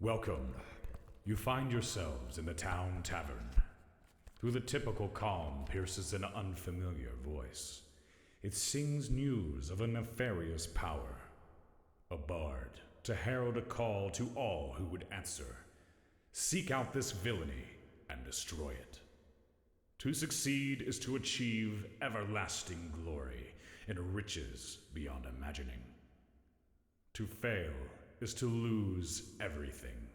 Welcome. You find yourselves in the town tavern. Through the typical calm pierces an unfamiliar voice. It sings news of a nefarious power. A bard to herald a call to all who would answer. Seek out this villainy and destroy it. To succeed is to achieve everlasting glory and riches beyond imagining. To fail is to lose everything.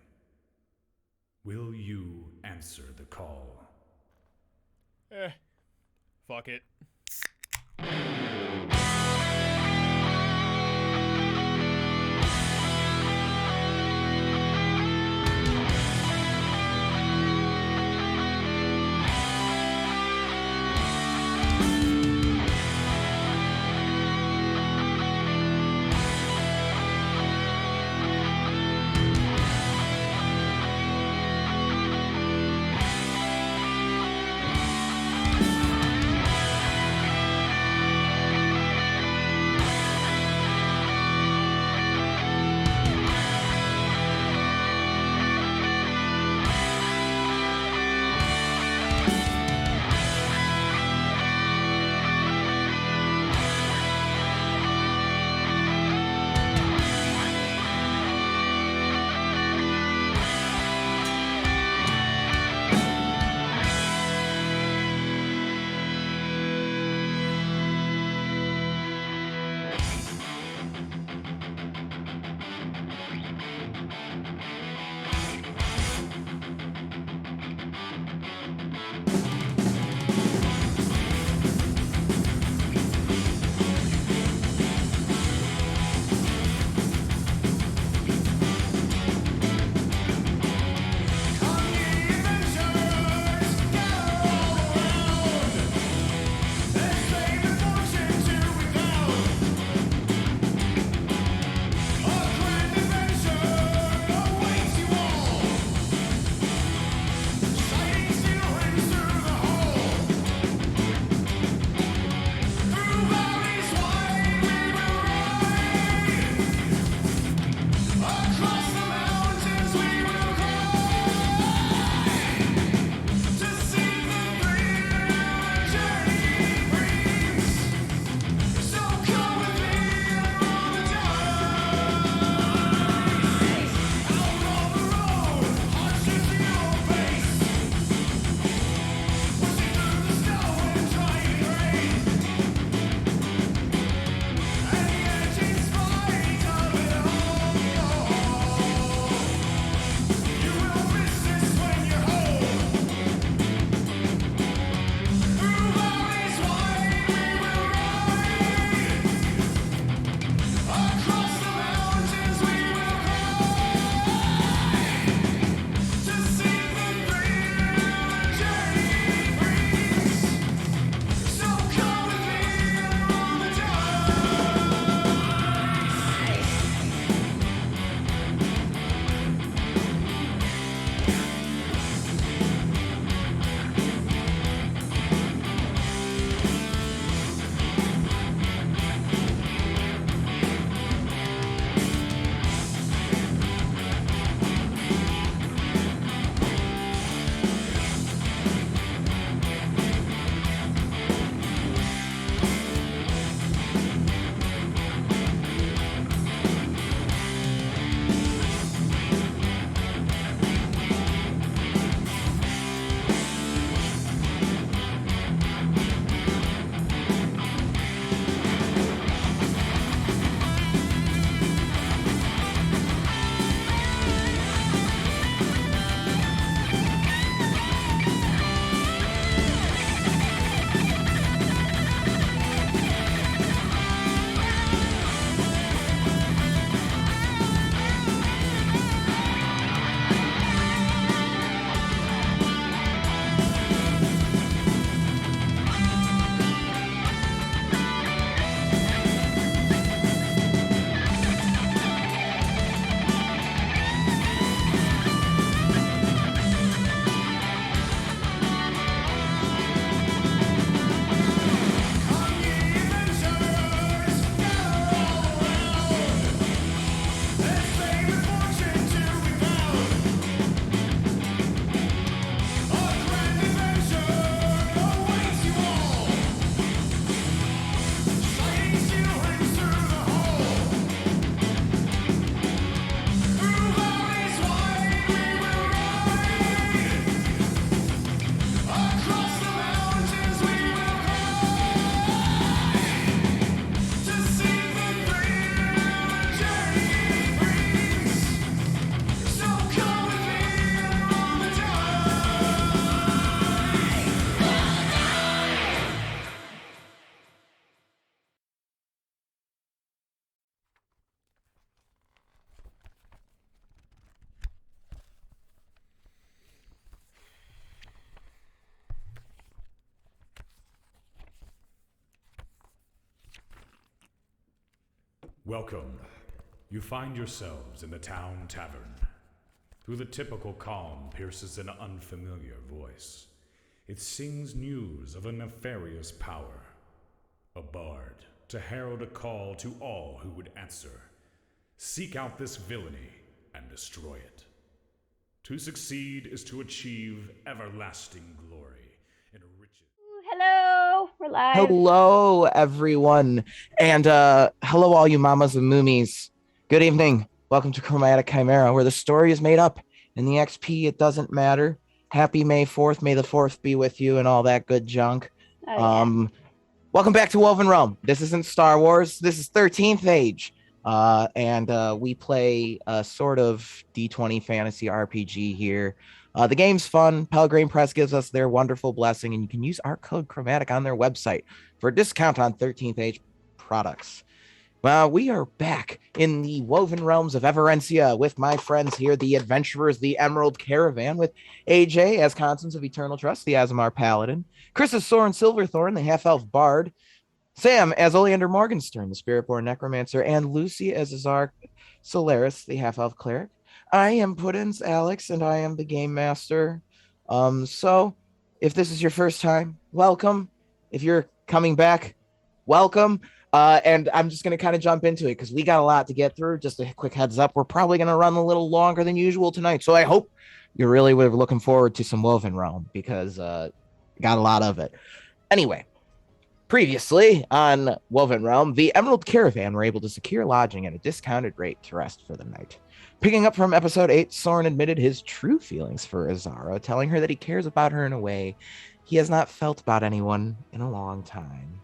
Will you answer the call? Fuck it. Welcome. You find yourselves in the town tavern. Through the typical calm pierces an unfamiliar voice. It sings news of a nefarious power. A bard to herald a call to all who would answer. Seek out this villainy and destroy it. To succeed is to achieve everlasting glory and riches. Hello, we're live. Hello, everyone, and hello, all you mamas and moomies. Good evening. Welcome to Chromatic Chimera, where the story is made up. In the XP, it doesn't matter. Happy May 4th. May the 4th be with you and all that good junk. Oh, Welcome back to WovenRealm. This isn't Star Wars. This is 13th Age. And we play a sort of D20 fantasy RPG here. The game's fun. Pelgrane Press gives us their wonderful blessing, and you can use our code Chromatic on their website for a discount on 13th Age products. Well, we are back in the woven realms of Everencia with my friends here, the adventurers, the Emerald Caravan, with AJ as Constance of Eternal Trust, the Azamar Paladin, Chris as Soren Silverthorn, the half-elf bard, Sam as Oleander Morgenstern, the Spiritborn Necromancer, and Lucy as Azar Solaris, the half-elf cleric. I am Puddins Alex, and I am the game master. So if this is your first time, welcome. If you're coming back, welcome. And I'm just going to kind of jump into it because we got a lot to get through. Just a quick heads up, we're probably going to run a little longer than usual tonight. So I hope you really were looking forward to some WovenRealm because got a lot of it. Anyway, previously on WovenRealm, the Emerald Caravan were able to secure lodging at a discounted rate to rest for the night. Picking up from episode 8, Soren admitted his true feelings for Azara, telling her that he cares about her in a way he has not felt about anyone in a long time.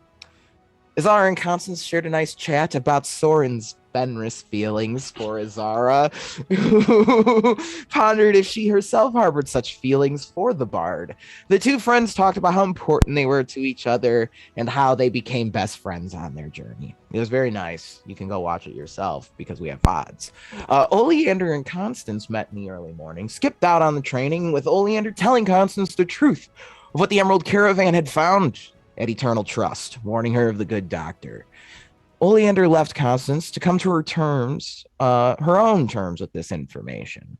Azara and Constance shared a nice chat about Soren's Fenris feelings for Azara, who pondered if she herself harbored such feelings for the bard. The two friends talked about how important they were to each other and how they became best friends on their journey. It was very nice. You can go watch it yourself because we have VODs. Oleander and Constance met in the early morning, skipped out on the training, with Oleander telling Constance the truth of what the Emerald Caravan had found at Eternal Trust, warning her of the good doctor. Oleander left Constance to come to her terms, her own terms with this information.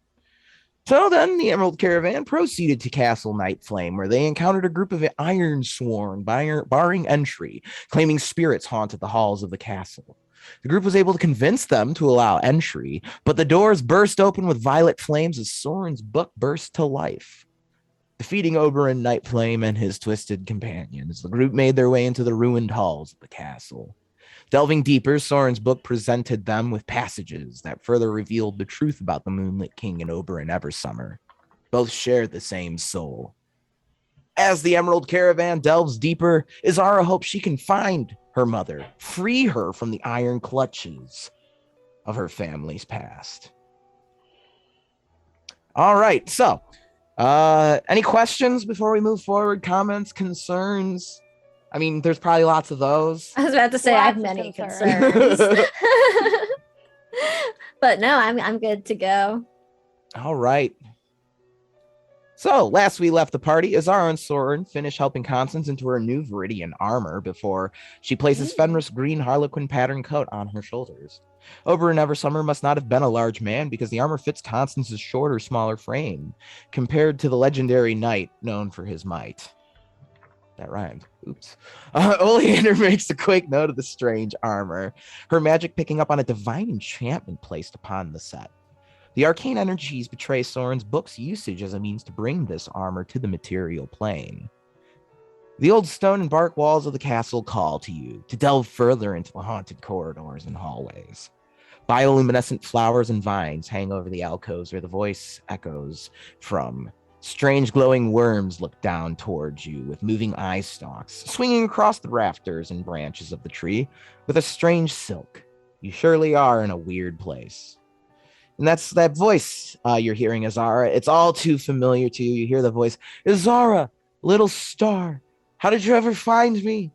So then the Emerald Caravan proceeded to Castle Nightflame, where they encountered a group of Ironsworn barring entry, claiming spirits haunted the halls of the castle. The group was able to convince them to allow entry, but the doors burst open with violet flames as Soren's book burst to life. Defeating Oberyn Nightflame and his twisted companions, the group made their way into the ruined halls of the castle. Delving deeper, Soren's book presented them with passages that further revealed the truth about the Moonlit King and Oberyn Eversummer. Both shared the same soul. As the Emerald Caravan delves deeper, Azara hopes she can find her mother, free her from the iron clutches of her family's past. All right, so any questions before we move forward? Comments, concerns? I mean, there's probably lots of those. I was about to say I have many concerns. But no, I'm good to go. All right. So, last we left the party, Azara and Soren finish helping Constance into her new Viridian armor before she places Fenris' green harlequin pattern coat on her shoulders. Oberyn Eversummer must not have been a large man because the armor fits Constance's shorter, smaller frame, compared to the legendary knight known for his might. That rhymed. Oops. Oleander makes a quick note of the strange armor, her magic picking up on a divine enchantment placed upon the set. The arcane energies betray Soren's book's usage as a means to bring this armor to the material plane. The old stone and bark walls of the castle call to you to delve further into the haunted corridors and hallways. Bioluminescent flowers and vines hang over the alcoves where the voice echoes from. Strange glowing worms look down towards you with moving eye stalks, swinging across the rafters and branches of the tree with a strange silk. You surely are in a weird place. And that's that voice you're hearing, Azara. It's all too familiar to you. You hear the voice, Azara, little star, how did you ever find me?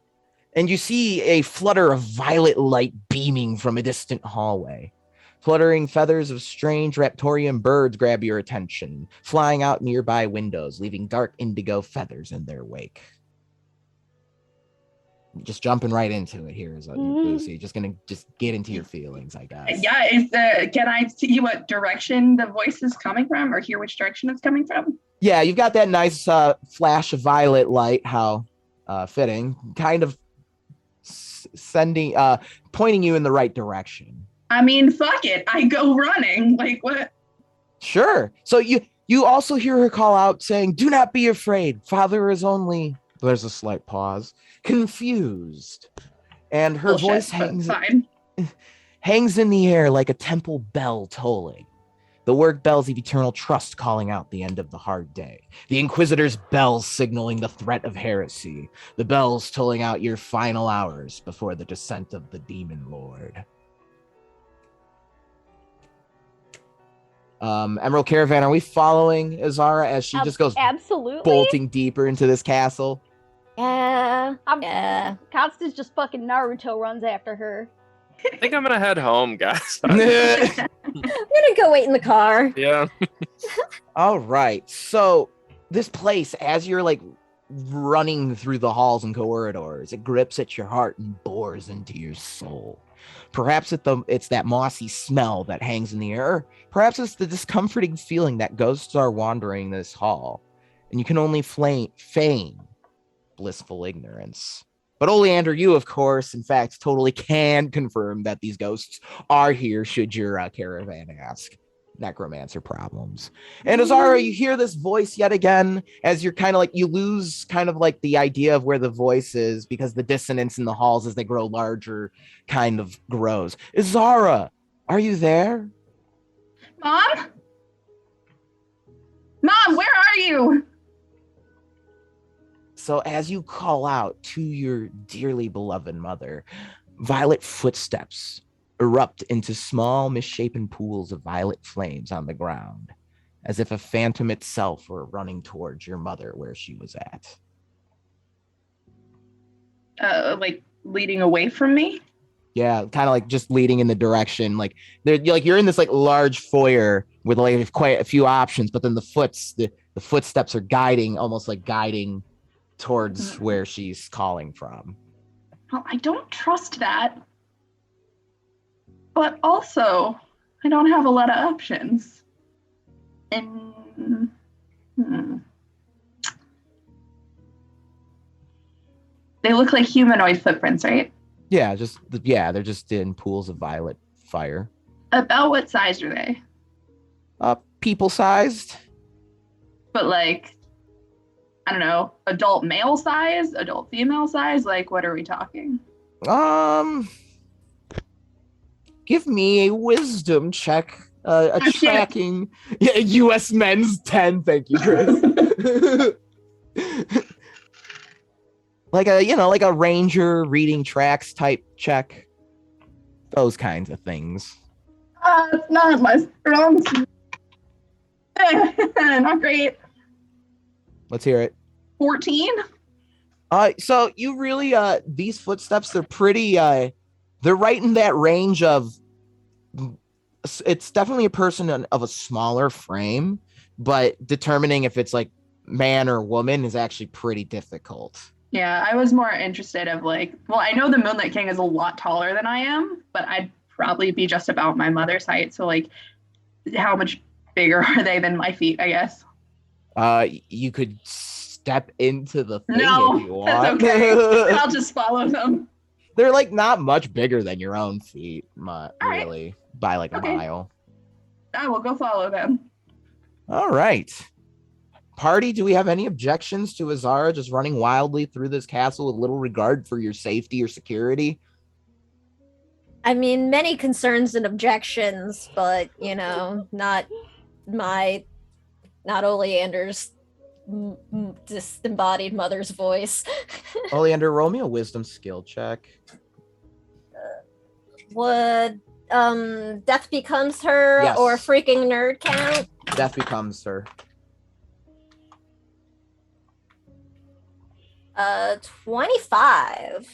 And you see a flutter of violet light beaming from a distant hallway. Fluttering feathers of strange raptorian birds grab your attention, flying out nearby windows, leaving dark indigo feathers in their wake. Just jumping right into it here is Lucy. Just gonna get into your feelings, I guess. Yeah, can I see what direction the voice is coming from, or hear which direction it's coming from? Yeah, you've got that nice flash of violet light. How fitting, kind of pointing you in the right direction. I mean, fuck it, I go running. Like what? Sure. So you also hear her call out saying, "Do not be afraid. Father is only." There's a slight pause. Confused, and her voice hangs in the air like a temple bell tolling. The work bells of eternal trust calling out the end of the hard day. The Inquisitor's bells signaling the threat of heresy. The bells tolling out your final hours before the descent of the Demon Lord. Emerald Caravan, are we following Azara as she just goes absolutely bolting deeper into this castle? Yeah. Constance just fucking Naruto runs after her. I think I'm gonna head home, guys. I'm gonna go wait in the car. Yeah. All right. So this place, as you're like running through the halls and corridors, it grips at your heart and bores into your soul. Perhaps it's that mossy smell that hangs in the air. Perhaps it's the discomforting feeling that ghosts are wandering this hall, and you can only feign blissful ignorance. But Oleander, you, of course, in fact, totally can confirm that these ghosts are here should your caravan ask. Necromancer problems. And Azara, you hear this voice yet again as you're kind of like, you lose kind of like the idea of where the voice is because the dissonance in the halls as they grow larger kind of grows. Azara, are you there? Mom? Mom, where are you? So as you call out to your dearly beloved mother, violet footsteps erupt into small, misshapen pools of violet flames on the ground, as if a phantom itself were running towards your mother where she was at. Like leading away from me? Yeah, kind of like just leading in the direction. Like you're in this like large foyer with like quite a few options, but then the footsteps are guiding towards where she's calling from. Well, I don't trust that. But also, I don't have a lot of options. And they look like humanoid footprints, right? Yeah, they're just in pools of violet fire. About what size are they? People-sized. But like, I don't know, adult male size, adult female size? Like, what are we talking? Give me a wisdom check. Tracking. Yeah, U.S. men's 10. Thank you, Chris. like a ranger reading tracks type check. Those kinds of things. It's not my strong suit. Not great. Let's hear it. 14? So you really these footsteps, they're pretty they're right in that range of, it's definitely a person of a smaller frame, but determining if it's like man or woman is actually pretty difficult. Yeah, I was more interested of like, well, I know the Moonlit King is a lot taller than I am, but I'd probably be just about my mother's height. So like, how much bigger are they than my feet, I guess? You could step into the thing no, if you want. That's okay. I'll just follow them. They're like not much bigger than your own feet, really, right. By like a mile. I will go follow them. All right. Party, do we have any objections to Azara just running wildly through this castle with little regard for your safety or security? I mean, many concerns and objections, but, not Oleander's disembodied mother's voice. Oleander, roll me a wisdom skill check. Would Death Becomes Her Yes. or Freaking Nerd count? Death Becomes Her. 25.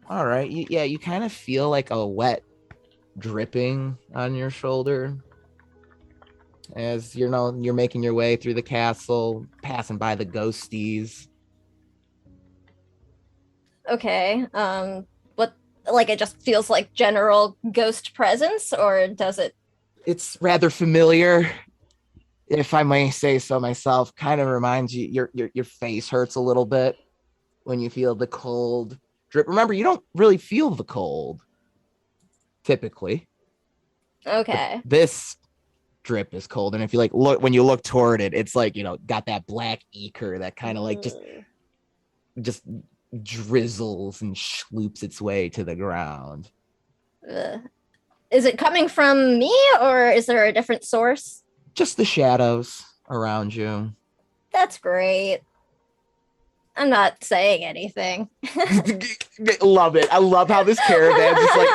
All right. You kind of feel like a wet dripping on your shoulder as you're making your way through the castle, passing by the ghosties. Okay. What? Like it just feels like general ghost presence, or does it? It's rather familiar, if I may say so myself. Kind of reminds you, your face hurts a little bit when you feel the cold drip. Remember, you don't really feel the cold typically. Okay. This drip is cold, and if you like look when you look toward it, it's like, got that black ichor that kind of like just drizzles and sloops its way to the ground. Is it coming from me, or is there a different source? Just the shadows around you. That's great. I'm not saying anything. Love it. I love how this caravan just like,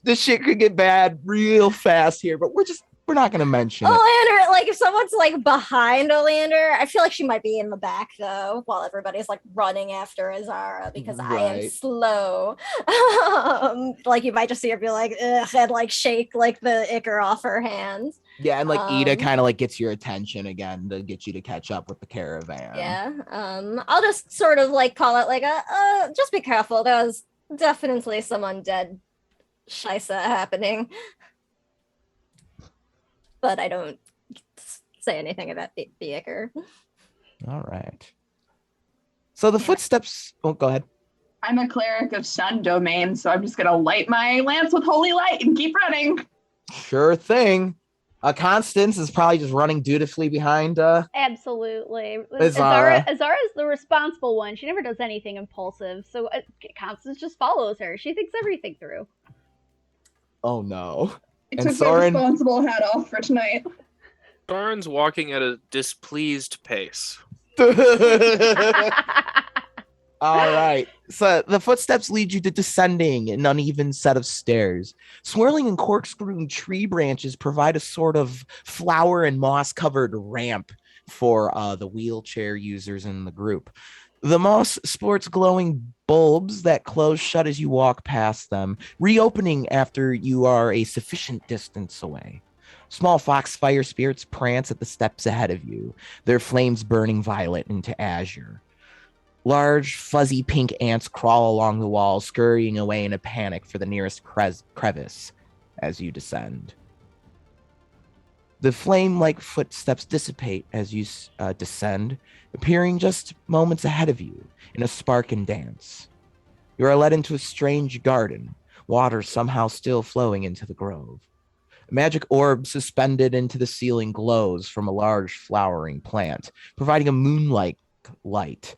this shit could get bad real fast here, but we're not gonna mention it. Oleander, like if someone's like behind Oleander, I feel like she might be in the back though, while everybody's like running after Azara because I am Right. slow. Like you might just see her be like, ugh, and like shake like the ichor off her hands. Yeah, and like Ida Um, kind of like gets your attention again to get you to catch up with the caravan. Yeah. I'll just sort of like call it like just be careful. There was definitely some undead shisa happening. But I don't say anything about the ichor. All right. So the footsteps. Oh, go ahead. I'm a cleric of sun domain, so I'm just gonna light my lance with holy light and keep running. Sure thing. Constance is probably just running dutifully behind. Absolutely. Azara. Azara's the responsible one. She never does anything impulsive, so Constance just follows her. She thinks everything through. Oh no. I And took Soren? my responsible hat off for tonight. Soren's walking at a displeased pace. All right. So the footsteps lead you to descending an uneven set of stairs. Swirling and corkscrewing tree branches provide a sort of flower and moss covered ramp for the wheelchair users in the group. The moss sports glowing bulbs that close shut as you walk past them, reopening after you are a sufficient distance away. Small foxfire spirits prance at the steps ahead of you, their flames burning violet into azure. Large, fuzzy pink ants crawl along the walls, scurrying away in a panic for the nearest crevice as you descend. The flame-like footsteps dissipate as you descend, appearing just moments ahead of you in a spark and dance. You are led into a strange garden, water somehow still flowing into the grove. A magic orb suspended into the ceiling glows from a large flowering plant, providing a moonlight light.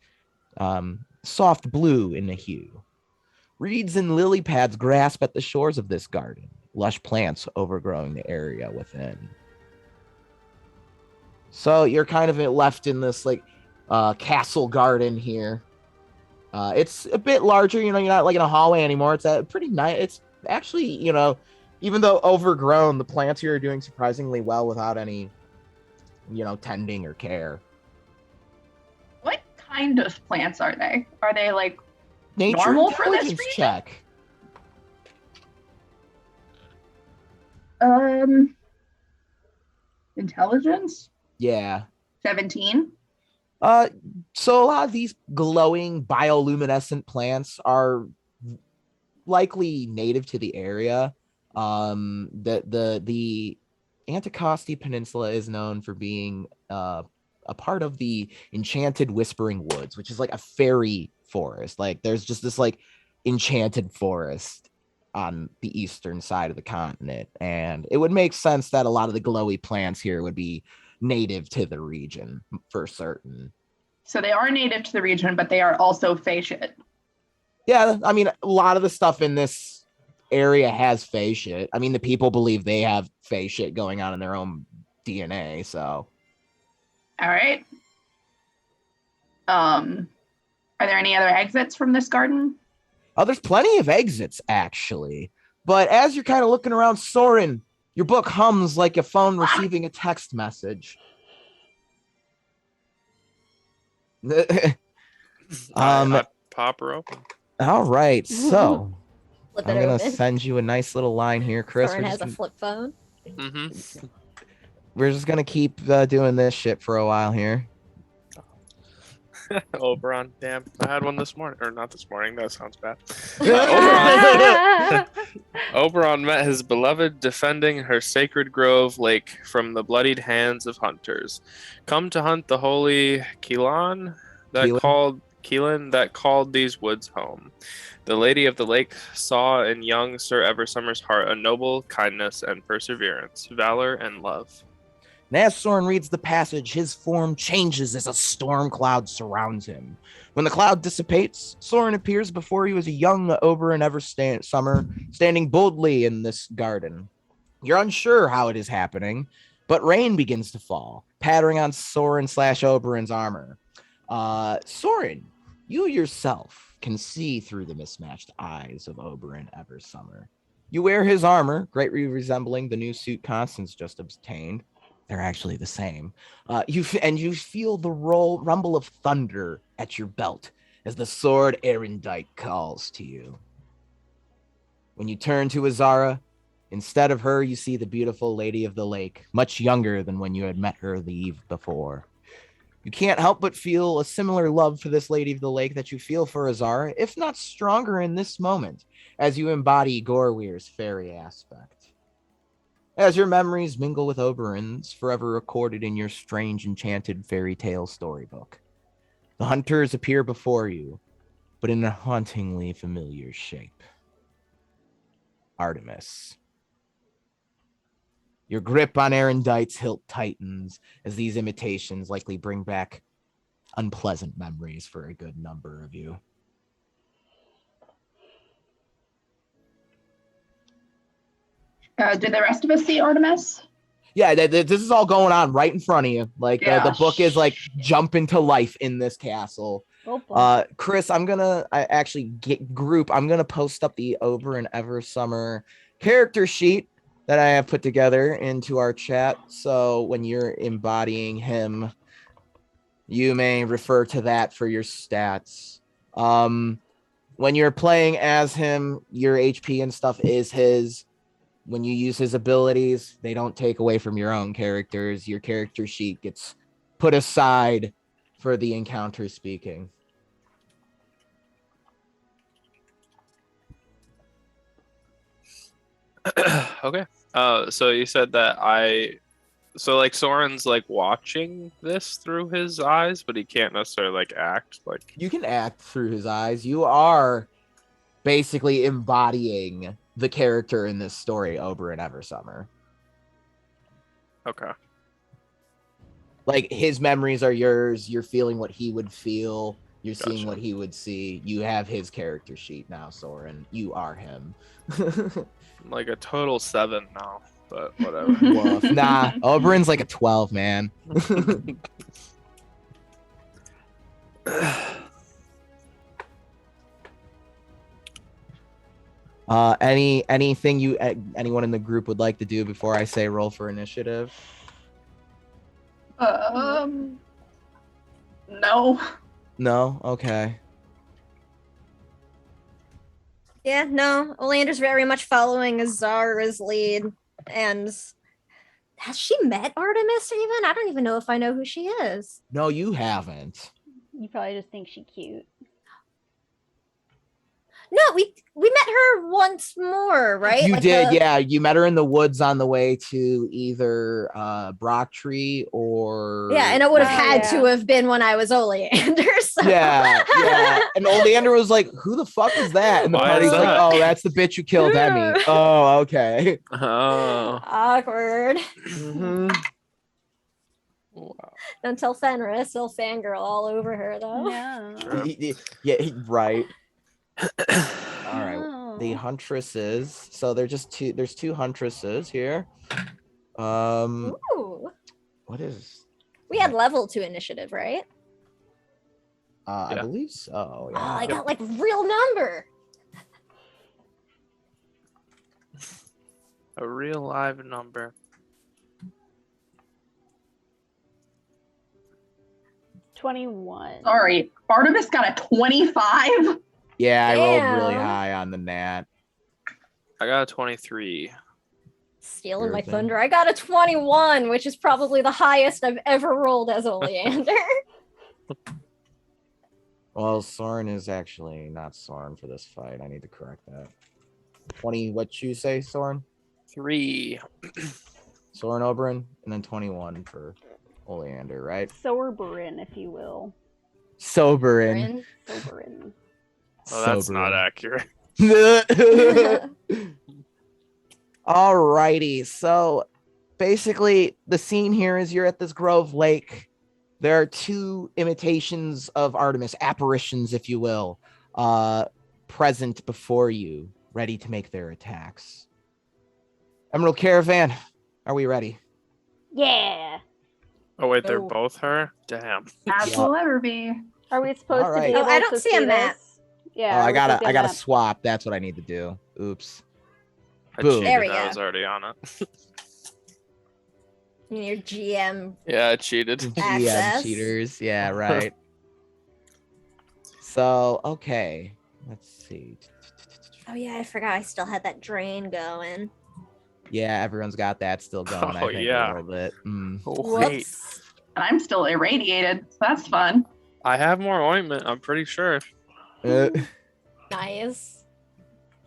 Soft blue in the hue. Reeds and lily pads grasp at the shores of this garden, lush plants overgrowing the area within. So you're kind of left in this like castle garden here. It's a bit larger, you're not like in a hallway anymore. It's a pretty nice. It's actually, even though overgrown, the plants here are doing surprisingly well without any, tending or care. What kind of plants are they? Are they like Nature normal for this intelligence region? check. Intelligence? Yeah. 17. So a lot of these glowing bioluminescent plants are likely native to the area. The Anticosti Peninsula is known for being a part of the Enchanted Whispering Woods, which is like a fairy forest. Like there's just this like enchanted forest on the eastern side of the continent, and it would make sense that a lot of the glowy plants here would be native to the region for certain. So they are native to the region, but they are also fey shit. Yeah, I mean, a lot of the stuff in this area has fey shit. I mean, the people believe they have fey shit going on in their own DNA, so. All right. Are there any other exits from this garden? Oh, there's plenty of exits, actually. But as you're kind of looking around, Soren, your book hums like a phone receiving a text message. I pop her open. All right, so Flip I'm it gonna open. send you a nice little line here, Chris. Soren We're has just, a flip phone. Mm-hmm. we're just gonna keep doing this shit for a while here. Oberon, damn. I had one this morning. Or not this morning, that sounds bad. Oberon met his beloved defending her sacred grove lake from the bloodied hands of hunters. Come to hunt the holy Keelan that called these woods home. The Lady of the Lake saw in young Sir Eversummer's heart a noble kindness and perseverance, valor and love. And as Soren reads the passage, his form changes as a storm cloud surrounds him. When the cloud dissipates, Soren appears before you as a young Oberon Eversummer, standing boldly in this garden. You're unsure how it is happening, but rain begins to fall, pattering on Soren/Oberon's armor. Soren, you yourself can see through the mismatched eyes of Oberon Eversummer. You wear his armor, greatly resembling the new suit Constance just obtained. They're actually the same. You feel the rumble of thunder at your belt as the sword erudite calls to you. When you turn to Azara, instead of her, you see the beautiful Lady of the Lake, much younger than when you had met her the eve before. You can't help but feel a similar love for this Lady of the Lake that you feel for Azara, if not stronger in this moment, as you embody Gorweir's fairy aspect. As your memories mingle with Oberon's, forever recorded in your strange enchanted fairy tale storybook, the hunters appear before you, but in a hauntingly familiar shape. Artemis. Your grip on Erendite's hilt tightens as these imitations likely bring back unpleasant memories for a good number of you. Did the rest of us see Artemis? Yeah, this is all going on right in front of you. Like the book is like jumping to life in this castle. Oh, Chris, I'm gonna post up the Oberon Eversummer character sheet that I have put together into our chat. So when you're embodying him, you may refer to that for your stats. When you're playing as him, your HP and stuff is his. When you use his abilities, they don't take away from your own characters. Your character sheet gets put aside for the encounter speaking. Okay. So you said that so like Soren's like watching this through his eyes, but he can't necessarily like act like. You can act through his eyes. You are basically embodying the character in this story, Oberon Eversummer. Okay. Like his memories are yours. You're feeling what he would feel. You're Gotcha. seeing what he would see. You have his character sheet now, Soren. You are him. I'm like a total 7 now, but whatever. Woof. Nah, Oberon's like a 12, man. Anything anyone in the group would like to do before I say roll for initiative? No. No? Okay. Yeah, no. Olander's very much following Azara's lead. And has she met Artemis even? I don't even know if I know who she is. No, you haven't. you probably just think she's cute. No, we met her once more, right? You Like did, yeah. You met her in the woods on the way to either Brocktree or... Yeah, and it would have Oh, had yeah. to have been when I was Oleander. So. Yeah. And Oleander was like, who the fuck is that? And the Why party's is like, that? oh, that's the bitch who killed Emmy. Oh, okay. Oh. Awkward. Mhm. Wow. Don't tell Fenris, he'll fangirl all over her though. No. Sure. Yeah, right. All right. Oh. The huntresses. So they're just two. There's two huntresses here. Ooh. What is? We had level 2 initiative, right? I Yeah. believe so. Oh, Yeah. I got like real number. A real live number. 21. Sorry, Artemis got a 25. Yeah, I rolled really Damn. high on the nat. I got a 23. Stealing Sure my thing. thunder. I got a 21, which is probably the highest I've ever rolled as Oleander. Well, Soren is actually not Soren for this fight. I need to correct that. 20, what you say, Soren? 3. Soren Oberyn, and then 21 for Oleander, right? Soberin, if you will. Soberin. Soberin. Well, that's not accurate. Alrighty, so basically the scene here is you're at this Grove Lake. There are 2 imitations of Artemis, apparitions, if you will, present before you, ready to make their attacks. Emerald Caravan, are we ready? Yeah. Oh wait, they're Oh. both her? Damn. As will ever be. Are we supposed All to right. be Oh, able I don't to see a map. this? Yeah. Oh, are I we supposed to gotta get a map? swap. That's what I need to do. Oops. I Boom. cheated. There we I go. was already on it. Your GM Yeah, I cheated. GM access. cheaters. Yeah, right. So, okay. Let's see. Oh yeah, I forgot I still had that drain going. Yeah, everyone's got that still going, I Oh, think, yeah. a little bit. Oh, wait. Whoops. And I'm still irradiated, so that's fun. I have more ointment, I'm pretty sure. Nice.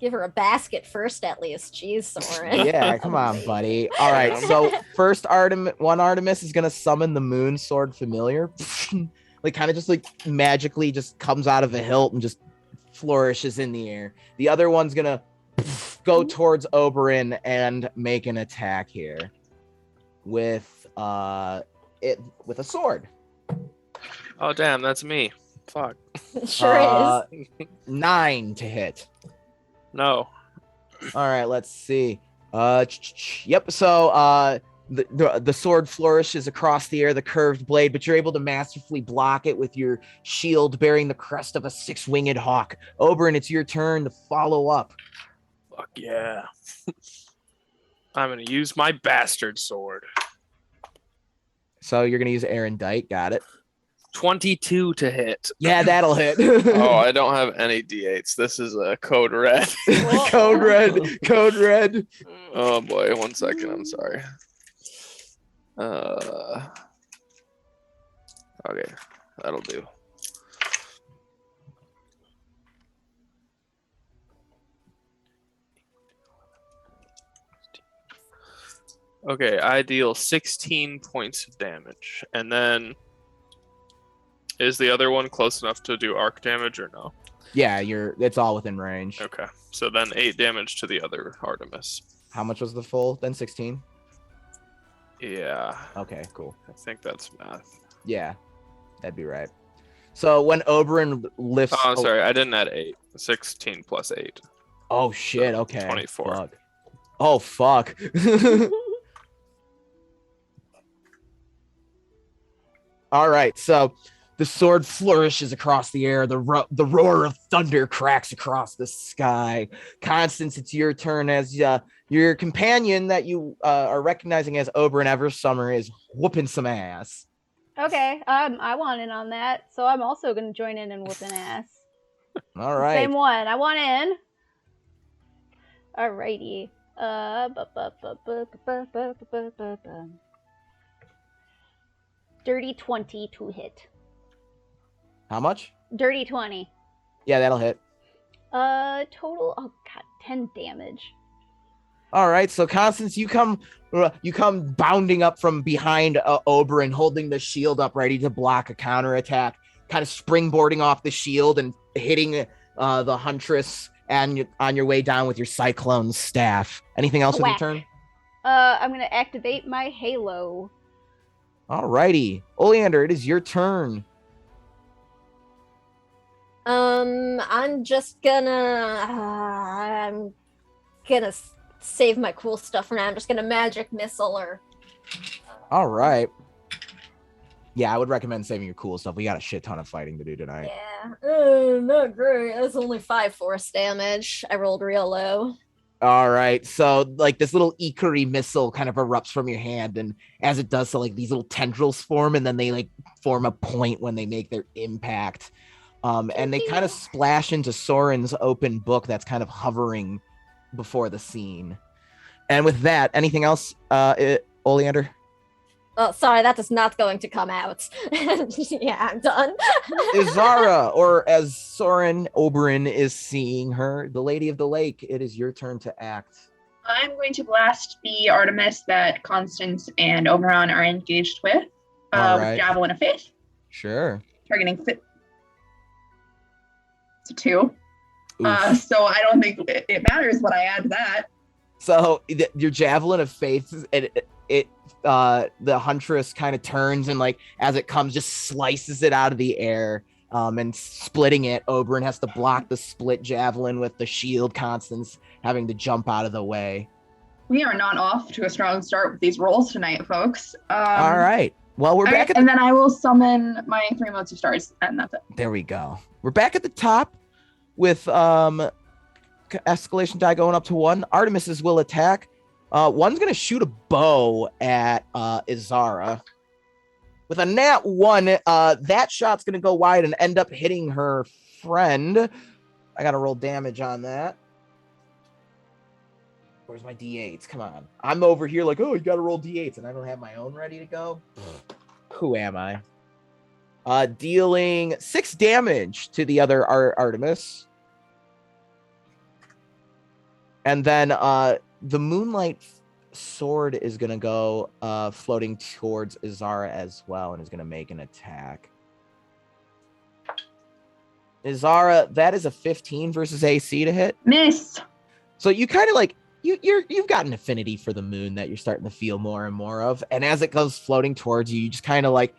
Give her a basket first, at least. Jeez, Soren. Yeah, come on, buddy. All right, so first Artemis is gonna summon the Moon Sword Familiar. Like kind of just like magically just comes out of a hilt and just flourishes in the air. The other one's gonna go towards Oberyn and make an attack here with a sword. Oh damn, that's me. Fuck. Sure is. 9 to hit. No. All right, let's see. Yep. So the sword flourishes across the air, the curved blade, but you're able to masterfully block it with your shield bearing the crest of a 6-winged hawk. Oberyn, it's your turn to follow up. Fuck yeah. I'm gonna use my bastard sword. So you're gonna use Aaron Dyke. Got it. 22 to hit. Yeah, that'll hit. Oh, I don't have any D8s. This is a code red. Code red. Code red. Oh boy, 1 second. I'm sorry. Okay, that'll do. Okay, I deal 16 points of damage, and then is the other one close enough to do arc damage or no? Yeah, it's all within range. Okay, so then 8 damage to the other Artemis. How much was the full? Then 16. Yeah, Okay, cool. I think that's math. Yeah, that'd be right. So when Oberyn lifts, Oh, sorry, I didn't add 8. 16 plus 8. Oh shit! Okay. 24. Fuck. Oh fuck. All right, so the sword flourishes across the air. The roar of thunder cracks across the sky. Constance, it's your turn as your companion that you are recognizing as Oberyn Eversummer is whooping some ass. Okay, I want in on that, so I'm also gonna join in and whoop an ass. All right. Same one. I want in. Alrighty. Dirty 20 to hit. How much? Dirty 20. Yeah, that'll hit. Total. Oh god, 10 damage. All right, so Constance, you come bounding up from behind Oberyn, holding the shield up, ready to block a counterattack. Kind of springboarding off the shield and hitting the Huntress, and on your way down with your Cyclone staff. Anything else with your Whack. turn? I'm gonna activate my Halo. All righty, Oleander, it is your turn. I'm just gonna. I'm gonna save my cool stuff for now. I'm just gonna magic missile her. All right. Yeah, I would recommend saving your cool stuff. We got a shit ton of fighting to do tonight. Yeah, not great. That's only 5 force damage. I rolled real low. All right, so like this little Ikari missile kind of erupts from your hand, and as it does so, like these little tendrils form, and then they like form a point when they make their impact. And they kind of splash into Soren's open book that's kind of hovering before the scene. And with that, anything else, Oleander? Oh, sorry, that is not going to come out. Yeah, I'm done. Izara, or as Soren Oberyn is seeing her, the Lady of the Lake, it is your turn to act. I'm going to blast the Artemis that Constance and Oberon are engaged with, All with right. Javelin of Faith, Sure. targeting to 2. Oof. So I don't think it matters what I add to that. So your Javelin of Faith, the Huntress kind of turns and like as it comes, just slices it out of the air. And splitting it, Oberyn has to block the split javelin with the shield. Constance having to jump out of the way. We are not off to a strong start with these rolls tonight, folks. All right. Well, we're back. And then I will summon my 3 motes of stars, and that's it. There we go. We're back at the top with escalation die going up to 1. Artemis's will attack. One's gonna shoot a bow at Izara. With a nat 1, that shot's gonna go wide and end up hitting her friend. I gotta roll damage on that. Where's my D8s? Come on. I'm over here like, oh, you gotta roll D8s, and I don't have my own ready to go. Who am I? Dealing 6 damage to the other Artemis. And then the Moonlight Sword is going to go floating towards Izara as well and is going to make an attack. Izara, that is a 15 versus AC to hit. Miss. So you kind of like, you've got an affinity for the moon that you're starting to feel more and more of. And as it goes floating towards you, you just kind of like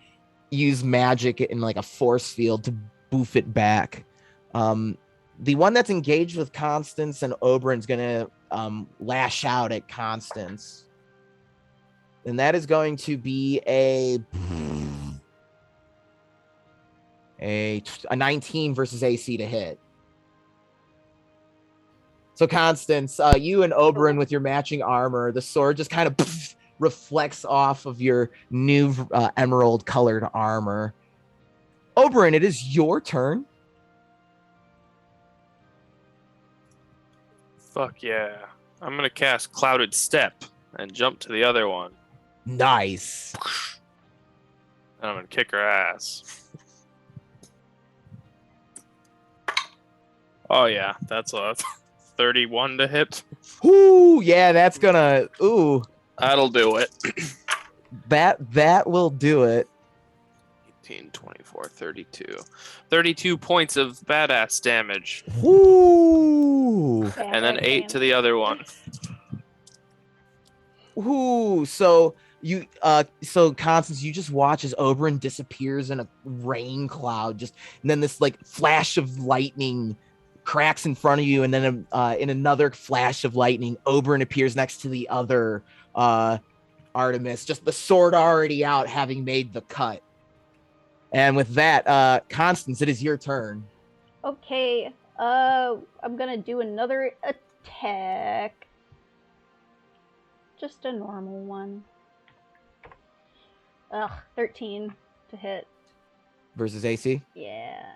use magic in like a force field to boof it back. The one that's engaged with Constance and Oberyn's going to lash out at Constance. And that is going to be a 19 versus AC to hit. So Constance, you and Oberyn with your matching armor, the sword just kind of reflects off of your new emerald colored armor. Oberyn, it is your turn. Fuck yeah. I'm going to cast Clouded Step and jump to the other one. Nice. And I'm going to kick her ass. Oh, yeah. That's a 31 to hit. Ooh, yeah, that's gonna... Ooh. That'll do it. That will do it. 18, 24, 32. 32 points of badass damage. Ooh. And then 8 to the other one. Ooh, so Constance, you just watch as Oberyn disappears in a rain cloud, and then this like flash of lightning cracks in front of you, and then in another flash of lightning, Oberyn appears next to the other Artemis, just the sword already out, having made the cut. And with that, Constance, it is your turn. Okay, I'm gonna do another attack. Just a normal one. 13 to hit. Versus AC? Yeah.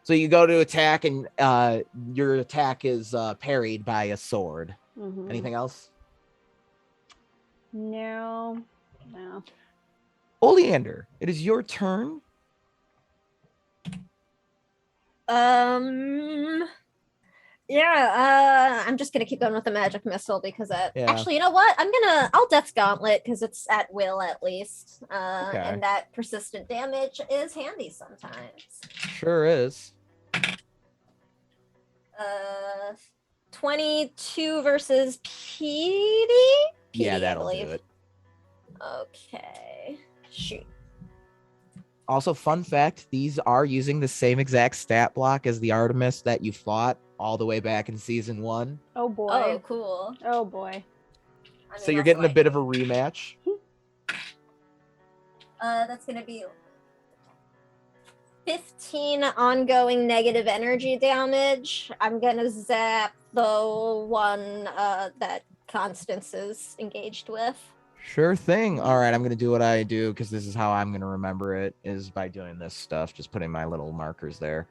So you go to attack, and your attack is parried by a sword. Mm-hmm. Anything else? No. Oleander, it is your turn. Yeah, I'm just gonna keep going with the magic missile because actually, you know what? I'll Death's Gauntlet because it's at will at least. Okay. And that persistent damage is handy sometimes. Sure is. 22 versus PD? Yeah, I that'll do believe. it. Okay. Shoot. Also, fun fact, these are using the same exact stat block as the Artemis that you fought all the way back in season 1. Oh boy. Oh, cool. Oh boy. So you're getting a bit of a rematch. That's gonna be 15 ongoing negative energy damage. I'm gonna zap the one that Constance is engaged with. Sure thing. All right, I'm going to do what I do because this is how I'm going to remember it, is by doing this stuff, just putting my little markers there.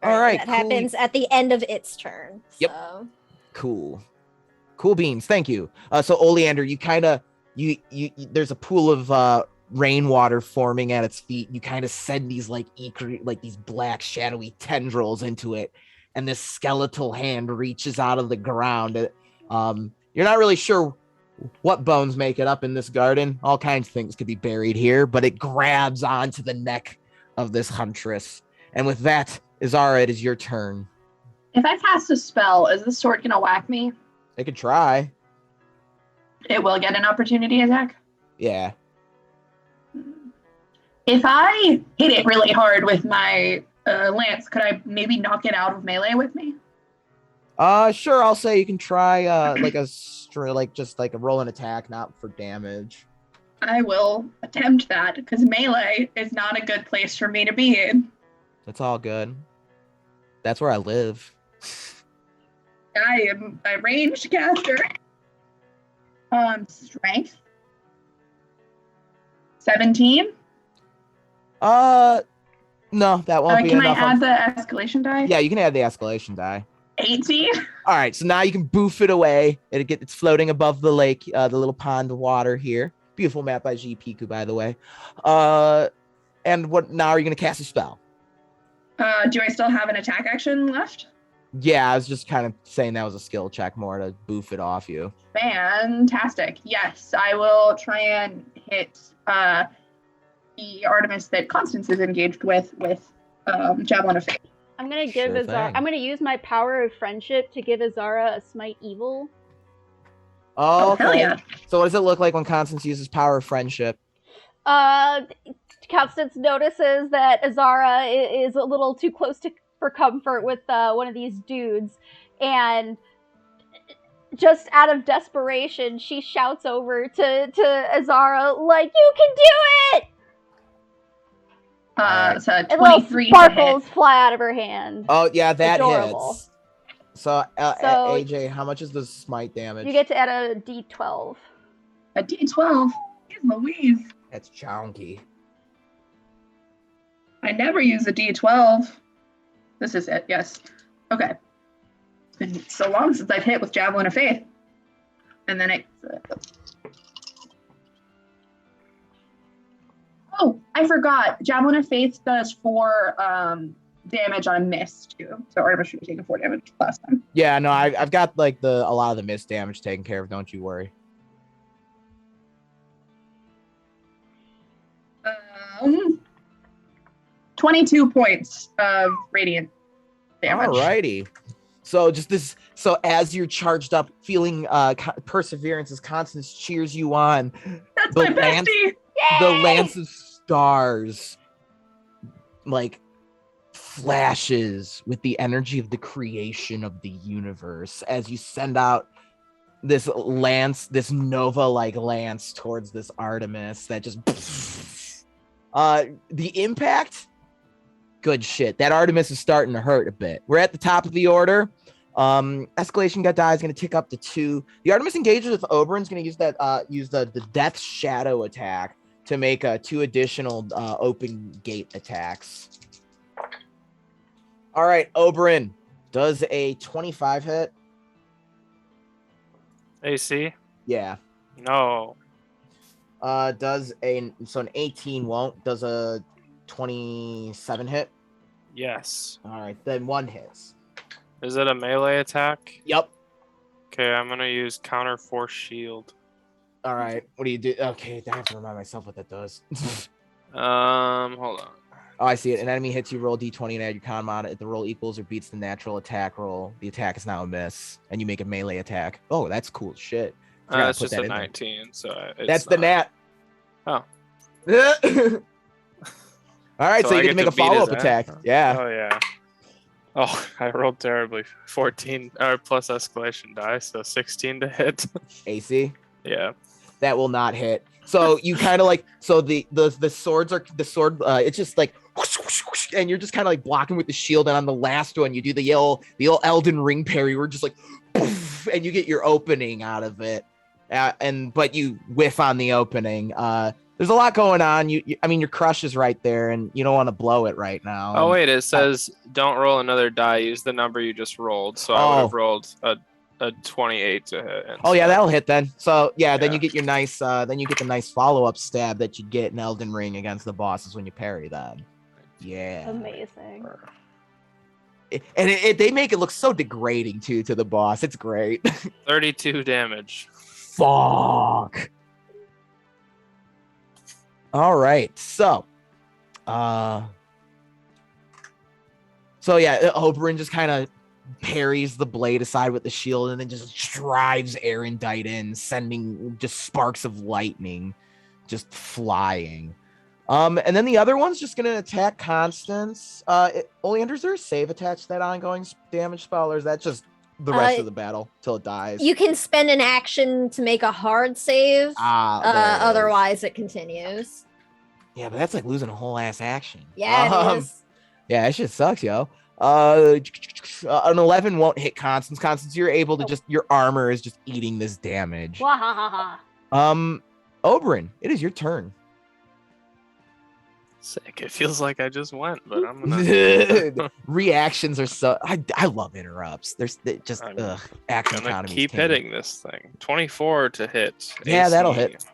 All right. That happens at the end of its turn. Yep. So. Cool beans. Thank you. So Oleander, you kind of, you there's a pool of rainwater forming at its feet. You kind of send these like these black shadowy tendrils into it, and this skeletal hand reaches out of the ground. You're not really sure what bones make it up in this garden. All kinds of things could be buried here, but it grabs onto the neck of this huntress. And with that, Izara, it is your turn. If I cast a spell, is the sword gonna whack me? They could try. It will get an opportunity attack. Yeah. If I hit it really hard with my lance, could I maybe knock it out of melee with me? Sure. I'll say you can try just a roll an attack, not for damage. I will attempt that because melee is not a good place for me to be in. That's all good. That's where I live. I am a ranged caster. Strength 17. No, that won't be Can enough. I add the escalation die? Yeah, you can add the escalation die. 18. All right, so now you can boof it away. It's floating above the lake, the little pond of water here. Beautiful map by G Piku, by the way. And what now are you gonna cast a spell? Do I still have an attack action left? Yeah, I was just kind of saying that was a skill check more to boof it off you. Fantastic. Yes, I will try and hit the Artemis that Constance is engaged with Javelin of Fate. I'm gonna give Sure Azara. thing. I'm gonna use my power of friendship to give Azara a smite evil. Oh, okay. Hell yeah. So what does it look like when Constance uses power of friendship? Constance notices that Azara is a little too close for comfort with one of these dudes, and just out of desperation, she shouts over to Azara, like, "You can do it!" So And little 23 to sparkles hit. fly out of her hand. Oh yeah, that Adorable. hits. So, So- AJ, how much is the smite damage? You get to add a d12. A D12. Jeez Louise. That's chonky. I never use a D12. This is it, yes. Okay. It's been so long since I've hit with Javelin of Faith. And then it... Oh, I forgot. Javelin of Faith does 4 damage on miss, too. So Artemis should be taking 4 damage last time. Yeah, no, I've got like a lot of the missed damage taken care of. Don't you worry. 22 points of radiant damage. Alrighty. So so as you're charged up, feeling perseverance as Constance cheers you on, That's the my lance- bestie! the lance of stars like flashes with the energy of the creation of the universe as you send out this lance, this nova-like lance towards this Artemis that just the impact, good shit. That Artemis is starting to hurt a bit. We're at the top of the order. Escalation die is going to tick up to 2. The Artemis engages with Oberon's going to use that use the Death Shadow attack to make 2 additional open gate attacks. All right, Oberon does a 25 hit. AC? Yeah. No. Does an 18 won't. Does a 27 hit. Yes. All right, then 1 hits. Is it a melee attack? Yep. Okay, I'm gonna use counter force shield. All right. What do you do? Okay, I have to remind myself what that does. Hold on. Oh, I see it. An enemy hits you, roll d20 and add your con mod. If the roll equals or beats the natural attack roll, the attack is now a miss, and you make a melee attack. Oh, that's cool as shit. Forgot to It's put just that a in there. 19, so it's That's the not. nat. Oh. All right, so I you get to make a beat his follow-up ass? attack. Yeah. Oh yeah. Oh, I rolled terribly. 14 plus escalation die, so 16 to hit. AC. Yeah. That will not hit. So you kind of like, so the sword, it's just like, whoosh, whoosh, whoosh, and you're just kind of like blocking with the shield. And on the last one, you do the old Elden Ring parry. We're just like, poof, and you get your opening out of it. But you whiff on the opening. There's a lot going on. I mean, your crush is right there, and you don't want to blow it right now. Oh And wait, it says don't roll another die. Use the number you just rolled. So I would have rolled a a 28 to hit. Oh yeah, instead. that'll hit then. So yeah, then Yeah. you get your nice, then you get the nice follow-up stab that you get in Elden Ring against the bosses when you parry them. Yeah. Amazing. And they make it look so degrading too to the boss. It's great. 32 damage. Fuck. All right, so yeah, Oberyn just kind of parries the blade aside with the shield and then just drives Erendite in, sending just sparks of lightning just flying. And then the other one's just gonna attack Constance. Oleander, is there a save attached to that ongoing damage spell, or is that just the rest of the battle till it dies? You can spend an action to make a hard save. There it is. Otherwise, it continues. Yeah, but that's like losing a whole ass action. Yeah, it is. Yeah, that shit sucks, yo. An 11 won't hit Constance. Constance, you're able to your armor is just eating this damage. Wahahaha. Oberyn, it is your turn. Sick. It feels like I just went, but I'm gonna Reactions are so I love interrupts. I'm action gonna economy. keep hitting this thing. 24 to hit. Yeah, that'll hit.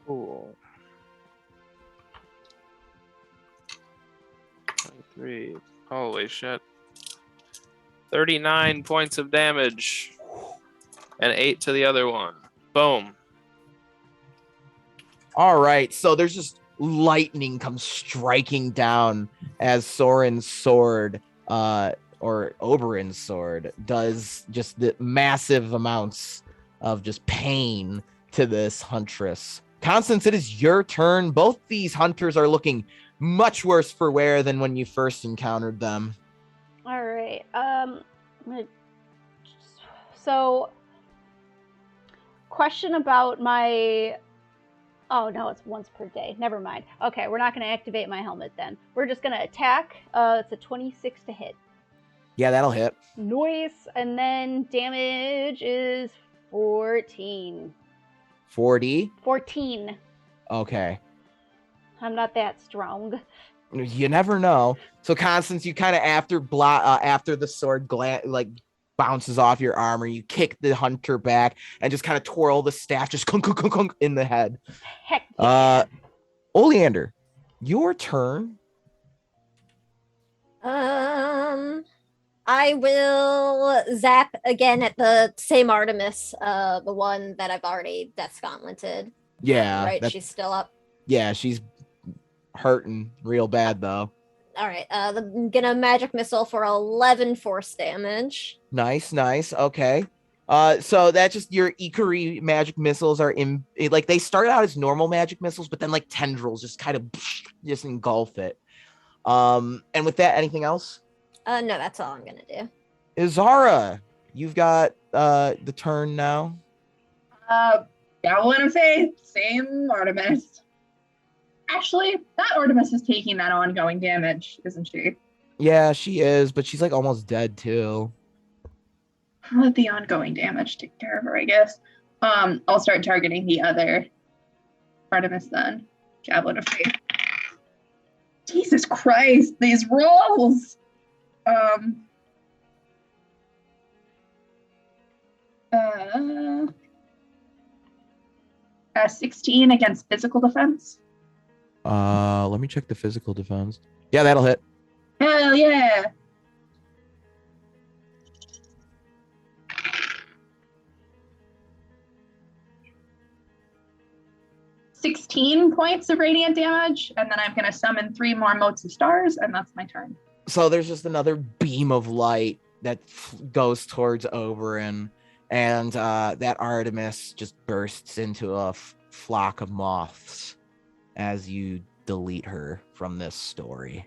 Cool. 23. Holy shit. 39 points of damage. And 8 to the other one. Boom. All right, so there's just lightning comes striking down as Soren's sword, or Oberyn's sword, does just the massive amounts of just pain to this huntress. Constance, it is your turn. Both these hunters are looking much worse for wear than when you first encountered them. All right. So, question about my. Oh no, it's once per day. Never mind. Okay, we're not going to activate my helmet then. We're just going to attack. It's a 26 to hit. Yeah, that'll hit. Nice. And then damage is 14. 40. 14. Okay. I'm not that strong. You never know. So Constance, you kind of after the sword bounces off your armor, you kick the hunter back and just kind of twirl the staff, just clunk, clunk, clunk, clunk in the head. Heck yeah. Oleander, your turn. I will zap again at the same Artemis, the one that I've already death gauntleted. Yeah. Right, she's still up. Yeah, she's hurting real bad though. All right, I'm gonna magic missile for 11 force damage. Nice. Okay. So that's just your Ikari magic missiles are they start out as normal magic missiles, but then like tendrils just kind of just engulf it. And with that, anything else? No, that's all I'm gonna do. Izara, you've got the turn now. Yeah, what I'm saying, same Artemis. Actually, that Artemis is taking that ongoing damage, isn't she? Yeah, she is, but she's like almost dead too. I'll let the ongoing damage take care of her, I guess. I'll start targeting the other Artemis then. Javelin of Faith. Jesus Christ, these rolls! 16 against physical defense. Let me check the physical defense. Yeah, that'll hit. Hell yeah! $16 points of radiant damage, and then I'm going to summon 3 more motes of stars, and that's my turn. So there's just another beam of light that goes towards Oberyn, and that Artemis just bursts into a flock of moths as you delete her from this story.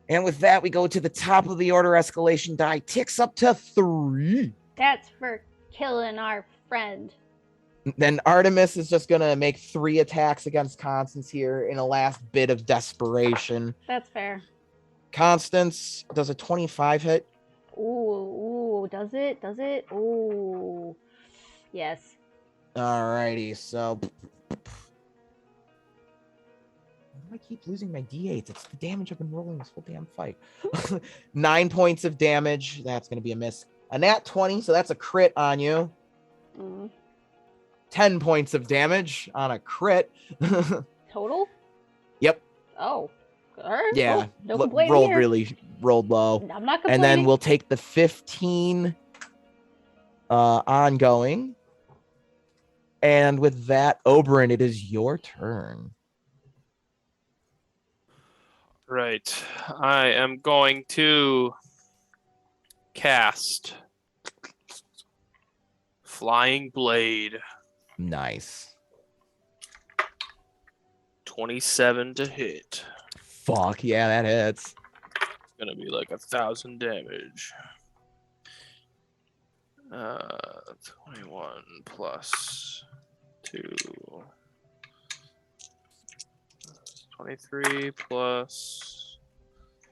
And with that, we go to the top of the order. Escalation die ticks up to 3. That's for killing our friend. Then Artemis is just gonna make 3 attacks against Constance here in a last bit of desperation. That's fair. Constance, does a 25 hit? Ooh, does it? Ooh. Yes. Alrighty, so I keep losing my D8s. It's the damage I've been rolling this whole damn fight. 9 points of damage. That's going to be a miss. A nat 20, so that's a crit on you. 10 points of damage on a crit. Total? Yep. Oh. All right. Yeah. Cool. No complaining Rolled low. I'm not complaining. And then we'll take the 15 ongoing. And with that, Oberyn, it is your turn. Right. I am going to cast Flying Blade. Nice. 27 to hit. Fuck, yeah, that hits. It's gonna be like 1,000 damage. 21 plus 2. 23 plus.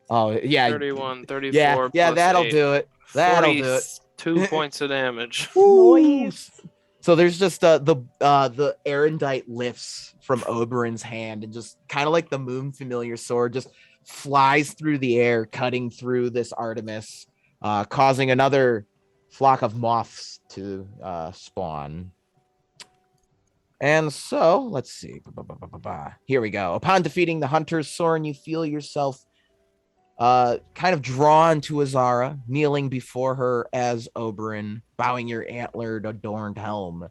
Oh, yeah. 31, 34. Yeah, plus that'll 8. do it. That'll do it. 2 points of damage. Nice. So there's just the erendite lifts from Oberyn's hand and just kind of like the moon familiar sword just flies through the air, cutting through this Artemis, causing another flock of moths to spawn. And so let's see. Here we go. Upon defeating the hunters, Soren, you feel yourself kind of drawn to Azara, kneeling before her as Oberyn, bowing your antlered, adorned helm.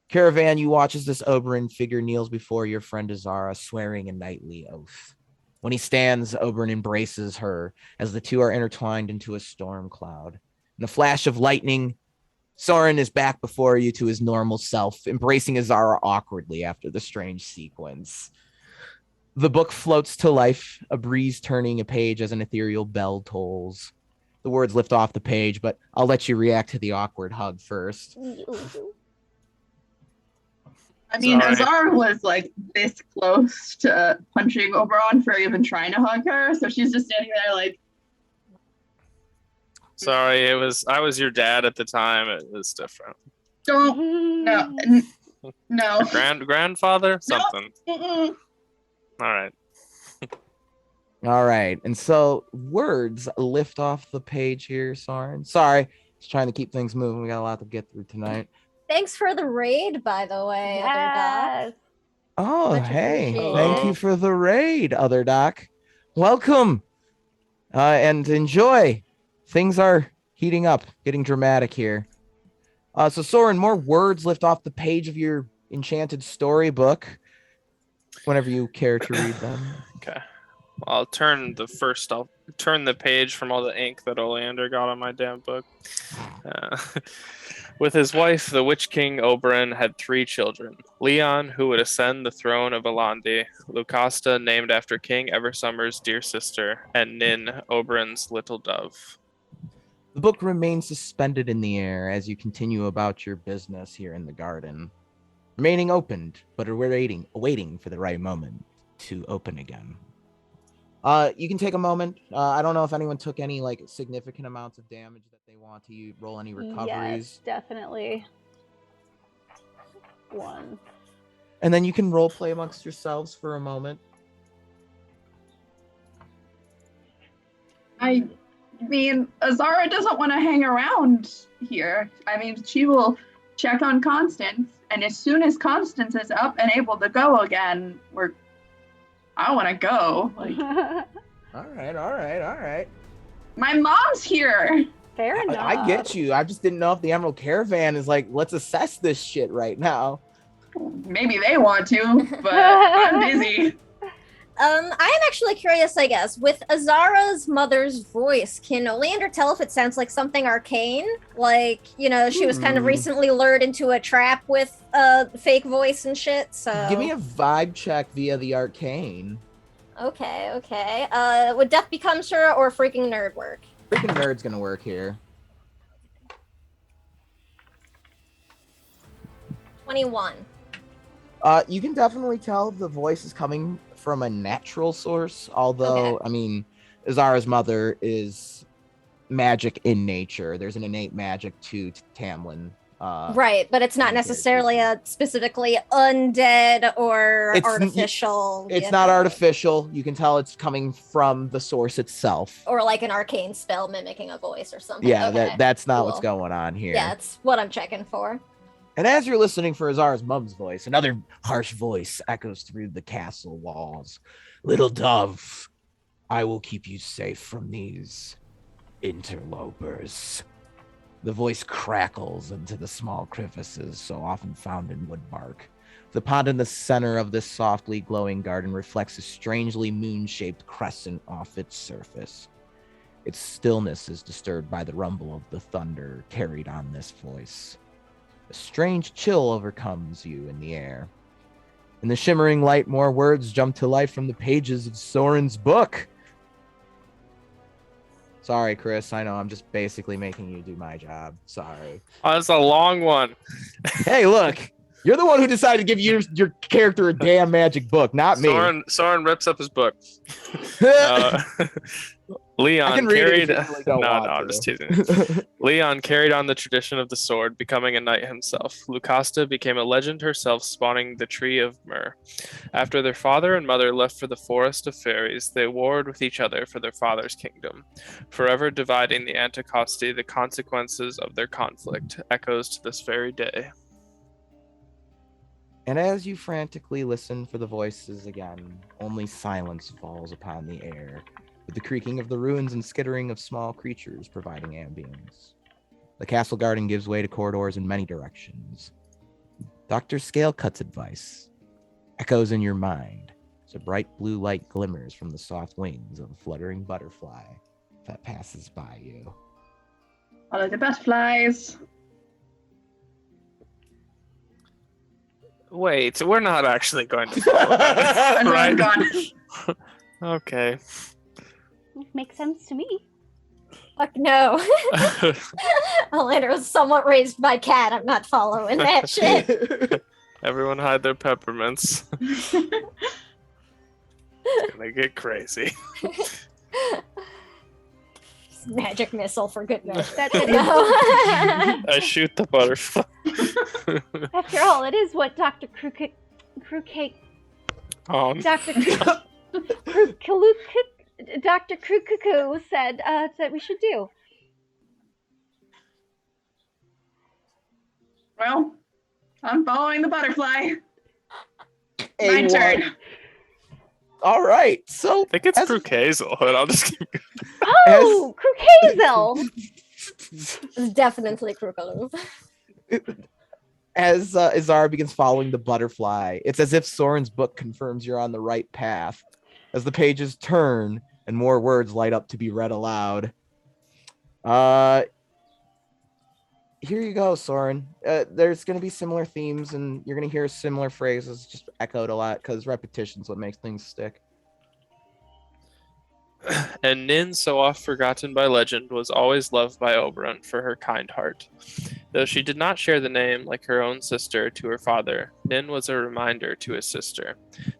Caravan, you watch as this Oberyn figure kneels before your friend Azara, swearing a knightly oath. When he stands, Oberyn embraces her as the two are intertwined into a storm cloud. In a flash of lightning, Soren is back before you to his normal self, embracing Azara awkwardly after the strange sequence. The book floats to life, a breeze turning a page as an ethereal bell tolls. The words lift off the page, but I'll let you react to the awkward hug first. I mean, Sorry. Azara was like this close to punching Oberon for even trying to hug her, so she's just standing there like. Sorry, I was your dad at the time. It was different. Don't. No. Grandfather? Something. Mm-mm. All right. All right. And so words lift off the page here, Soren. Sorry. Just trying to keep things moving. We got a lot to get through tonight. Thanks for the raid, by the way, Other Doc. Yes. Oh, Much hey. appreciated. Thank you for the raid, Other Doc. Welcome. And enjoy. Things are heating up, getting dramatic here. So Soren, more words lift off the page of your enchanted storybook whenever you care to read them. Okay. I'll turn the page from all the ink that Oleander got on my damn book. With his wife, the Witch King Oberyn had 3 children. Leon, who would ascend the throne of Alandi, Lucasta, named after King Eversummer's dear sister, and Nin, Oberyn's little dove. The book remains suspended in the air as you continue about your business here in the garden, remaining opened, but awaiting for the right moment to open again. You can take a moment. I don't know if anyone took any like significant amounts of damage that they want to roll any recoveries. Yes, definitely. 1. And then you can role play amongst yourselves for a moment. I mean, Azara doesn't want to hang around here. I mean, she will check on Constance, and as soon as Constance is up and able to go again, I want to go. Like, All right. my mom's here. Fair enough. I get you. I just didn't know if the Emerald Caravan is like, let's assess this shit right now. Maybe they want to, but I'm busy. I am actually curious, I guess, with Azara's mother's voice, can Oleander tell if it sounds like something arcane? Like, she was kind of recently lured into a trap with a fake voice and shit, so... Give me a vibe check via the arcane. Okay. Would Death Become Sure or Freaking Nerd work? Freaking Nerd's gonna work here. 21. You can definitely tell the voice is coming from a natural source, although, Okay. I mean, Azara's mother is magic in nature. There's an innate magic to Tamlin Right, but it's not necessarily a specifically undead or It's artificial. It's not artificial. You can tell it's coming from the source itself. Or like an arcane spell mimicking a voice or something. Yeah, okay. that's not Cool. what's going on here. Yeah, it's what I'm checking for. And as you're listening for Azara's mom's voice, another harsh voice echoes through the castle walls. Little dove, I will keep you safe from these interlopers. The voice crackles into the small crevices so often found in wood bark. The pond in the center of this softly glowing garden reflects a strangely moon-shaped crescent off its surface. Its stillness is disturbed by the rumble of the thunder carried on this voice. A strange chill overcomes you in the air. In the shimmering light, more words jump to life from the pages of Soren's book. Sorry, Chris. I know I'm just basically making you do my job. Sorry. Oh, that's a long one. Hey, look. You're the one who decided to give your character a damn magic book, not me. Soren rips up his book. Leon carried. I'm just teasing. Leon carried on the tradition of the sword, becoming a knight himself. Lucasta became a legend herself, spawning the Tree of Myrrh. After their father and mother left for the Forest of Fairies, they warred with each other for their father's kingdom. Forever dividing the Anticosti, the consequences of their conflict echoes to this very day. And as you frantically listen for the voices again, only silence falls upon the air, with the creaking of the ruins and skittering of small creatures providing ambience. The castle garden gives way to corridors in many directions. Dr. Scalecut's advice echoes in your mind as a bright blue light glimmers from the soft wings of a fluttering butterfly that passes by you. Follow the butterflies. Wait, we're not actually going to follow that, I'm right? gone. Okay. Makes sense to me. Fuck no. Alander was somewhat raised by cat. I'm not following that shit. Everyone hide their peppermints. It's gonna get crazy. Magic missile for goodness. That No. I shoot the butterfly. After all, it is what Dr. Dr. Dr. Krukuku said that we should do. Well, I'm following the butterfly. A1. My turn. All right, so I think it's Krukazel, and I'll just keep going. Oh, Krukazel! It's definitely Krukaloo. as Azara begins following the butterfly, it's as if Soren's book confirms you're on the right path. As the pages turn and more words light up to be read aloud. Here you go, Soren. There's going to be similar themes, and you're going to hear similar phrases just echoed a lot, because repetition's what makes things stick. And Nin, so oft forgotten by legend, was always loved by Oberon for her kind heart. Though she did not share the name like her own sister to her father, Nin was a reminder to his sister,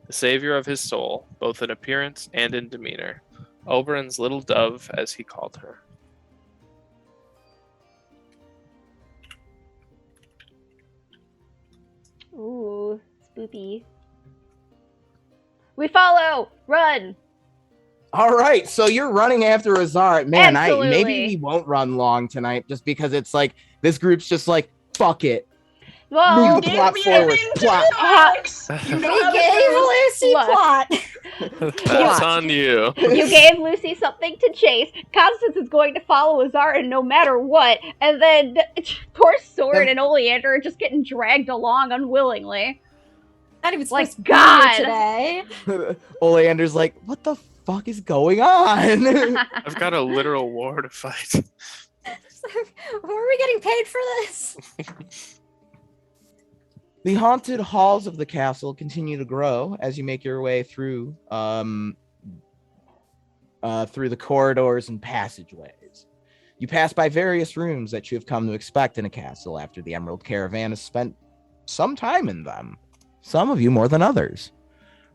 the savior of his soul, both in appearance and in demeanor. Oberon's little dove, as he called her. Ooh, spoopy. We follow! Run! All right, so you're running after Azara. Man, Absolutely. maybe we won't run long tonight, just because it's like this group's just like, fuck it. Well, Move the plot forward. Plot. Alex. We gave Lucy Look. plot. That's on you. you gave Lucy something to chase. Constance is going to follow Azara no matter what. And then poor Soren and Oleander are just getting dragged along unwillingly. Not even Like, supposed to be here God. today. Oleander's like, what the fuck is going on? I've got a literal war to fight. Were we getting paid for this? The haunted halls of the castle continue to grow as you make your way through the corridors and passageways. You pass by various rooms that you have come to expect in a castle after the Emerald Caravan has spent some time in them. Some of you more than others.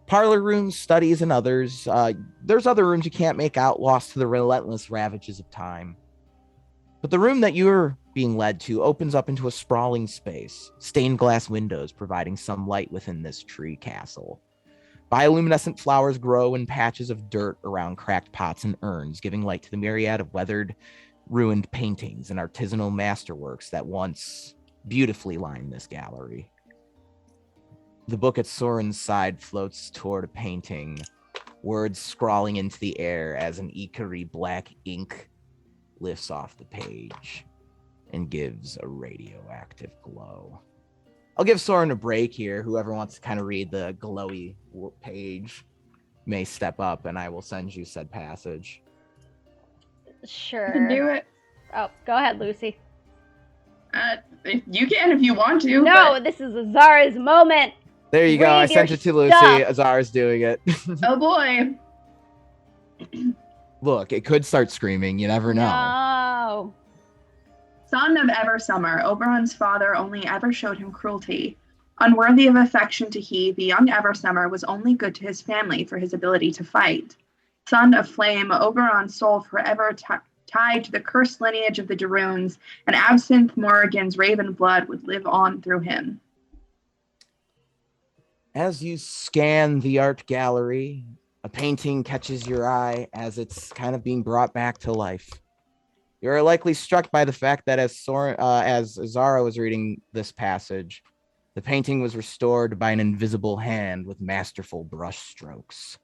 Parlor rooms, studies, and others. There's other rooms you can't make out, lost to the relentless ravages of time. But the room that you're being led to opens up into a sprawling space, stained glass windows providing some light within this tree castle. Bioluminescent flowers grow in patches of dirt around cracked pots and urns, giving light to the myriad of weathered, ruined paintings and artisanal masterworks that once beautifully lined this gallery. The book at Soren's side floats toward a painting, words scrawling into the air as an eakery black ink lifts off the page and gives a radioactive glow. I'll give Soren a break here. Whoever wants to kind of read the glowy page may step up, and I will send you said passage. Sure. You can do it. Oh, go ahead, Lucy. You can if you want to. No, but... this is Azara's moment. There you go. I sent it to Lucy. stuff. Azara's doing it. Oh boy. Look, it could start screaming. You never know. No. Son of Eversummer, Oberon's father only ever showed him cruelty. Unworthy of affection to he, the young Eversummer was only good to his family for his ability to fight. Son of Flame, Oberon's soul forever tied to the cursed lineage of the Darunes, and Absinthe Morrigan's raven blood would live on through him. As you scan the art gallery, a painting catches your eye as it's kind of being brought back to life. You're likely struck by the fact that as Azara was reading this passage, the painting was restored by an invisible hand with masterful brush strokes.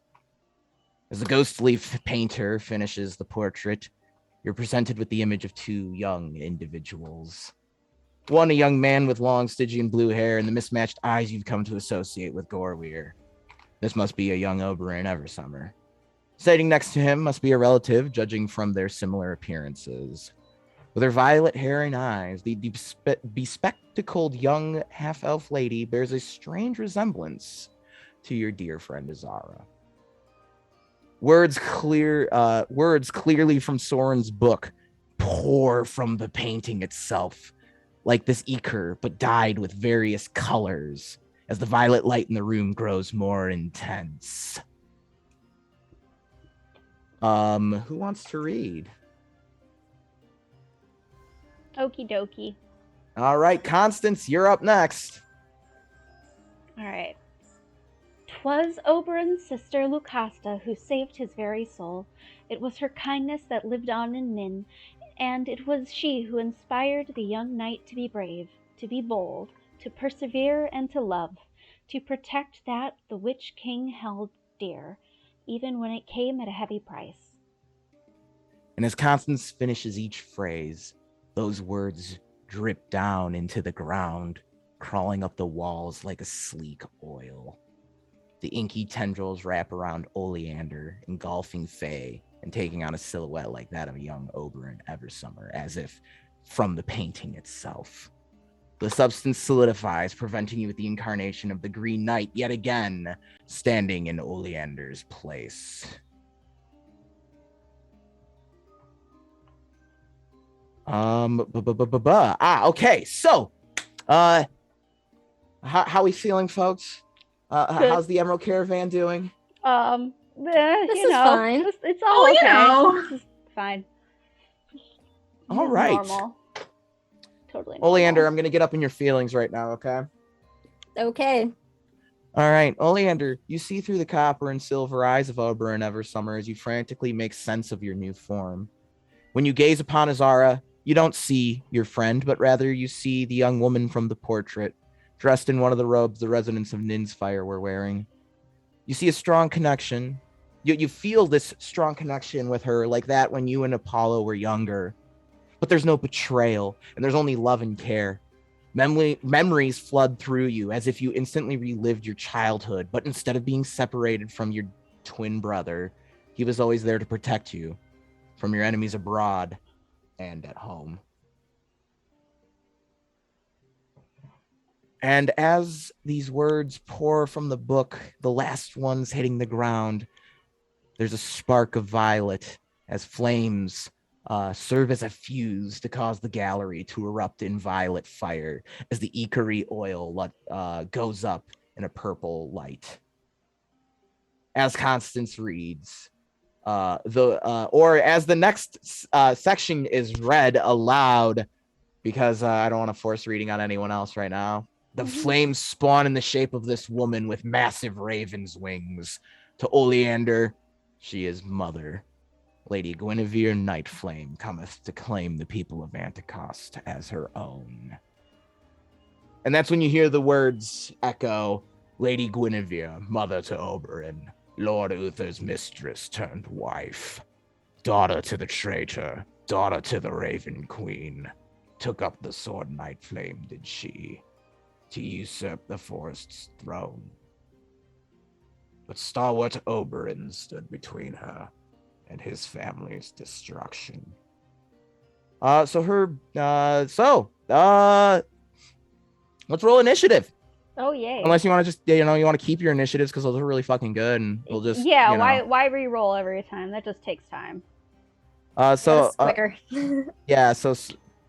As the ghostly painter finishes the portrait, you're presented with the image of two young individuals. One, a young man with long Stygian blue hair and the mismatched eyes you've come to associate with Gorweir. This must be a young Oberon Eversummer. Sitting next to him must be a relative, judging from their similar appearances. With her violet hair and eyes, the bespectacled young half-elf lady bears a strange resemblance to your dear friend Azara. Words clearly from Soren's book pour from the painting itself, like this ichor, but dyed with various colors, as the violet light in the room grows more intense. Who wants to read? Okie dokie. All right, Constance, you're up next. All right. 'Twas Oberon's sister Lucasta who saved his very soul. It was her kindness that lived on in Nin, and it was she who inspired the young knight to be brave, to be bold, to persevere and to love, to protect that the Witch King held dear, even when it came at a heavy price. And as Constance finishes each phrase, those words drip down into the ground, crawling up the walls like a sleek oil. The inky tendrils wrap around Oleander, engulfing Faye, and taking on a silhouette like that of a young Oberon Eversummer, as if from the painting itself. The substance solidifies, preventing you with the incarnation of the Green Knight yet again, standing in Oleander's place. Okay, so, how we feeling, folks? How's the Emerald Caravan doing? This is fine. It's all okay. You know. This is fine. All This is right. Normal. Totally normal. Oleander, I'm gonna get up in your feelings right now, okay? Okay. All right, Oleander, you see through the copper and silver eyes of Oberon Eversummer as you frantically make sense of your new form. When you gaze upon Azara, you don't see your friend, but rather you see the young woman from the portrait, dressed in one of the robes the residents of Nin's Fire were wearing. You see a strong connection. You feel this strong connection with her like that when you and Apollo were younger. But there's no betrayal, and there's only love and care. Memories flood through you as if you instantly relived your childhood, but instead of being separated from your twin brother, he was always there to protect you from your enemies abroad and at home. And as these words pour from the book, the last ones hitting the ground, there's a spark of violet as flames serve as a fuse to cause the gallery to erupt in violet fire as the eakery oil goes up in a purple light. As Constance reads, or as the next section is read aloud, because I don't want to force reading on anyone else right now. The flames spawn in the shape of this woman with massive raven's wings. To Oleander, she is mother. Lady Guinevere Nightflame cometh to claim the people of Anticost as her own. And that's when you hear the words echo, Lady Guinevere, mother to Oberyn, Lord Uther's mistress turned wife, daughter to the traitor, daughter to the Raven Queen, took up the sword Nightflame, did she, to usurp the forest's throne. But stalwart Oberyn stood between her and his family's destruction. Let's roll initiative. Oh yay! Unless you want to just, you want to keep your initiatives because those are really fucking good, and we'll just why re-roll every time? That just takes time. That's quicker. Yeah. So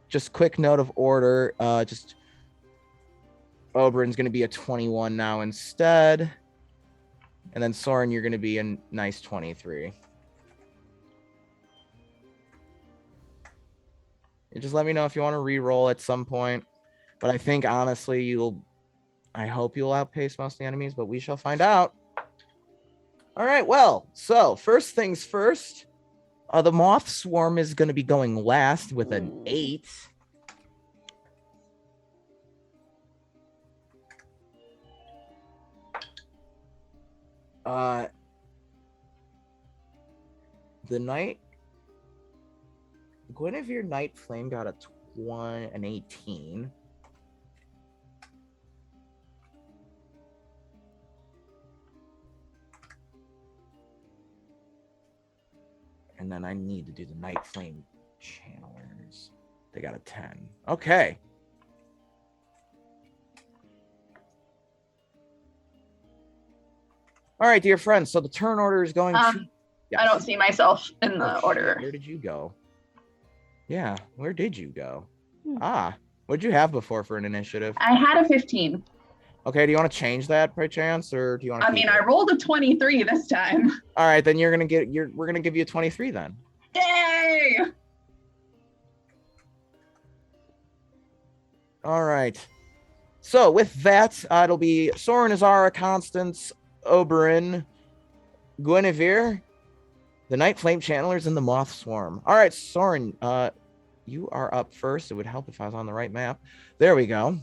just quick note of order. Just Oberyn's going to be a 21 now instead, and then Soren, you're going to be a nice 23. You just let me know if you want to re-roll at some point. But I think honestly, I hope you'll outpace most of the enemies, but we shall find out. All right, well, so first things first, the moth swarm is going to be going last with an 8. Guinevere Nightflame got an 18. And then I need to do the Nightflame channelers. They got a 10. Okay. All right, dear friends. So the turn order is going to... Yes. I don't see myself in the order. Where did you go? Yeah, where did you go? What'd you have before for an initiative? I had a 15. Okay, do you want to change that by chance, or do you want to? I rolled a 23 this time. All right, then we're gonna give you a 23 then. Yay! All right. So with that, it'll be Soren, Azara, Constance, Oberyn, Guinevere, the Night Flame Channelers, and the Moth Swarm. All right, Soren, you are up first. It would help if I was on the right map. There we go.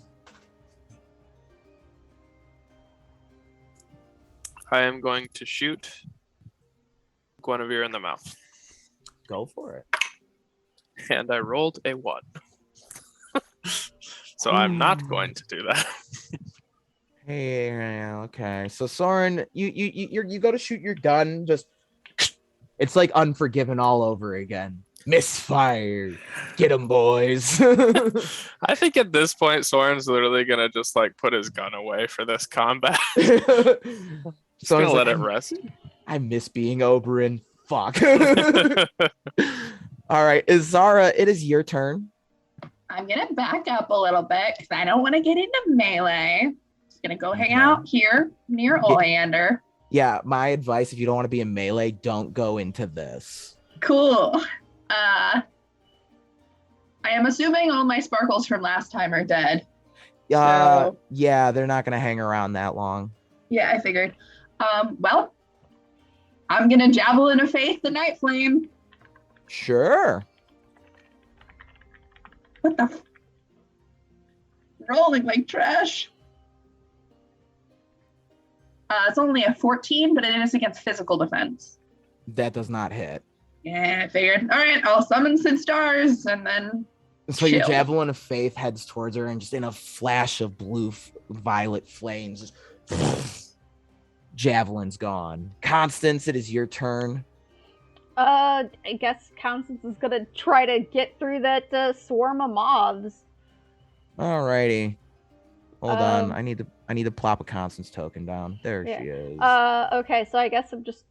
I am going to shoot Guinevere in the mouth. Go for it. And I rolled a 1. So I'm not going to do that. Hey, okay. So Soren, you go to shoot your gun, just it's like Unforgiven all over again. Misfire. Get him, boys. I think at this point, Soren's literally gonna just like put his gun away for this combat. Just gonna let it rest. I miss being Oberyn. Fuck. All right, Azara, it is your turn. I'm gonna back up a little bit because I don't want to get into melee. Just gonna go hang out here near Oleander. Yeah, my advice, if you don't want to be in melee, don't go into this. Cool. I am assuming all my sparkles from last time are dead. So... yeah, they're not gonna hang around that long. Yeah, I figured. Well, I'm gonna Javelin of Faith the Night Flame. Sure. What the rolling like trash. It's only a 14, but it is against physical defense. That does not hit. Yeah, I figured. All right, I'll summon Sid Stars and then so your Javelin of Faith heads towards her, and just in a flash of blue violet flames, Javelin's gone. Constance, it is your turn. I guess Constance is gonna try to get through that swarm of moths. Alrighty. Hold on. I need to plop a Constance token down. There she is. Okay, so I guess I'm just...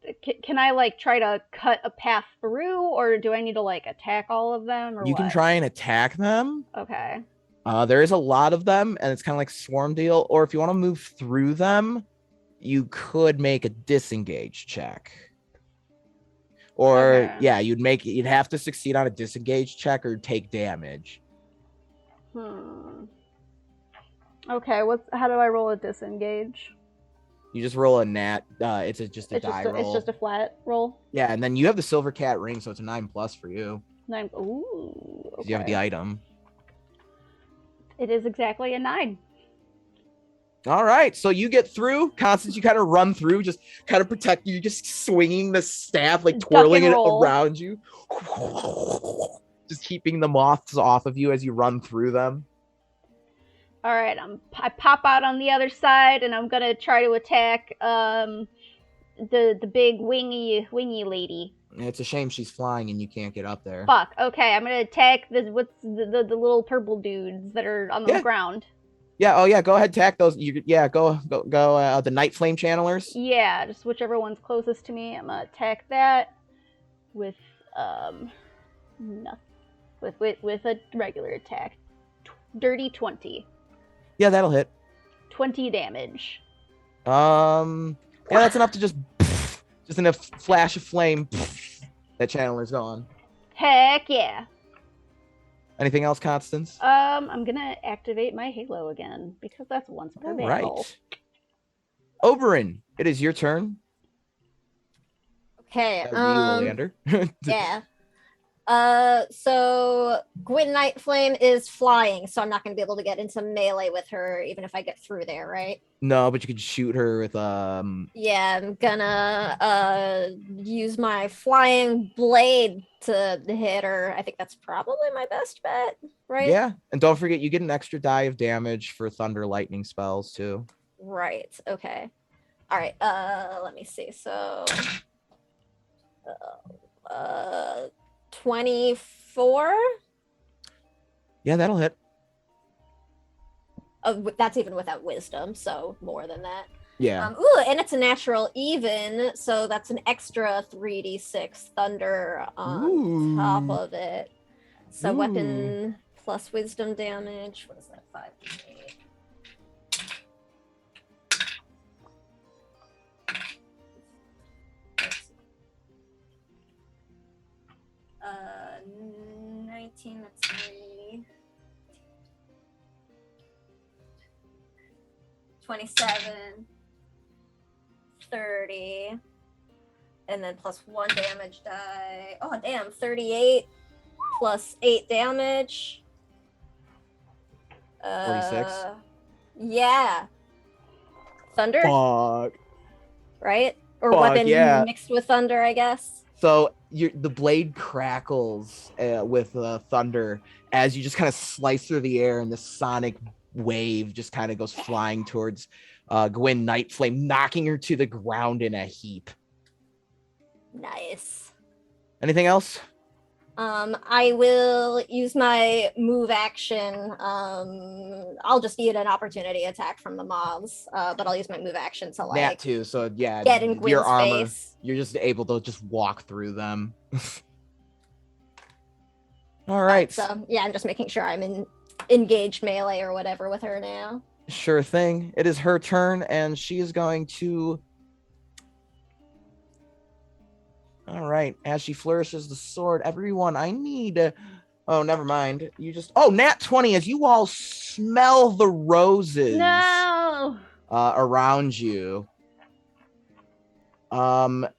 Can I, like, try to cut a path through, or do I need to, like, attack all of them, or You can try and attack them. Okay. There is a lot of them, and it's kind of like swarm deal. Or if you want to move through them, you could make a disengage check. Or Okay. yeah, you'd have to succeed on a disengage check or take damage. Okay, how do I roll a disengage? You just roll a nat. It's just a It's die just roll. it's just a flat roll. Yeah, and then you have the silver cat ring, so it's a 9+ for you. 9. Ooh. 'Cause you have the item. It is exactly a 9. All right, so you get through. Constance, you kind of run through, just kind of protect you, just swinging the staff, like twirling it roll. around you, just keeping the moths off of you as you run through them. All right, I pop out on the other side, and I'm gonna try to attack the big wingy lady. It's a shame she's flying and you can't get up there. Fuck. Okay, I'm gonna attack the little purple dudes that are on the ground. Yeah. Oh yeah. Go ahead, attack those. Go. The Night Flame Channelers. Yeah, just whichever one's closest to me. I'm gonna attack that with with a regular attack. Dirty 20. Yeah, that'll hit. 20 damage. Yeah, that's enough to just in a flash of flame. That channeler's gone. Heck yeah. Anything else, Constance? I'm gonna activate my halo again because that's once per battle. Right. Oberyn, it is your turn. Okay. Oleander. Yeah. So Gwyn Nightflame is flying, so I'm not going to be able to get into melee with her, even if I get through there, right? No, but you could shoot her with Yeah, I'm gonna use my flying blade to hit her. I think that's probably my best bet, right? Yeah, and don't forget you get an extra die of damage for thunder lightning spells too. Right. Okay. All right. Let me see. So, 24. Yeah, that'll hit. That's even without wisdom, so more than that. Yeah. Ooh, and it's a natural even, so that's an extra 3d6 thunder on top of it. So weapon plus wisdom damage. What is that? 5d8. Uh, 19. That's 3. 27, 30, and then plus 1 damage die. Oh, damn, 38 plus 8 damage. 46. Yeah. Thunder, Fuck. right? Or Fuck, weapon yeah. mixed with thunder, I guess. So the blade crackles with thunder as you just kind of slice through the air, and the sonic wave just kind of goes flying towards Gwyn Nightflame, knocking her to the ground in a heap. Nice. Anything else? I will use my move action. I'll just need an opportunity attack from the mobs, but I'll use my move action to like That too. So yeah, get in Gwyn's your armor. face. You're just able to just walk through them. All right. So yeah, I'm just making sure I'm in engaged melee or whatever with her now. Sure thing. It is her turn, and she is going to. All right. As she flourishes the sword, everyone, I need. Oh, never mind. You just. Oh, nat 20. As you all smell the roses. No. Around you. Oberyn,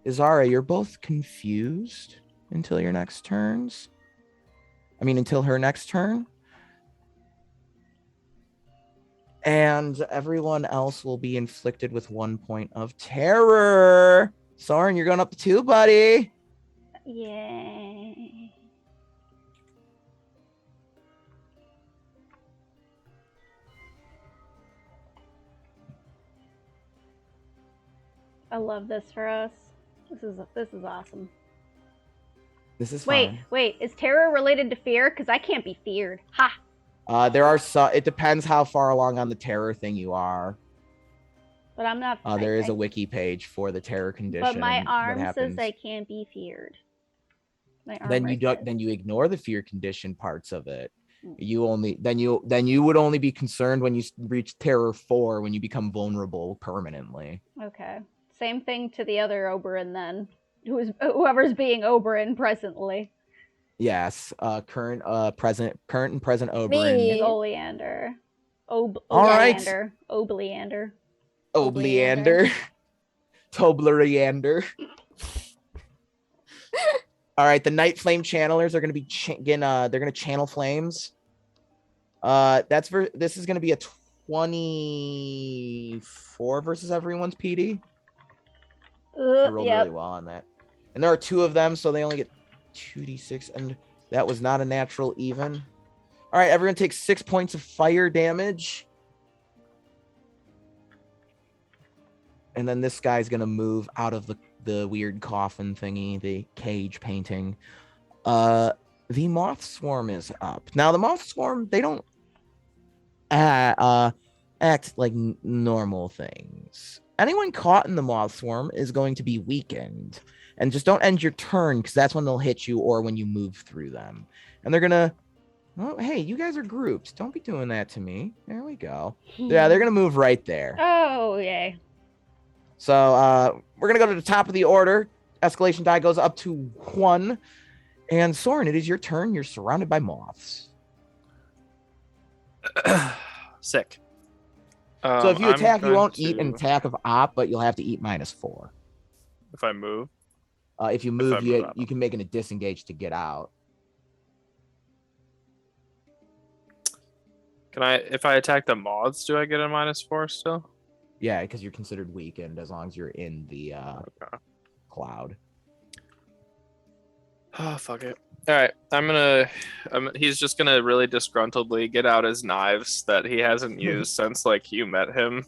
Izara, you're both confused until your next turns. Until her next turn. And everyone else will be inflicted with 1 point of terror. Soren, you're going up to 2, buddy. Yay. I love this for us. This is awesome. This is fun. Wait, is terror related to fear? Because I can't be feared. Ha! There are it depends how far along on the terror thing you are. But I'm not. There is a wiki page for the terror condition. But my and arm what says happens. I can't be feared. My arm Then you ignore the fear condition parts of it. You would only be concerned when you reach terror 4, when you become vulnerable permanently. Okay. Same thing to the other Oberyn then. Whoever's being Oberyn presently. Yes. Current and present Oberyn. Me. Is Oleander. All right. Obleander. Obleander. Tobleriander. All right, the Night Flame Channelers are going to be they're going to channel flames. This is going to be a 24 versus everyone's PD. I rolled really well on that. And there are 2 of them, so they only get 2d6, and that was not a natural even. All right, everyone takes 6 points of fire damage. And then this guy's going to move out of the weird coffin thingy, the cage painting. The Moth Swarm is up. Now, the Moth Swarm, they don't act like normal things. Anyone caught in the Moth Swarm is going to be weakened. And just don't end your turn, because that's when they'll hit you or when you move through them. And they're going to... Oh, hey, you guys are groups. Don't be doing that to me. There we go. Yeah, they're going to move right there. Oh, yay. So we're going to go to the top of the order. Escalation die goes up to 1. And Soren, it is your turn. You're surrounded by moths. Sick. So if you attack, you won't eat an attack of op, but you'll have to eat -4. If I move? If you move, you can make a disengage to get out. If I attack the moths, do I get a -4 still? Yeah, because you're considered weakened as long as you're in the cloud. Oh, fuck it. All right, he's just gonna really disgruntledly get out his knives that he hasn't used since like you met him,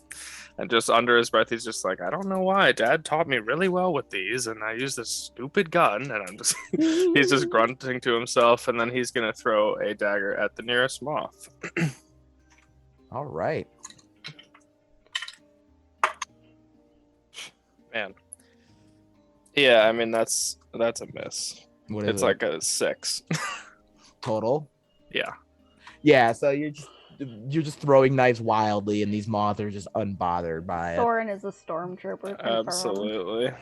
and just under his breath he's just like, I don't know why Dad taught me really well with these, and I use this stupid gun, and I'm just he's just grunting to himself, and then he's gonna throw a dagger at the nearest moth. All right. Man. Yeah, I mean that's a miss. What is it's it? like a 6 Total? Yeah. Yeah, so you're just throwing knives wildly, and these moths are just unbothered by it. Soren is a stormtrooper. Absolutely.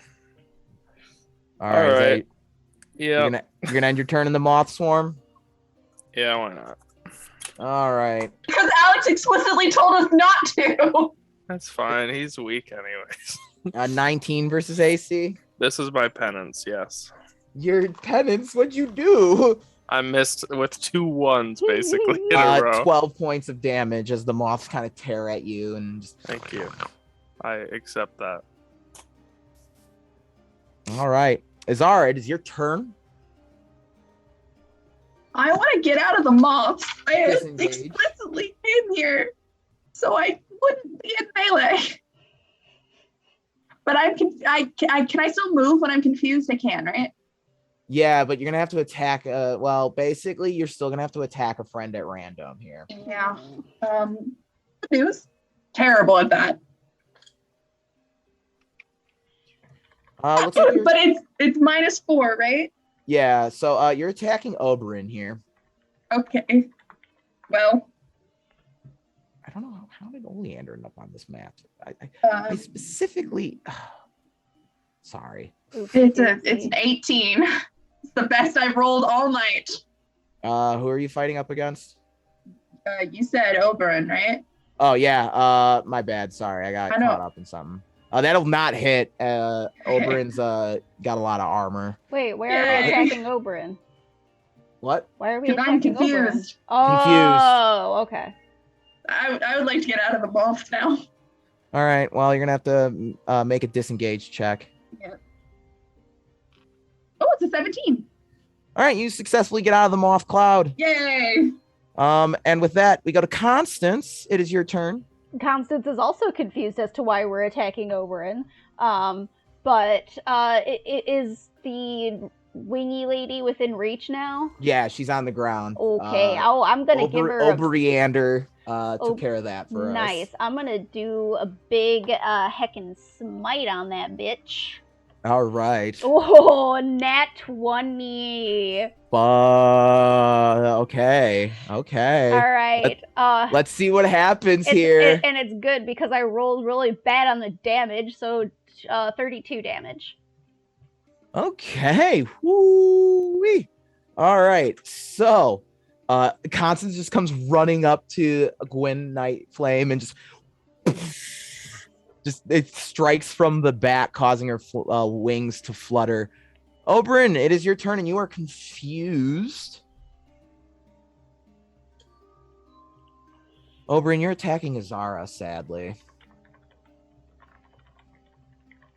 All right. Yeah. You're gonna end your turn in the moth swarm? Yeah, why not? All right. Because Alex explicitly told us not to. That's fine. He's weak anyways. 19 versus AC? This is my penance, yes. Your penance? What'd you do? I missed with 2 1s basically in a row. 12 points of damage as the moths kind of tear at you and just... Thank you. I accept that. All right. Azara, it is your turn. I want to get out of the moths. I Disengage. explicitly came here so I wouldn't be in melee. But can I still move when I'm confused? I can, right? Yeah, but you're gonna have to attack. Well, basically, you're still gonna have to attack a friend at random here. Yeah. Good news. Terrible at that. Looks like But it's -4, right? yeah. So you're attacking Oberyn here. Okay. Well. I don't know how did Oleander end up on this map. I specifically. Sorry. It's an 18. It's the best I've rolled all night. Who are you fighting up against? You said Oberyn, right? Oh yeah. My bad. Sorry, I got caught up in something. That'll not hit. Oberyn's got a lot of armor. Wait, where are we attacking Oberyn? What? Why are we Because I'm attacking confused. Oberyn? Oh, okay. I would like to get out of the moth now. All right. Well, you're gonna have to make a disengage check. Yeah. Oh, it's a 17. All right, you successfully get out of the moth cloud. Yay! And with that, we go to Constance. It is your turn. Constance is also confused as to why we're attacking Oberyn. But is the wingy lady within reach now? Yeah, she's on the ground. Okay, I'm gonna give her Oberyander took care of that for us. Nice. I'm gonna do a big heckin' smite on that bitch. All right. Oh, nat 20. Okay. All right. Let's see what happens here. And it's good because I rolled really bad on the damage, so 32 damage. Okay. Woo-wee. All right. So, Constance just comes running up to Gwen Nightflame and just it strikes from the back, causing her wings to flutter. Oberyn, it is your turn, and you are confused. Oberyn, you're attacking Azara, sadly.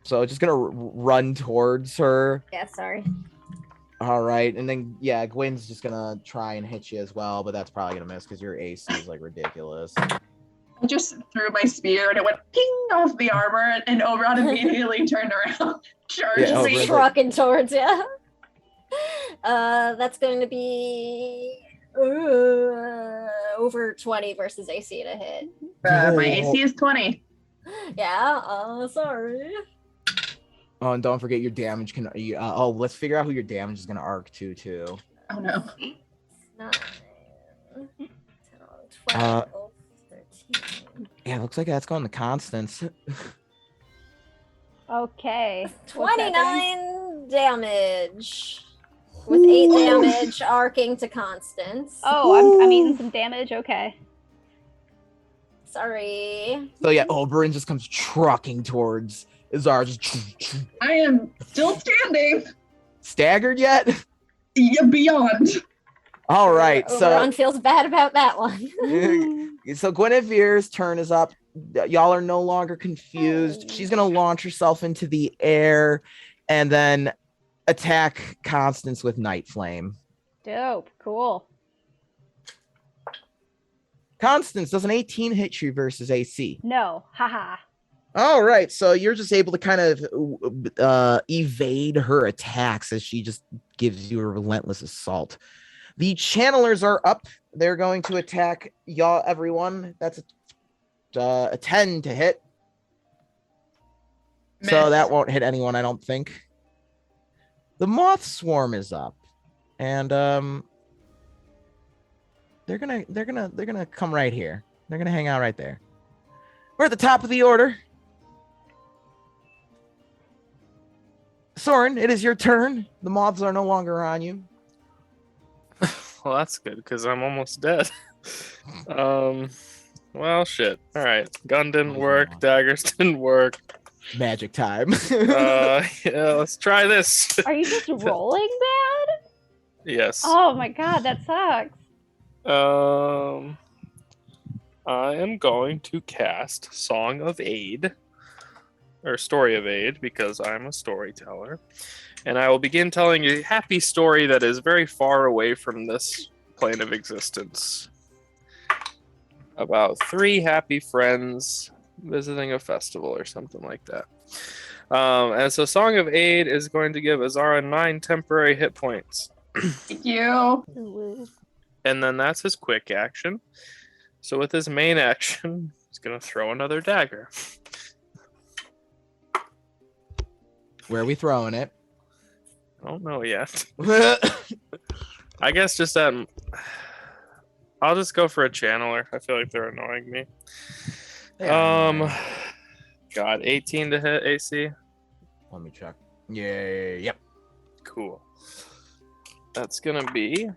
So just gonna run towards her. Yeah, sorry. All right, and then yeah, Gwen's just gonna try and hit you as well, but that's probably gonna miss because your AC is like ridiculous. I just threw my spear and it went ping off the armor, and Oberon immediately turned around, charged Yeah, me. Oberon's Trucking towards you. That's going to be over 20 versus AC to hit. My AC is 20. Yeah, sorry. Oh, and don't forget your damage can. Let's figure out who your damage is gonna arc to too. Oh no. 9, 10, 12, 13. Yeah, looks like that's going to Constance. Okay. What's happening? 29 damage. With 8 damage arcing to Constance. Oh, I'm eating some damage. Okay. Sorry. So yeah, Oberyn just comes trucking towards Azara. Just I am still standing. staggered yet? Yeah, beyond. All right, Oberon feels bad about that one. so Guinevere's turn is up. Y'all are no longer confused. She's gonna launch herself into the air and then attack Constance with Night Flame. Dope. Cool. Constance, does an 18 hit you versus AC? No. Haha. All right, so you're just able to kind of evade her attacks as she just gives you a relentless assault. The channelers are up. They're going to attack y'all, everyone. That's a 10 to hit. Miss. So that won't hit anyone, I don't think. The moth swarm is up, and they're gonna come right here. They're gonna hang out right there. We're at the top of the order. Soren, it is your turn. The moths are no longer on you. Well, that's good because I'm almost dead. Well, shit. All right, gun didn't work. Daggers didn't work. Magic time. Yeah, let's try this. Are you just rolling bad? Yes. Oh my god, that sucks. I am going to cast Song of Aid, or Story of Aid, because I'm a storyteller. And I will begin telling a happy story that is very far away from this plane of existence. About 3 happy friends visiting a festival or something like that. And so Song of Aid is going to give Azara 9 temporary hit points. Thank you. Ooh. And then that's his quick action. So with his main action, he's going to throw another dagger. Where are we throwing it? I don't know yet. I guess just that. I'll just go for a channeler. I feel like they're annoying me. God, 18 to hit AC. Let me check. Yeah, yep. Cool. That's gonna be.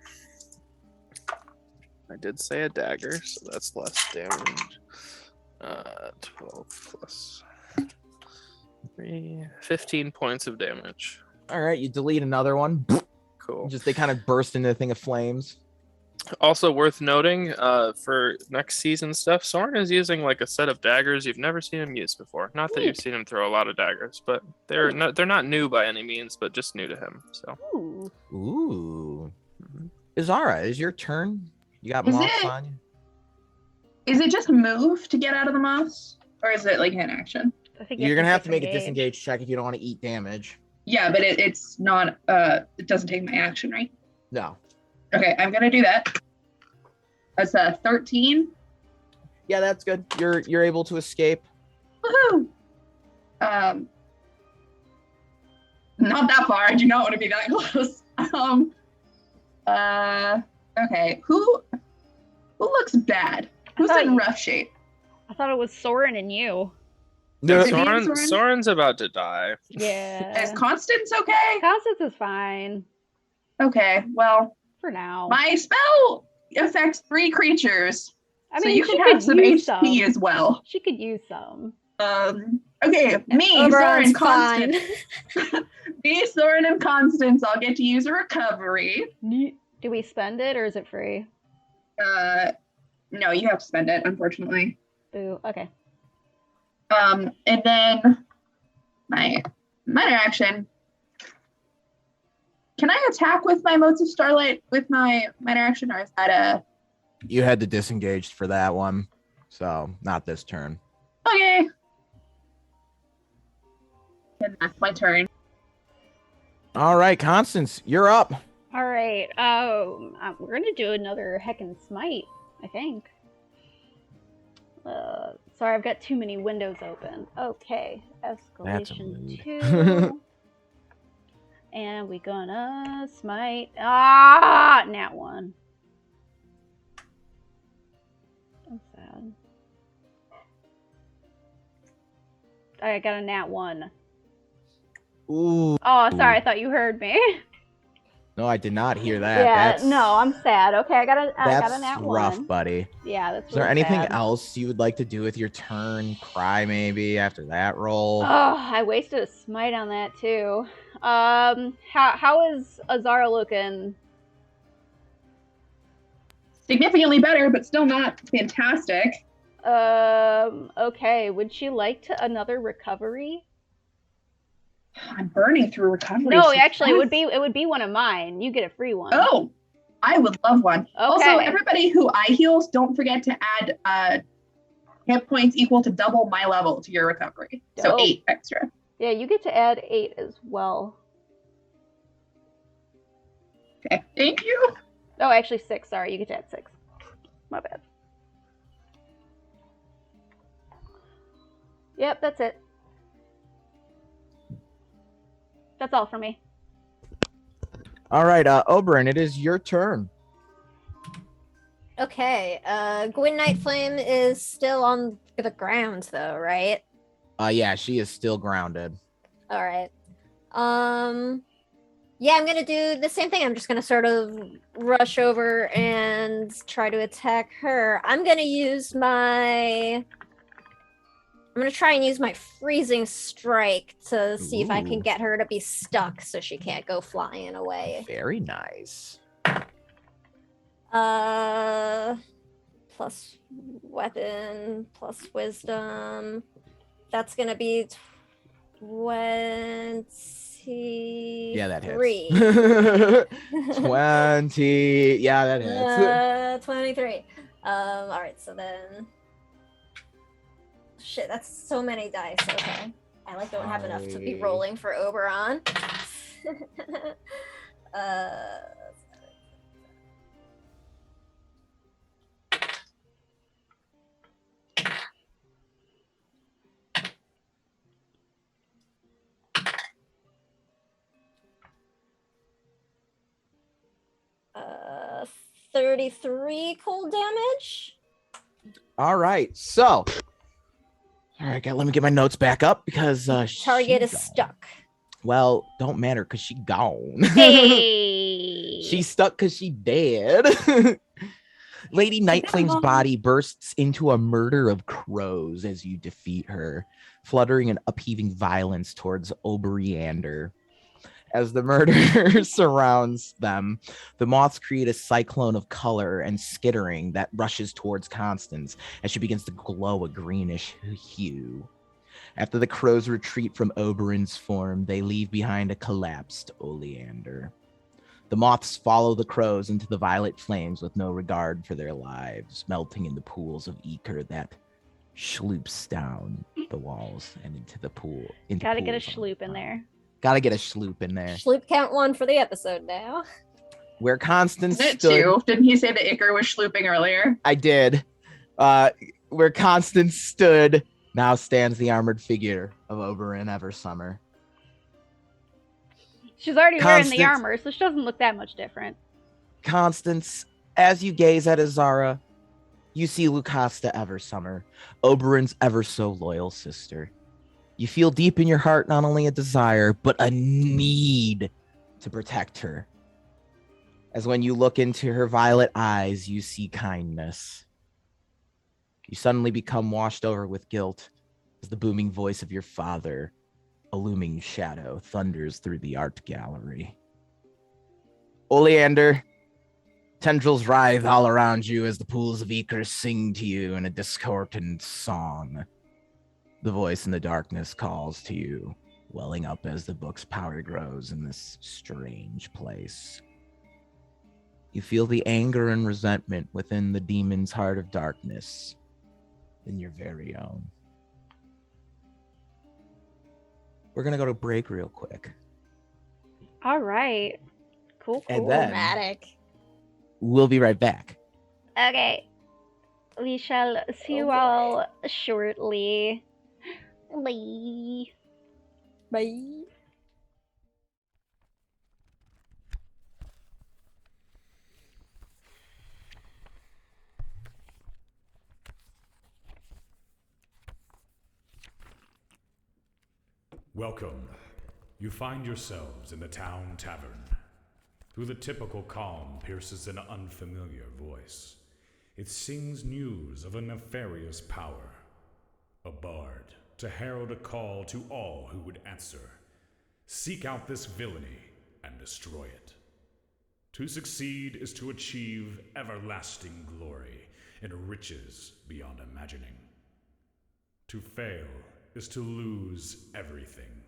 I did say a dagger, so that's less damage. 12 plus 3, 15 points of damage. All right, you delete another one. Cool. Just they kind of burst into a thing of flames. Also worth noting, for next season stuff, Soren is using like a set of daggers you've never seen him use before. Not that you've seen him throw a lot of daggers, but they're not new by any means, but just new to him. So. Ooh. Ooh. Azara, is your turn? You got moths on you? Is it just move to get out of the moss? Or is it like an action? I think You're gonna have to make a disengage check if you don't want to eat damage. Yeah, but it's not, it doesn't take my action, right? No. Okay, I'm gonna do that. That's a 13. Yeah, that's good. You're able to escape. Woohoo! Not that far. I do not want to be that close. Okay. Who looks bad? Who's in rough shape? I thought it was Soren and you. Soren's about to die. Yeah. Is Constance okay? Constance is fine. Okay, well, for now. My spell affects 3 creatures. I mean, so you she can could have some use HP some. as well. She could use some. Okay, me, Oberon's Soren, Constance. Me, Soren, and Constance all get to use a recovery. Do we spend it or is it free? No, you have to spend it, unfortunately. Boo. Okay. And then my minor action. Can I attack with my Motes of Starlight with my minor action, or is that a... You had to disengage for that one, so not this turn. Okay. And that's my turn. All right, Constance, you're up. All right. We're gonna do another Heckin' Smite, I think. Sorry, I've got too many windows open. Okay, escalation 2. And we gonna smite. Nat 1. I'm sad. I got a nat 1. Ooh. Oh, sorry, I thought you heard me. No, I did not hear that. Yeah, no, I'm sad. Okay, I got a nat 1. Rough, buddy. Yeah, that's Is there really anything sad. else you would like to do with your turn? Cry maybe after that roll? Oh, I wasted a smite on that too. How is Azara looking? Significantly better, but still not fantastic. Okay. Would she like another recovery? I'm burning through recovery. No, actually, it would be one of mine. You get a free one. Oh, I would love one. Okay. Also, everybody who I heals, don't forget to add hit points equal to double my level to your recovery. So 8 extra. Yeah, you get to add 8 as well. Okay, thank you. Oh, actually 6. Sorry, you get to add 6. My bad. Yep, that's it. That's all for me. All right, Oberon, it is your turn. Okay, Gwyn Nightflame is still on the ground though, right? Yeah, she is still grounded. All right. Yeah, I'm gonna do the same thing. I'm just gonna sort of rush over and try to attack her. I'm gonna try and use my freezing strike to see if I can get her to be stuck so she can't go flying away. Very nice. Plus weapon, plus wisdom. That's gonna be 20. Yeah, that hits. 20. Yeah, that hits. 23. All right, so then. Shit, that's so many dice. Okay, I don't have enough to be rolling for Oberon. 33 cold damage. All right, so. All right, let me get my notes back up because target is stuck. Well, don't matter because she gone. Hey. She's stuck because she dead. Lady Nightflame's body bursts into a murder of crows as you defeat her, fluttering and upheaving violence towards Obereander. As the murder surrounds them, the moths create a cyclone of color and skittering that rushes towards Constance as she begins to glow a greenish hue. After the crows retreat from Oberon's form, they leave behind a collapsed Oleander. The moths follow the crows into the violet flames with no regard for their lives, melting into pools of ichor that schloops down the walls and into the pool. Gotta get a schloop in there. Gotta get a schloop in there. Schloop count 1 for the episode now. Where Constance Isn't it stood... 2? Didn't he say that Icar was schlooping earlier? I did. Where Constance stood, now stands the armored figure of Oberon Eversummer. She's already wearing the armor, so she doesn't look that much different. Constance, as you gaze at Azara, you see Lucasta Eversummer, Oberon's ever so loyal sister. You feel deep in your heart not only a desire, but a need to protect her. As when you look into her violet eyes, you see kindness. You suddenly become washed over with guilt as the booming voice of your father, a looming shadow, thunders through the art gallery. Oleander, tendrils writhe all around you as the pools of Icar sing to you in a discordant song. The voice in the darkness calls to you, welling up as the book's power grows in this strange place. You feel the anger and resentment within the demon's heart of darkness in your very own. We're going to go to break real quick. All right. Cool. And then Dramatic. we'll be right back. Okay. We shall see you boy. all shortly. Bye. Bye. Welcome. You find yourselves in the town tavern. Through the typical calm pierces an unfamiliar voice. It sings news of a nefarious power. A bard to herald a call to all who would answer. Seek out this villainy and destroy it. To succeed is to achieve everlasting glory and riches beyond imagining. To fail is to lose everything.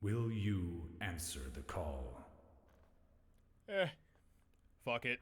Will you answer the call? Fuck it.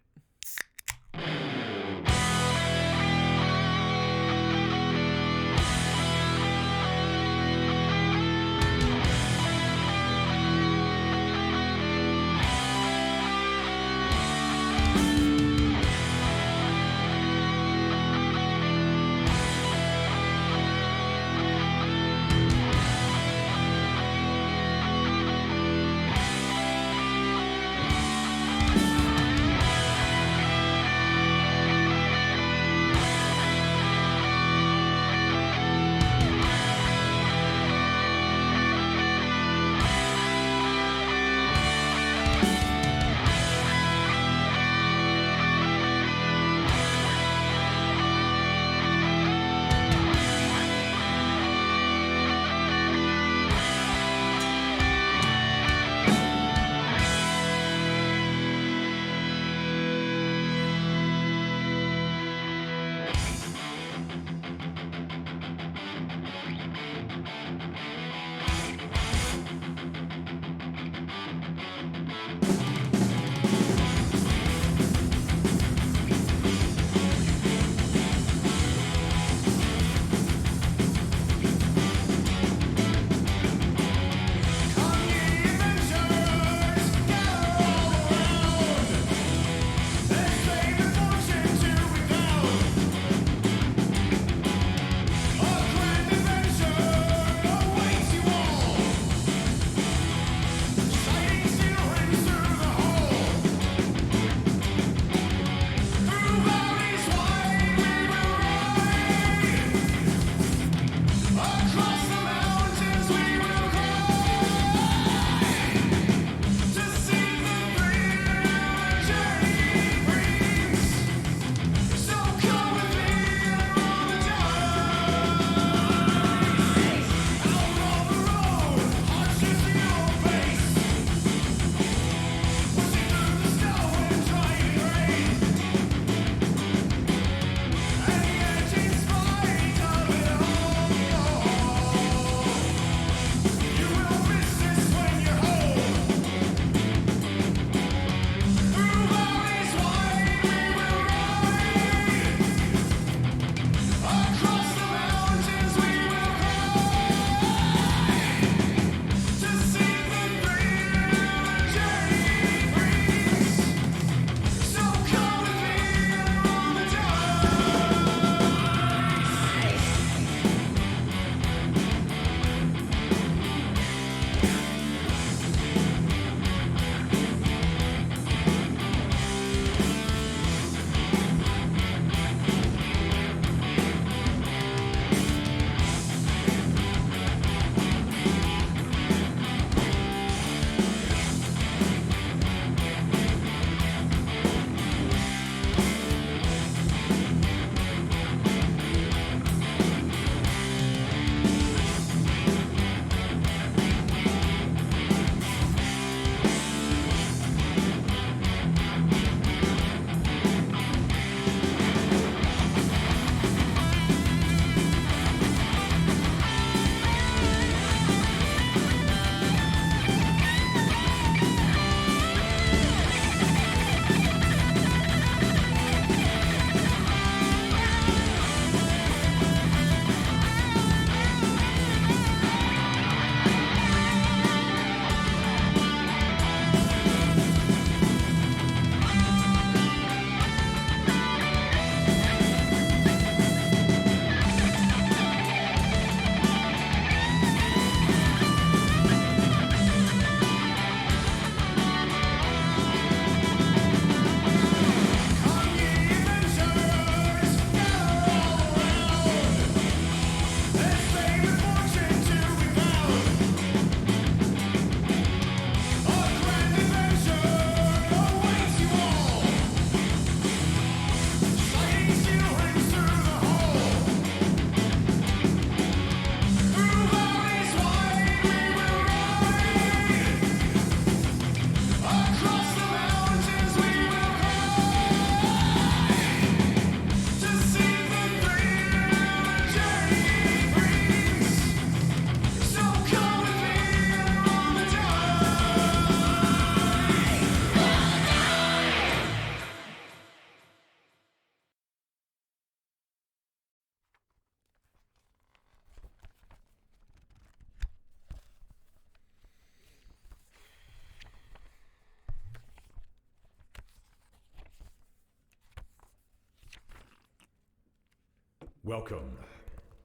Welcome.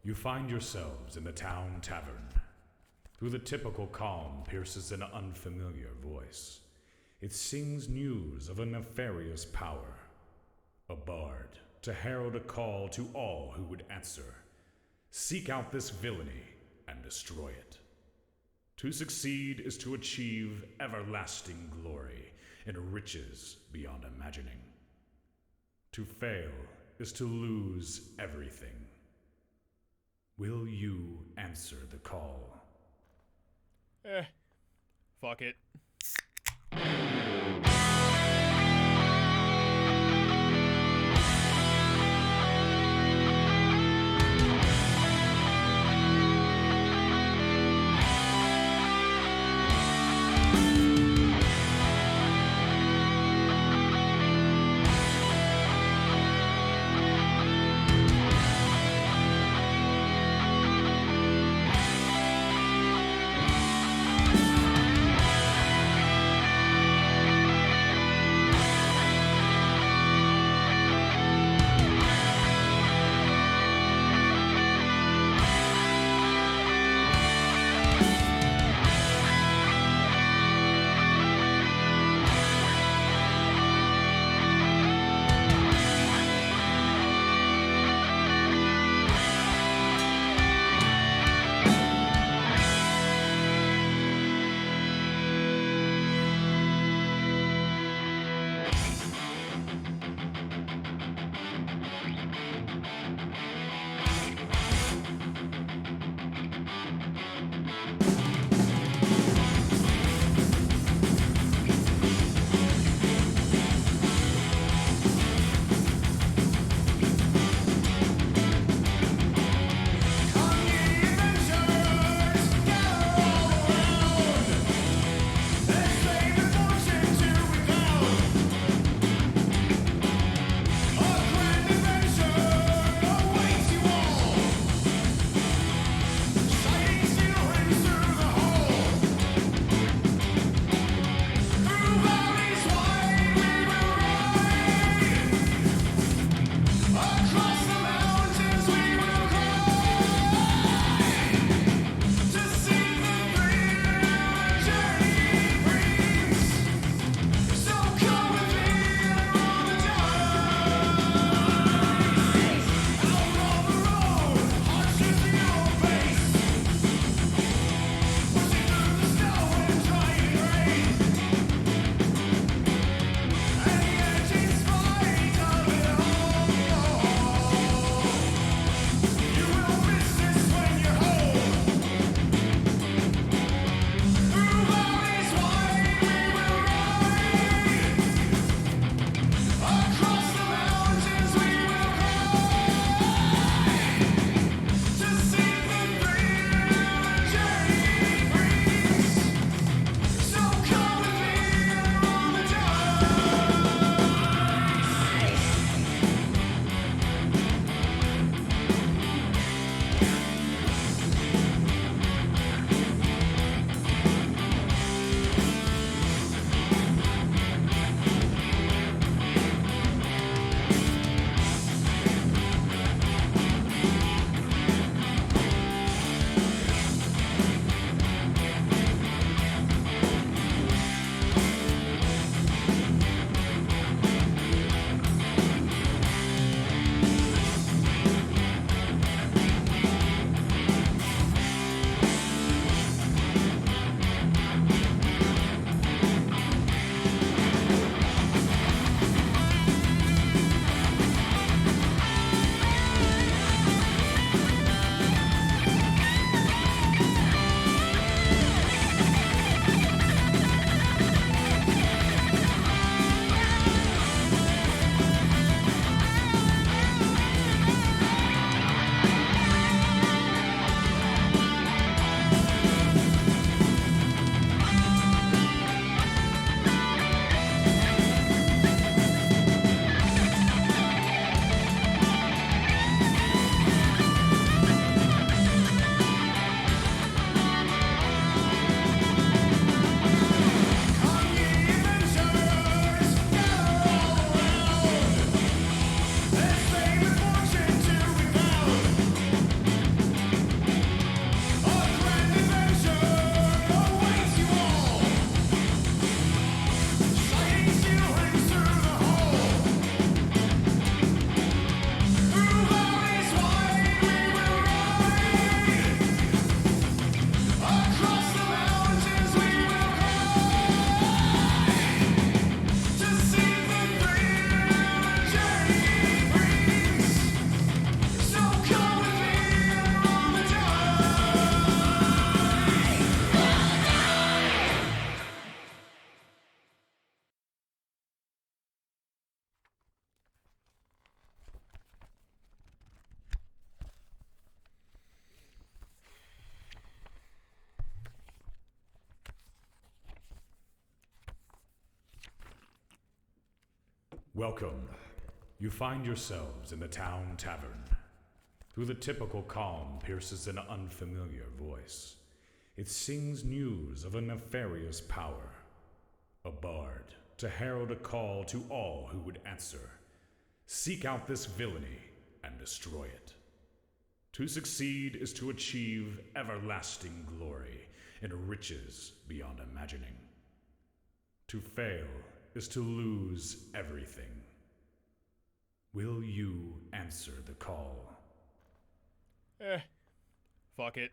You find yourselves in the town tavern. Through the typical calm pierces an unfamiliar voice. It sings news of a nefarious power. A bard to herald a call to all who would answer. Seek out this villainy and destroy it. To succeed is to achieve everlasting glory and riches beyond imagining. To fail is to lose everything. Will you answer the call? Fuck it. Welcome. You find yourselves in the town tavern. Through the typical calm pierces an unfamiliar voice. It sings news of a nefarious power. A bard to herald a call to all who would answer. Seek out this villainy and destroy it. To succeed is to achieve everlasting glory and riches beyond imagining. To fail is to lose everything. Will you answer the call? Fuck it.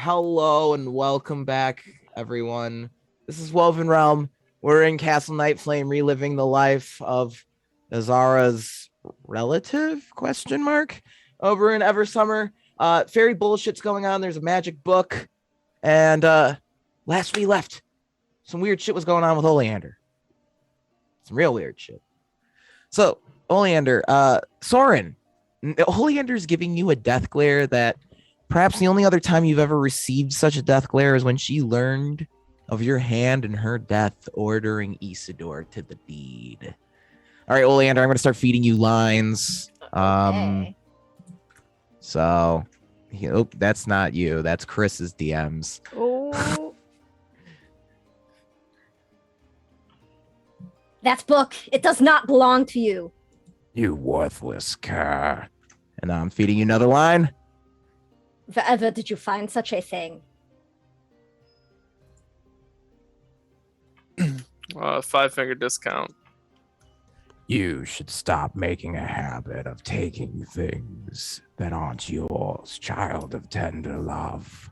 Hello and welcome back, everyone. This is WovenRealm. We're in Castle Nightflame, reliving the life of Azara's relative? ? Over in Eversummer. Fairy bullshit's going on. There's a magic book, and last we left, some weird shit was going on with Oleander. Some real weird shit. So, Oleander, Soren, Oleander's giving you a death glare that perhaps the only other time you've ever received such a death glare is when she learned of your hand and her death, ordering Isidore to the deed. All right, Oleander, I'm going to start feeding you lines. Okay. So, that's not you. That's Chris's DMs. Oh. That book, it does not belong to you. You worthless cur. And I'm feeding you another line. Wherever did you find such a thing? 5-finger discount. You should stop making a habit of taking things that aren't yours, child of tender love.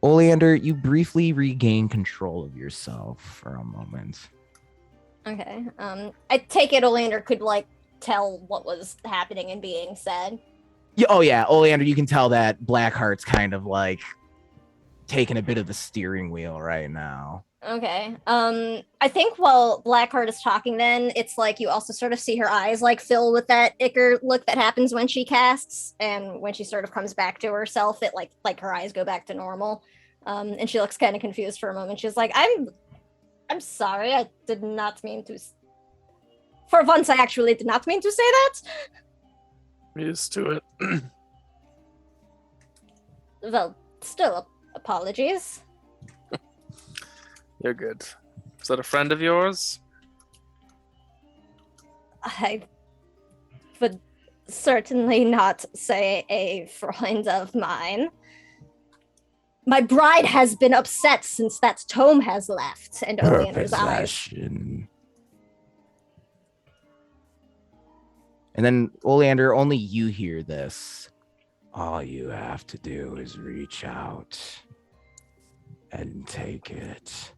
Oleander, you briefly regain control of yourself for a moment. Okay. I take it Oleander could, tell what was happening and being said. Yeah, oh yeah, Oleander, you can tell that Blackheart's kind of, taking a bit of the steering wheel right now. Okay. I think while Blackheart is talking then, it's like you also sort of see her eyes fill with that ichor look that happens when she casts, and when she sort of comes back to herself, it like her eyes go back to normal. And she looks kind of confused for a moment. She's like, I'm sorry, I did not mean to. For once, I actually did not mean to say that. I'm used to it. Well, still, apologies. You're good. Is that a friend of yours? I would certainly not say a friend of mine. My bride has been upset since that tome has left, and Oleander's eyes. And then, Oleander, only you hear this. All you have to do is reach out and take it.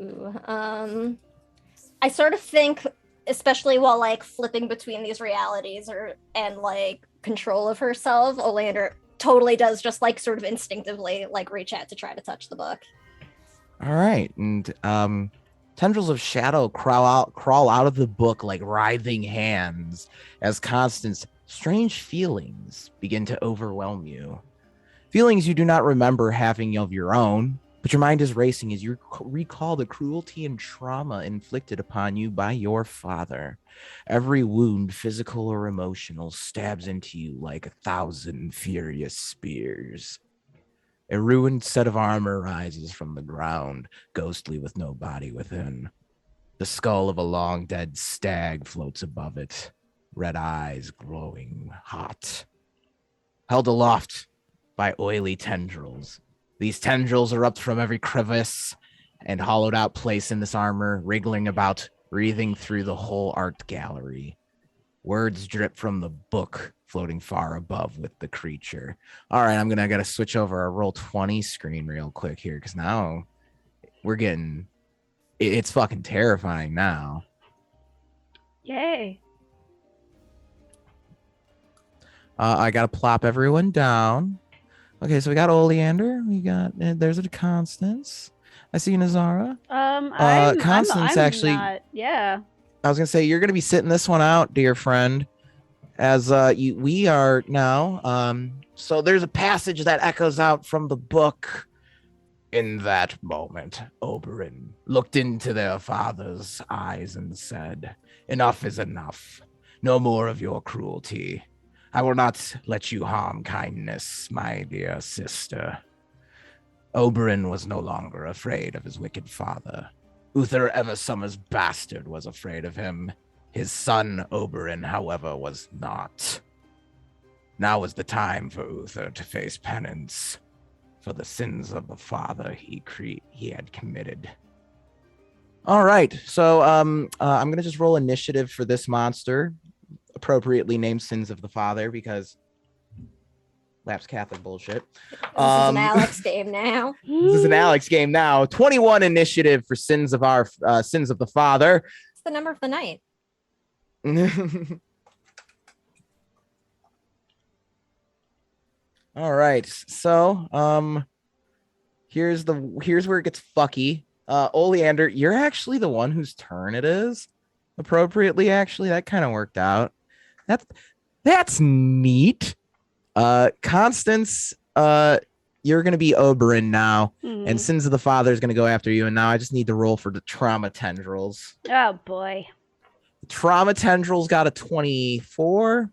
Ooh, I sort of think, especially while flipping between these realities and control of herself, Oleander totally does just sort of instinctively reach out to try to touch the book. All right, and tendrils of shadow crawl out of the book like writhing hands as Constance's strange feelings begin to overwhelm you. Feelings you do not remember having of your own, but your mind is racing as you recall the cruelty and trauma inflicted upon you by your father. Every wound, physical or emotional, stabs into you like 1,000 furious spears. A ruined set of armor rises from the ground, ghostly with no body within. The skull of a long dead stag floats above it, red eyes glowing hot. Held aloft by oily tendrils. These tendrils erupt from every crevice and hollowed out place in this armor, wriggling about, breathing through the whole art gallery. Words drip from the book, floating far above with the creature. All right, I gotta switch over our Roll20 screen real quick here, because now we're getting, it's fucking terrifying now. Yay. I gotta plop everyone down. Okay, so we got Oleander. We got there's a Constance. I see Nazara. Constance I'm actually. Not, yeah. I was gonna say you're gonna be sitting this one out, dear friend, as we are now. So there's a passage that echoes out from the book. In that moment, Oberyn looked into their father's eyes and said, "Enough is enough. No more of your cruelty. I will not let you harm kindness, my dear sister." Oberyn was no longer afraid of his wicked father. Uther Eversummer's bastard was afraid of him. His son, Oberyn, however, was not. Now was the time for Uther to face penance for the sins of the father he had committed. All right, so I'm going to just roll initiative for this monster, appropriately named Sins of the Father, because lapsed Catholic bullshit. This is an Alex game now. This is an Alex game now. 21 initiative for sins of the father. It's the number of the night. All right. So, here's where it gets fucky. Oleander, you're actually the one whose turn it is. Appropriately, actually, that kind of worked out. That's neat. Constance, you're gonna be Oberyn now, and Sins of the Father is gonna go after you. And now I just need to roll for the trauma tendrils. Oh boy. The trauma tendrils got a 24,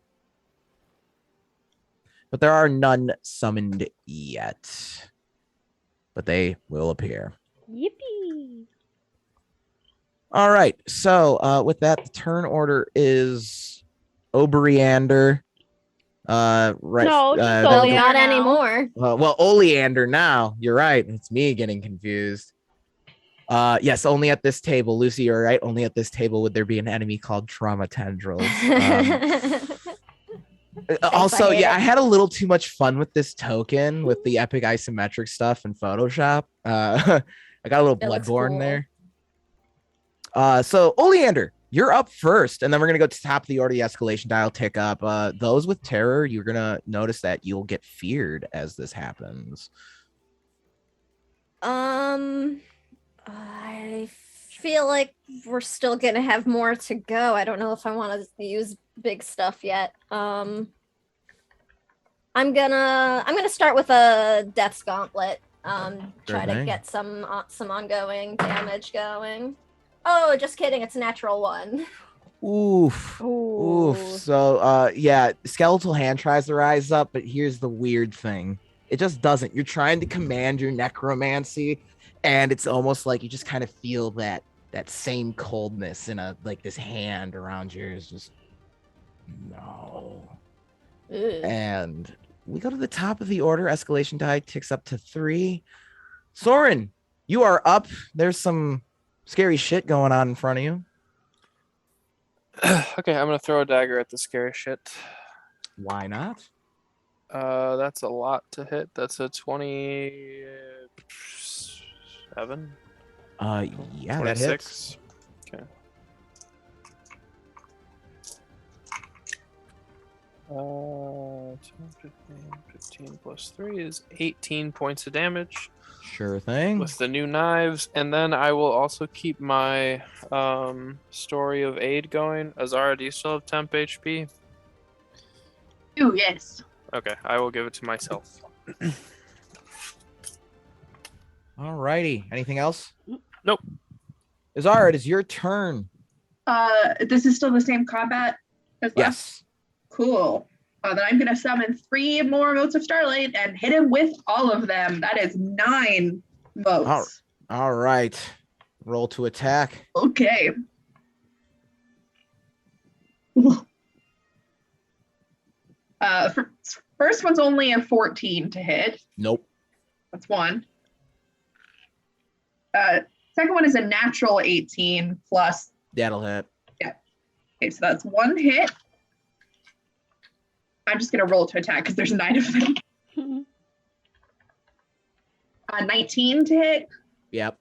but there are none summoned yet. But they will appear. Yippee. All right. So with that, the turn order is Oberyander. Right. No, just Well, Oleander not now. anymore. Well, Oleander now. You're right. It's me getting confused. Yes, only at this table. Lucy, you're right. Only at this table would there be an enemy called Trauma Tendrils. Also, I hate I it. had a little too much fun with this token with the epic isometric stuff in Photoshop. I got a little It looks Bloodborne cool. there. So Oleander, you're up first, and then we're gonna go to the top of the order. The escalation dial tick up. Those with terror, you're gonna notice that you'll get feared as this happens. I feel like we're still gonna have more to go. I don't know if I want to use big stuff yet. I'm gonna start with a Death's Gauntlet. Try to thing. get some ongoing damage going. Oh, just kidding. It's a natural one. Oof. Ooh. Oof. So yeah, skeletal hand tries to rise up, but here's the weird thing. It just doesn't. You're trying to command your necromancy, and it's almost like you just kind of feel that same coldness in this hand around yours. Just no. Ugh. And we go to the top of the order. Escalation die ticks up to 3. Soren, you are up. There's some scary shit going on in front of you. Okay, I'm gonna throw a dagger at the scary shit. Why not? That's a lot to hit. That's a 27. Yeah, that hits. 26. Okay. 10, 15 plus 3 is 18 points of damage Sure thing. with the new knives, and then I will also keep my story of aid going. Azara, do you still have temp HP? Ooh, yes. Okay, I will give it to myself. Alrighty. Anything else? Nope. Azara, it is your turn. This is still the same combat as last. Yes. Cool. Then I'm gonna summon 3 more motes of Starlight and hit him with all of them. That is 9 motes. All right. Roll to attack. Okay. First one's only a 14 to hit. Nope. That's one. Second one is a natural 18 plus. That'll hit. Okay, so that's 1 hit. I'm just gonna roll to attack because there's 9 of them. 19 to hit. Yep.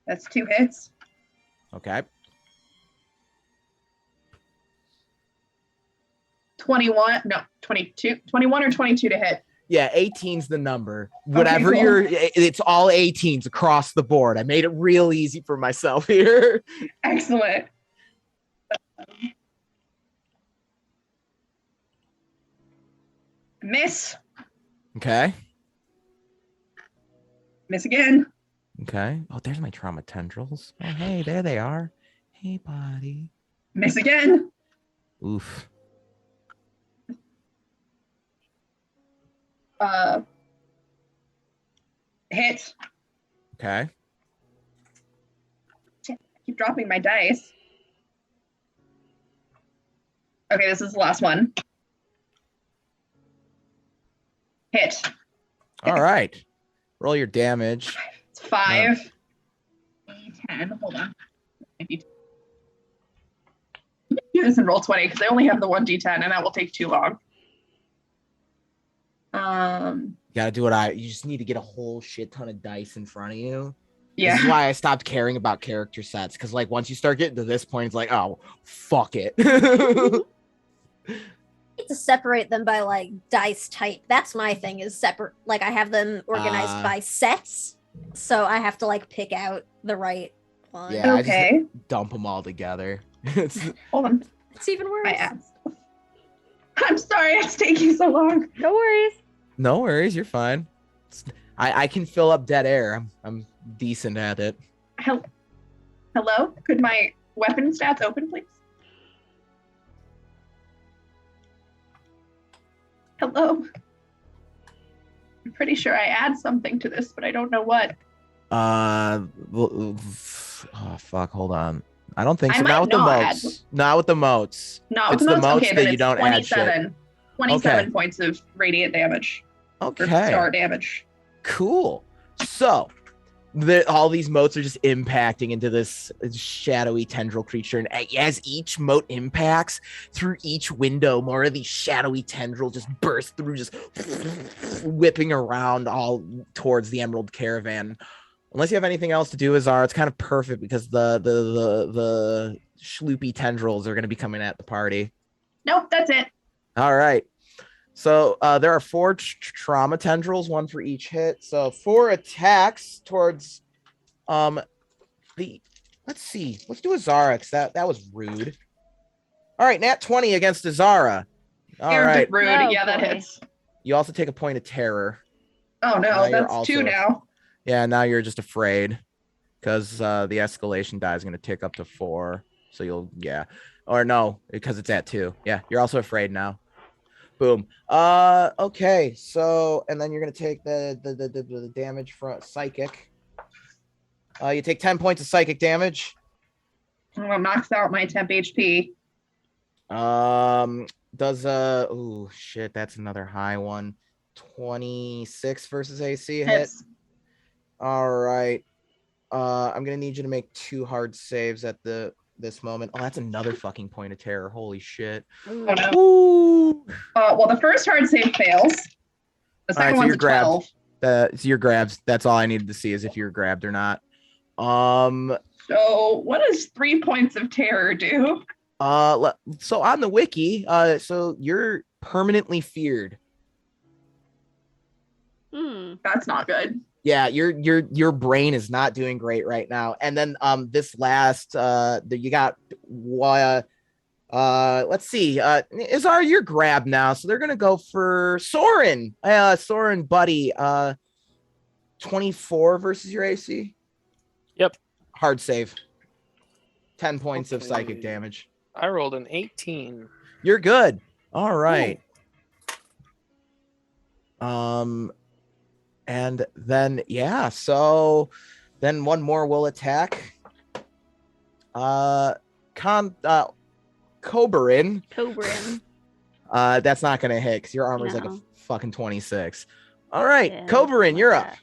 That's 2 hits. Okay. 21 or 22 to hit. Yeah, 18's the number. Whatever cool. it's all 18s across the board. I made it real easy for myself here. Excellent. Miss. Okay. Miss again. Okay. Oh, there's my trauma tendrils. Oh, hey, there they are. Hey, buddy. Miss again. Oof. Hit. Okay. Keep dropping my dice. Okay, this is the last one. Hit. All right. Roll your damage. It's 5. 10. Hold on. Do this and roll 20 because I only have the 1d10 and that will take too long. Um, You gotta do you just need to get a whole shit ton of dice in front of you. yeah. This is why I stopped caring about character sets, because like once you start getting to this point, it's like, oh, fuck it. Need to separate them by like dice type. That's my thing is separate. Like I have them organized by sets, so I have to like pick out the right one. Yeah, Okay. I just dump them all together. Hold on. It's even worse. I asked. I'm sorry it's taking so long. No worries. No worries, you're fine. I can fill up dead air. I'm decent at it. Hello? Could my weapon stats open, please? Hello? I'm pretty sure I add something to this, but I don't know what. Oh fuck, hold on. I don't think I so. might Not with the not moats. Not with the motes. No, It's it's the the motes okay, that then you it's don't add shit. 27 Okay. points of radiant damage. Or Okay. star damage. Cool. So all these motes are just impacting into this shadowy tendril creature, and as each mote impacts through each window, more of these shadowy tendrils just burst through, just whipping around all towards the Emerald Caravan. Unless you have anything else to do, Azar, it's kind of perfect because the schloopy tendrils are going to be coming at the party. Nope, that's it. All right. So there are 4 trauma tendrils, 1 for each hit. So 4 attacks towards let's see. Let's do Azara, because that was rude. All right, nat 20 against Azara. All You're right. rude. Oh, Yeah, that boy. hits. You also take a point of terror. Oh no, Now you're that's also 2 now. Yeah, now you're just afraid because the escalation die is going to tick up to 4. So you'll, or no, because it's at 2. Yeah, you're also afraid now. Boom. Okay. So, and then you're going to take the damage from psychic. You take 10 points of psychic damage. Oh, it knocks out my temp HP. Does oh shit, that's another high one. 26 versus AC hit. Hits. All right. I'm gonna need you to make 2 hard saves at this moment. Oh, that's another fucking point of terror. Holy shit. Ooh. Oh no. Ooh. Well, the first hard save fails. The second so one's you're a grabbed. 12. It's your grabs. That's all I needed to see is if you're grabbed or not. So what does 3 points of terror do? So on the wiki, so you're permanently feared. That's not good. Yeah, your brain is not doing great right now. And then this last you got let's see, Izar, you're grabbed now, so they're gonna go for Soren. Soren, buddy, 24 versus your AC. Yep. Hard save. 10 points of psychic Okay. damage. I rolled an 18. You're good. All right. And then so then one more will attack. Coberin. Cobrin. That's not gonna hit because your armor is like a No. fucking 26. All right, Yeah, Coberin, you're up.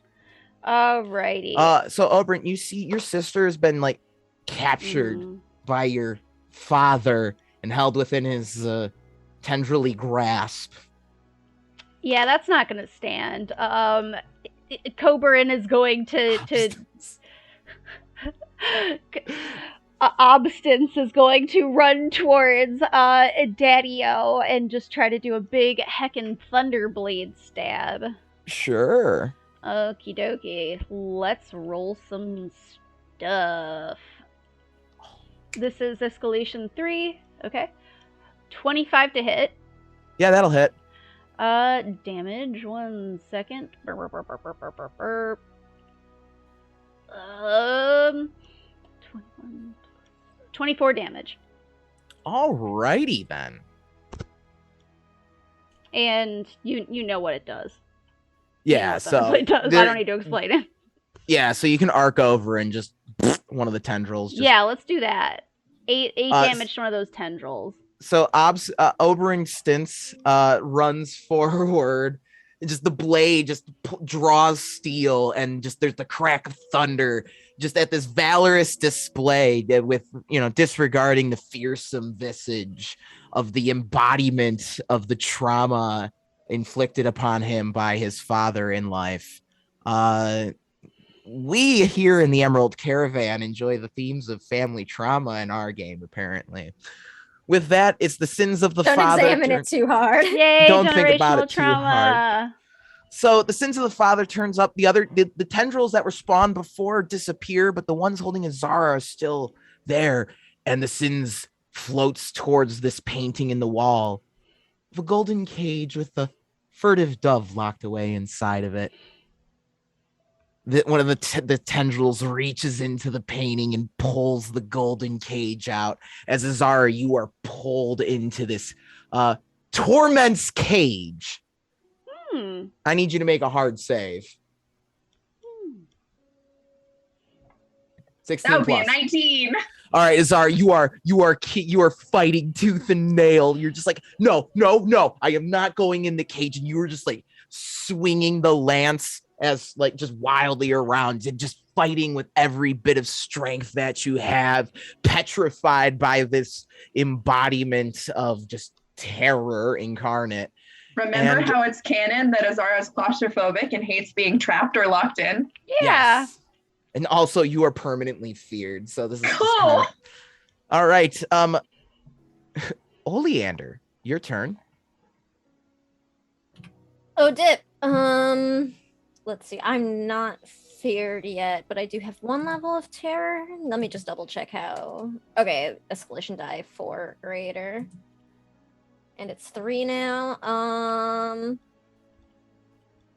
Alrighty. So Oberyn, you see your sister has been like captured Mhm. by your father and held within his tendrily grasp. Yeah, that's not gonna stand. Cobrin is going to Obstance is going to run towards Daddy-O and just try to do a big heckin' Thunderblade stab. Sure. Okie dokie. Let's roll some stuff. This is escalation 3. Okay. 25 to hit. Yeah, that'll hit. Damage. 1 second. 21, 24 damage. Alrighty then. And you know what it does. Yeah, So it does. I don't need to explain it. Yeah, so you can arc over and just one of the tendrils. Yeah, let's do that. 8 Uh, damage to one of those tendrils. So Oberyn Stints runs forward. And just the blade just draws steel, and just there's the crack of thunder. Just at this valorous display with disregarding the fearsome visage of the embodiment of the trauma inflicted upon him by his father in life. We here in the Emerald Caravan enjoy the themes of family trauma in our game, apparently. With that, it's the sins of the Don't father. examine it too hard. Yay, Don't think about generational it too hard. trauma. So the sins of the father turns up. The tendrils that were spawned before disappear, but the ones holding Azara are still there. And the sins floats towards this painting in the wall of a golden cage with a furtive dove locked away inside of it. One of the tendrils reaches into the painting and pulls the golden cage out. As Azara, you are pulled into this torment's cage. I need you to make a hard save. 16 That would plus. be a 19. All right, Azar, you are fighting tooth and nail. You're just like, no, I am not going in the cage. And you were just like swinging the lance as like just wildly around and just fighting with every bit of strength that you have, petrified by this embodiment of just terror incarnate. Remember how it's canon that Azara is claustrophobic and hates being trapped or locked in? Yeah. Yes. And also you are permanently feared. So this is Cool. All right. Oleander, your turn. Oh, dip. Let's see. I'm not feared yet, but I do have 1 level of terror. Let me just double check how. Okay, escalation die 4 greater. And it's 3 now.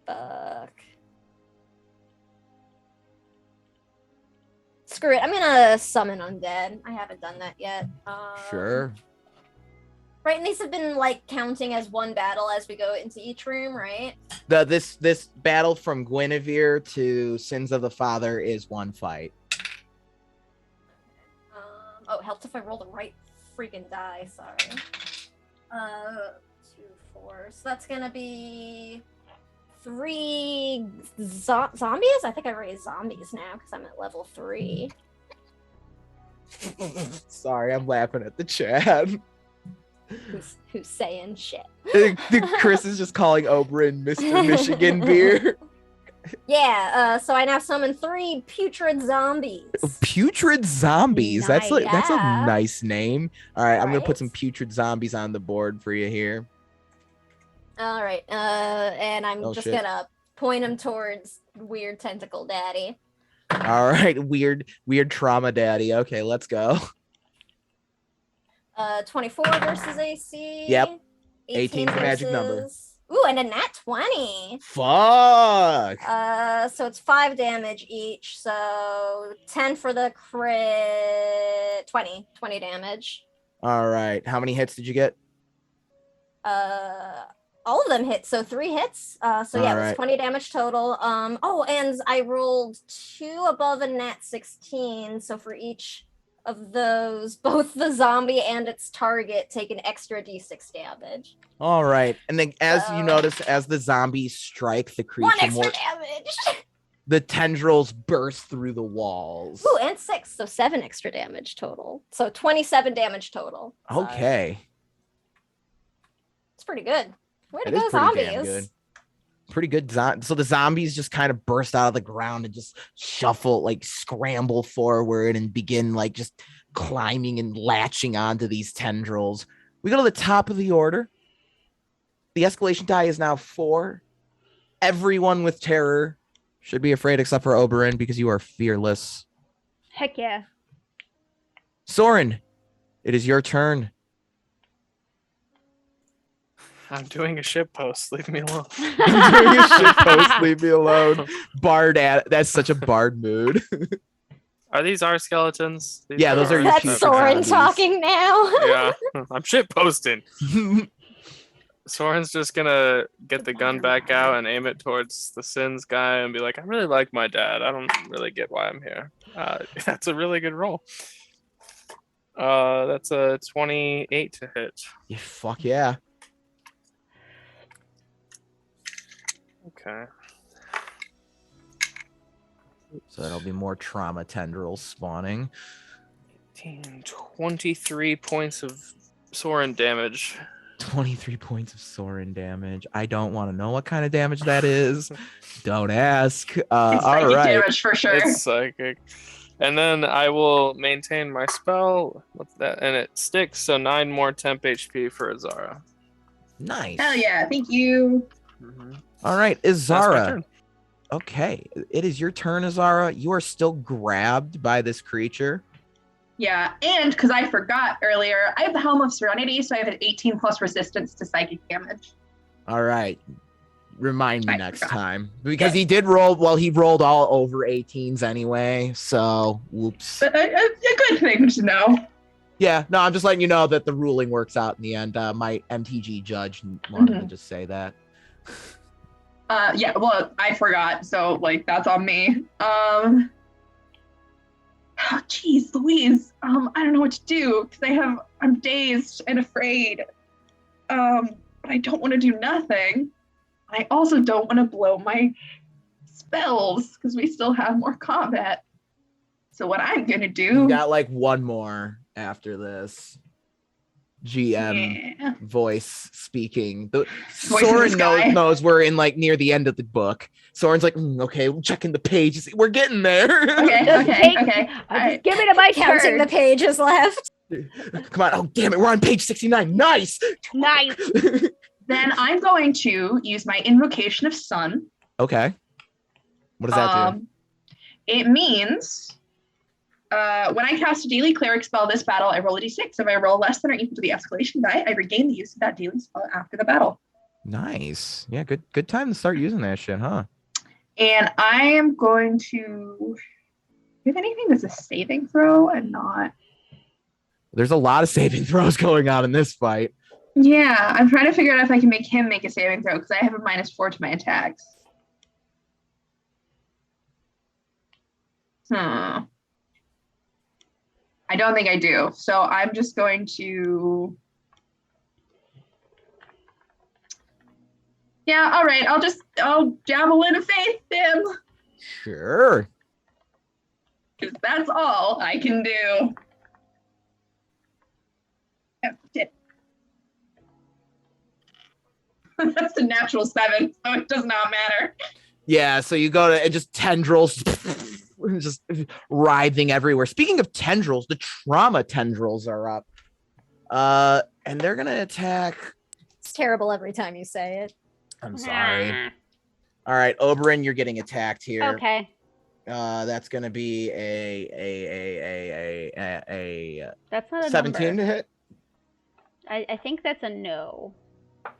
Fuck. Screw it. I'm gonna summon undead. I haven't done that yet. Sure. Right, and these have been like counting as 1 battle as we go into each room, right? This battle from Guinevere to Sins of the Father is 1 fight. Oh, helps if I roll the right freaking die. Sorry. 2, 4. So that's gonna be 3 zombies. I think I raised zombies now because I'm at level 3. Sorry, I'm laughing at the chat. Who's saying shit? Chris is just calling Oberyn Mr. Michigan Beer. Yeah, so I now summon 3 putrid zombies. Putrid zombies. That's a Yeah. nice name. All right, I'm gonna Right? put some putrid zombies on the board for you here. All right, and I'm Oh, just shit. gonna point them towards weird tentacle daddy. All right, weird trauma daddy. Okay, let's go. 24 versus AC. Yep. 18 's magic number. versus- Ooh, and a nat 20. Fuck. So it's 5 damage each. So 10 for the crit. 20 damage. All right, how many hits did you get? All of them hit. So 3 hits. So yeah, it was Alright. 20 damage total. Oh, and I rolled 2 above a nat 16. So for each of those, both the zombie and its target take an extra d6 damage. All right, and then as you So- notice, as the zombies strike the 1 creature, extra more damage. the tendrils burst through the walls. Ooh, and 6. So 7 extra damage total. So 27 damage total. So Okay. it's pretty good. Way to That is go, pretty damn zombies. good. Pretty good. So the zombies just kind of burst out of the ground and just shuffle, like scramble forward and begin like just climbing and latching onto these tendrils. We go to the top of the order. The escalation die is now 4. Everyone with terror should be afraid except for Oberyn because you are fearless. Heck yeah. Soren, it is your turn. I'm doing a ship post. Leave me alone. I'm doing a shit post, leave me alone. That's such a bard mood. Are these our skeletons? These Yeah, those are ours? your That's putrid Soren zombies. talking now. Yeah, I'm shit posting. Soren's just gonna get the gun back out and aim it towards the Sins guy and be like, I really like my dad. I don't really get why I'm here. That's a really good roll. That's a 28 to hit. Yeah, fuck yeah. Okay. So that'll be more trauma tendrils spawning. 18, 23 points of Soren damage. 23 points of Soren damage. I don't want to know what kind of damage that is. Don't ask. It's All psychic right. damage for sure. It's psychic. And then I will maintain my spell. What's that? And it sticks, so 9 more temp HP for Azara. Nice. Hell yeah, thank you. All right, That's my Azara. turn. Okay, it is your turn, Azara. You are still grabbed by this creature. Yeah, and because I forgot earlier, I have the Helm of Serenity, so I have an 18 plus resistance to psychic damage. All right. Remind me I next forgot. time. Because he did roll, well, he rolled all over 18s anyway, so whoops. But a good thing to know. Yeah, no, I'm just letting you know that the ruling works out in the end. My MTG judge wanted to just say that. Yeah, well, I forgot, so like that's on me. Oh, geez, Louise. I don't know what to do because I'm dazed and afraid. But I don't want to do nothing. I also don't want to blow my spells because we still have more combat. So what I'm gonna do? You got like one more after this. GM voice speaking. Soren knows we're in like near the end of the book. Soren's like, okay, we're checking the pages. We're getting there. Okay. Just give me to my Counting turn. the pages left. Come on. Oh, damn it. We're on page 69. Nice. Nice. Then I'm going to use my Invocation of Sun. Okay. What does that do? It means when I cast a daily cleric spell this battle, I roll a d6. If I roll less than or equal to the escalation die, I regain the use of that daily spell after the battle. Nice. Yeah, good time to start using that shit, huh? And I am going to... If anything that's a saving throw and not... There's a lot of saving throws going on in this fight. Yeah, I'm trying to figure out if I can make him make a saving throw because I have a -4 to my attacks. I don't think I do. So I'm just going to... Yeah, all right. I'll javelin of faith him. Sure. Because that's all I can do. Oh, shit. That's a natural 7, so it does not matter. Yeah, so you go to and just tendrils just writhing everywhere. Speaking of tendrils, the trauma tendrils are up. And they're gonna attack. It's terrible every time you say it. I'm sorry. All right, Oberyn, you're getting attacked here. Okay. That's gonna be a That's not a 17 number. to hit. I think that's a no.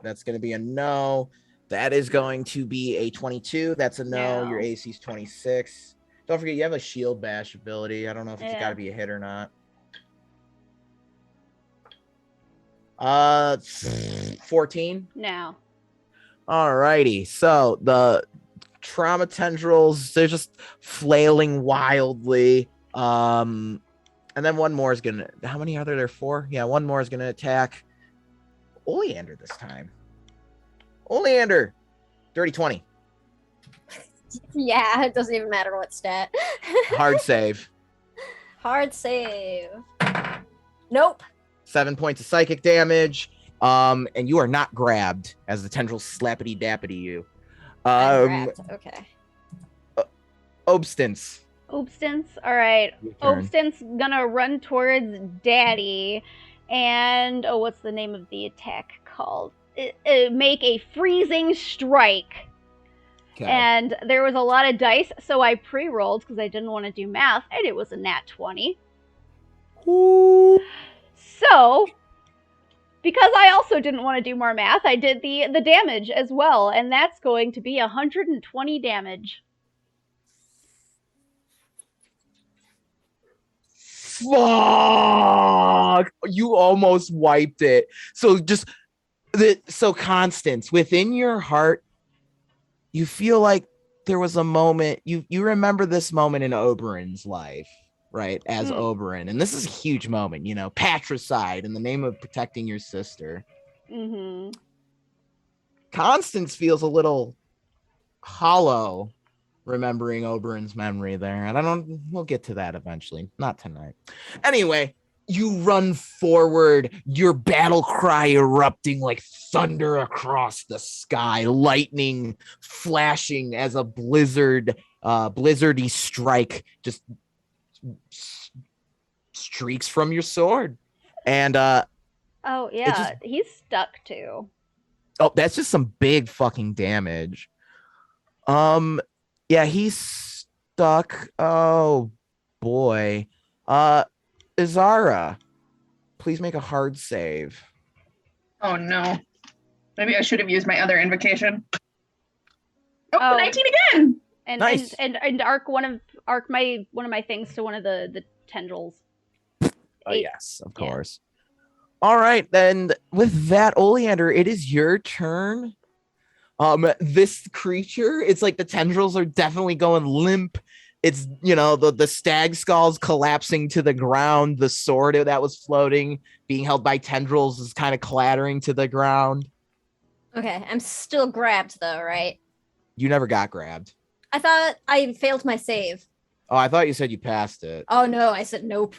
That's gonna be a no. That is going to be a 22. That's a no. No. Your AC is 26. Don't forget, you have a shield bash ability. I don't know if it's got to be a hit or not. 14. No. Alrighty. So the trauma tendrils, they're just flailing wildly. And then one more is gonna. How many are there? 4? Yeah, one more is gonna attack Oleander this time. Oleander, dirty 20. Yeah, it doesn't even matter what stat. Hard save. Hard save. Nope. 7 points of psychic damage. And you are not grabbed as the tendrils slappity dappity you. I'm grabbed. Okay. Obstance. Obstance. All right. Your turn. Obstance gonna run towards Daddy, and what's the name of the attack called? Make a freezing strike. Okay. And there was a lot of dice, so I pre-rolled because I didn't want to do math, and it was a nat 20. Ooh. So, because I also didn't want to do more math, I did the damage as well, and that's going to be 120 damage. Fuck! You almost wiped it. So Constance, within your heart, you feel like there was a moment. You remember this moment in Oberyn's life, right? As Oberyn, and this is a huge moment. You know, patricide in the name of protecting your sister. Mm-hmm. Constance feels a little hollow remembering Oberyn's memory there. And we'll get to that eventually. Not tonight. Anyway, you run forward, your battle cry erupting like thunder across the sky, lightning flashing as a blizzardy strike just streaks from your sword. And Oh yeah, just- he's stuck too. oh, that's just some big fucking damage. Yeah, he's stuck. Oh boy. Izara, please make a hard save. Oh no. Maybe I should have used my other invocation. Oh, Oh. 19 again. And Nice. and arc one of my things to one of the tendrils. Oh, yes, of Yeah. course. All right, then with that, Oleander, it is your turn. This creature, it's like the tendrils are definitely going limp. It's, you know, the stag skull's collapsing to the ground. The sword that was floating, being held by tendrils, is kind of clattering to the ground. Okay, I'm still grabbed though, right? You never got grabbed. I thought I failed my save. Oh, I thought you said you passed it. Oh no, I said nope.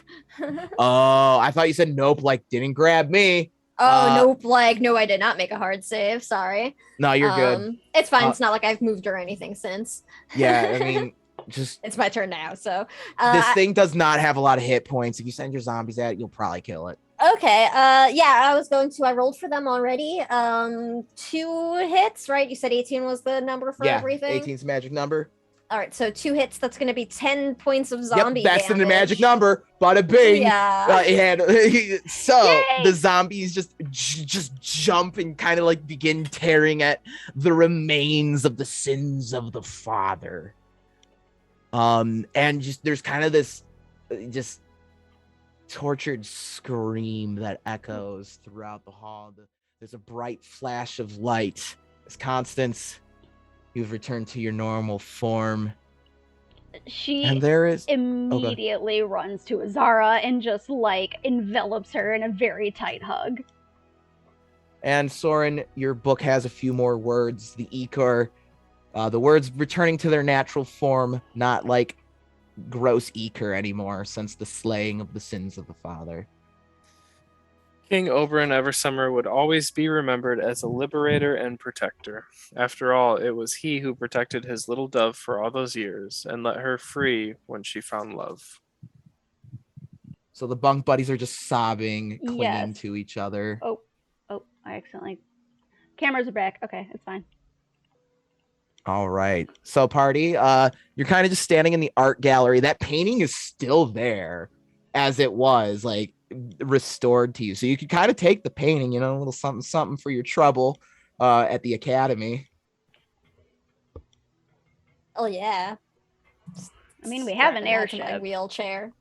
Oh, I thought you said nope, like didn't grab me. Nope, like no, I did not make a hard save. Sorry. No, you're good. It's fine. Uh, It's not like I've moved or anything since. Yeah, I mean, just It's my turn now. So this thing does not have a lot of hit points. If you send your zombies at it, you'll probably kill it. okay. Yeah, I rolled for them already. 2 hits, right? You said 18 was the number for Yeah, everything. 18's the magic number. All right, so 2 hits. That's going to be 10 points of zombie Yep, that's damage. the magic number. Bada bing. Yeah. So Yay! the zombies just jump and kind of like begin tearing at the remains of the sins of the father. And just there's kind of this just tortured scream that echoes throughout the hall. There's a bright flash of light. As Constance, you've returned to your normal form. She And there is immediately runs to Azara and just like envelops her in a very tight hug. And Soren, your book has a few more words. The Ikor, the words returning to their natural form, not like gross Ikor anymore since the slaying of the sins of the father. King Oberyn Eversummer would always be remembered as a liberator and protector. After all, it was he who protected his little dove for all those years and let her free when she found love. So the bunk buddies are just sobbing, clinging Yes. to each other. Oh, I accidentally. Cameras are back. Okay, it's fine. All right. So party, you're kind of just standing in the art gallery. That painting is still there as it was, like restored to you. So you could kind of take the painting, you know, a little something, something for your trouble at the academy. Oh yeah. I mean, we have an Strapping that to my airship. wheelchair.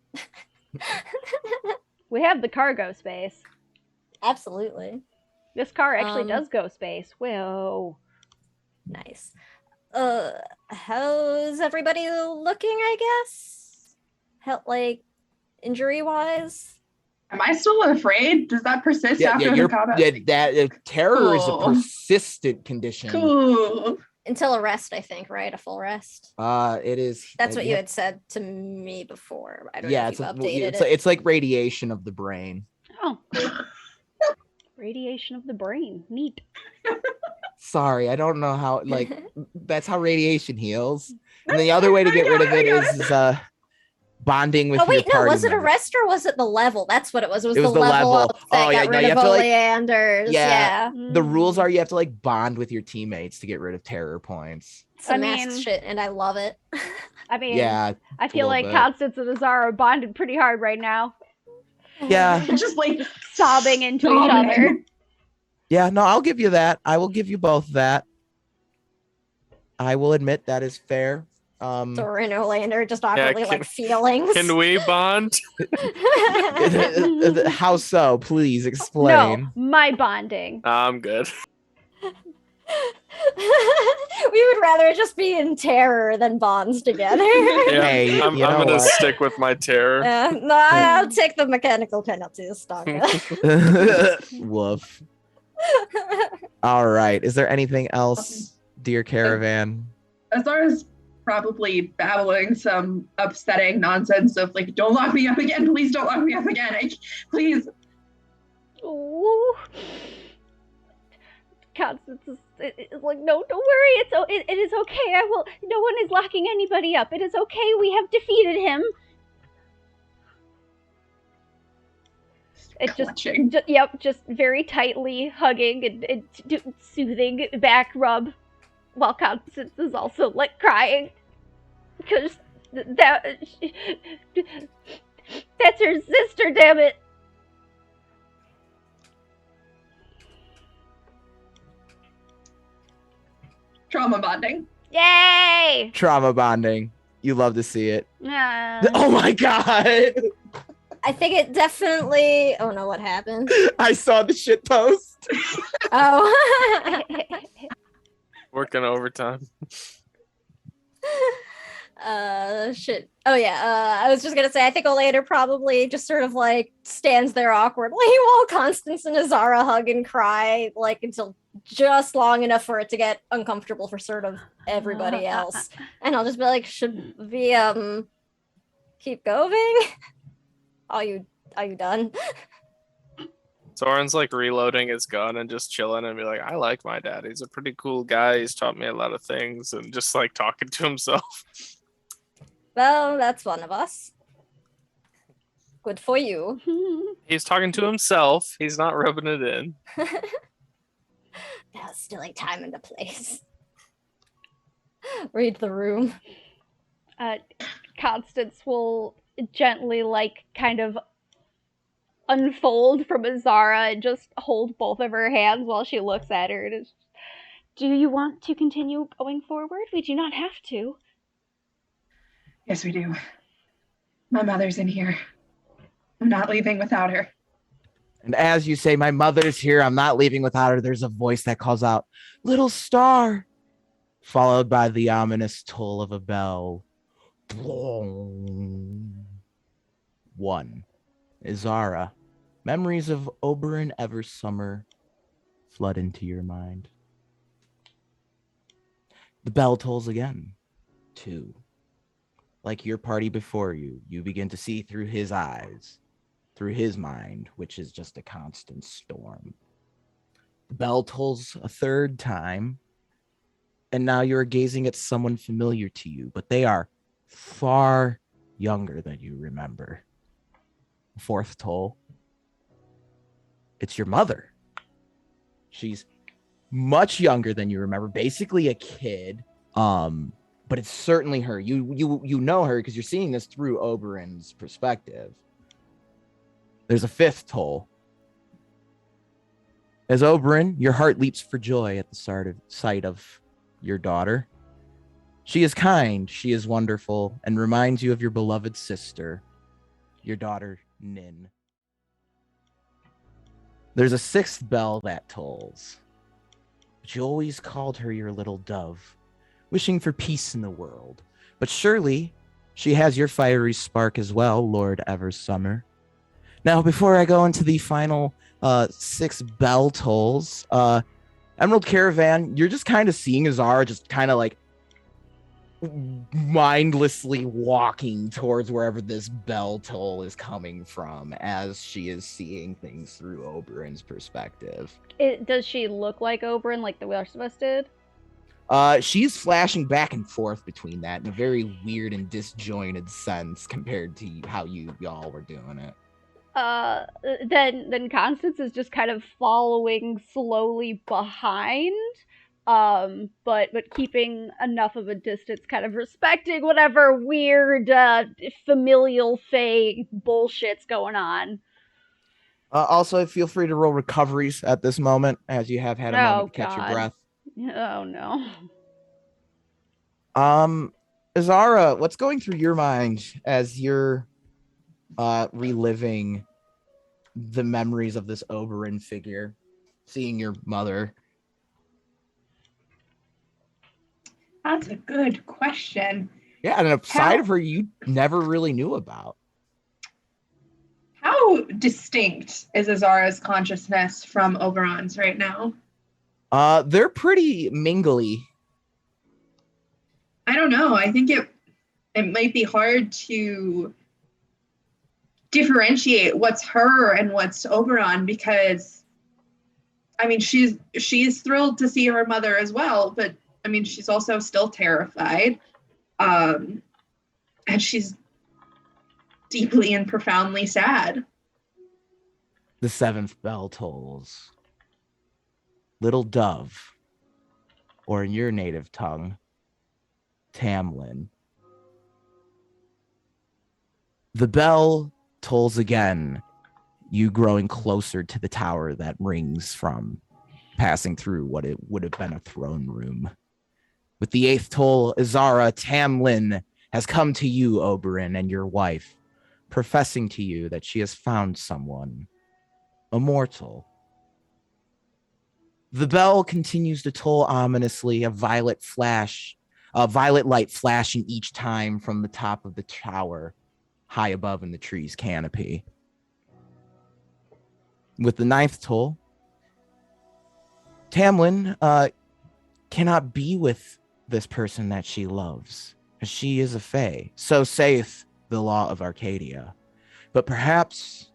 We have the cargo space. Absolutely. This car actually Um, does go space. Whoa. Nice. How's everybody looking, I guess? Like injury wise? Am I still afraid? Does that persist after the you're, combat? terror is a Cool. persistent condition. Cool. Until a rest, I think, right? A full rest. It is. That's what you yeah, had said to me before. I don't Yeah, know if it's you a, updated it's, it. it's like radiation of the brain. Oh. Radiation of the brain. Neat. Sorry, I don't know how. Like that's how radiation heals. And the other way to get rid of it is bonding with. Oh wait, your no, party was it a members. rest or was it the level? That's what it was. It was, It was the the level level. up that Oh, yeah, got no, rid you of have to, like- Oleanders. Yeah. Yeah. The rules are you have to like bond with your teammates to get rid of terror points. Some I mask mean- shit, and I love it. I mean, Yeah, I feel little like bit. Constance and Azara are bonded pretty hard right now, yeah, Just like sobbing into each sobbing. other. yeah. No, I'll give you that. I will give you both that. I will admit that is fair. Soren and Olander just awkwardly can- like feelings. Can we bond? How so? Please No, explain. my bonding. I'm good. We would rather just be in terror than bonds together. Yeah, Hey, I'm you know gonna what? stick with my terror. No, I'll take the mechanical penalties, Stonka. Woof. All right. Is there anything else, dear caravan? Azara's probably babbling some upsetting nonsense of like, don't lock me up again, please don't lock me up again, please. Oh. Constance is like, no, don't worry, it is okay, no one is locking anybody up, it is okay, we have defeated him. It just very tightly hugging and soothing back rub, while Constance is also like crying because that's her sister, damn it. Trauma bonding. Yay! Trauma bonding. You love to see it. Yeah. Oh my god! I think it definitely. Oh no, what happened? I saw the shit post. Oh. Working overtime. Shit. Oh yeah. I was just gonna say. I think Olander probably just sort of like stands there awkwardly while Constance and Azara hug and cry, like until just long enough for it to get uncomfortable for sort of everybody else. And I'll just be like, should we keep going? Are you done? Soren's like reloading his gun and just chilling and be like, I like my dad. He's a pretty cool guy. He's taught me a lot of things, and just like talking to himself. Well, that's one of us. Good for you. He's talking to himself. He's not rubbing it in. Now stealing time into place. Read the room. Constance will gently like kind of unfold from Azara and just hold both of her hands while she looks at her. And do you want to continue going forward? We do not have to. Yes, we do. My mother's in here. I'm not leaving without her. And as you say, my mother's here, I'm not leaving without her, there's a voice that calls out, little star, followed by the ominous toll of a bell. One. Azara. Memories of Oberyn Eversummer flood into your mind. The bell tolls again. 2. Like your party before you, you begin to see through his eyes, through his mind, which is just a constant storm. The bell tolls a 3rd time, and now you're gazing at someone familiar to you, but they are far younger than you remember. 4th toll. It's your mother. She's much younger than you remember, basically a kid. But it's certainly her. You know her because you're seeing this through Oberyn's perspective. There's a 5th toll. As Oberyn, your heart leaps for joy at the sight of your daughter. She is kind, she is wonderful, and reminds you of your beloved sister, your daughter, Nin. There's a 6th bell that tolls. But you always called her your little dove, wishing for peace in the world. But surely she has your fiery spark as well, Lord Eversummer. Now, before I go into the final 6 bell tolls, Emerald Caravan, you're just kind of seeing Azara just kind of like mindlessly walking towards wherever this bell toll is coming from as she is seeing things through Oberyn's perspective. Does she look like Oberyn like the rest of us did? She's flashing back and forth between that in a very weird and disjointed sense compared to how y'all were doing it. Then Constance is just kind of following slowly behind, but keeping enough of a distance, kind of respecting whatever weird, familial fae bullshit's going on. Also, feel free to roll recoveries at this moment, as you have had a moment to catch your breath. Oh, no. Azara, what's going through your mind as you're reliving the memories of this Oberyn figure, seeing your mother? That's a good question. Yeah, and a side of her you never really knew about. How distinct is Azara's consciousness from Oberon's right now? They're pretty mingly. I don't know. I think it might be hard to differentiate what's her and what's Oberon, because I mean she's thrilled to see her mother as well, but I mean she's also still terrified. And she's deeply and profoundly sad. The 7th bell tolls. Little dove, or in your native tongue, Tamlin. The bell tolls again, you growing closer to the tower that rings from, passing through what it would have been a throne room. With the 8th toll, Azara, Tamlin has come to you, Oberyn, and your wife, professing to you that she has found someone, immortal. The bell continues to toll ominously, a violet light flashing each time from the top of the tower, high above in the tree's canopy. With the 9th toll, Tamlin cannot be with this person that she loves, as she is a fae. So saith the law of Arcadia. But perhaps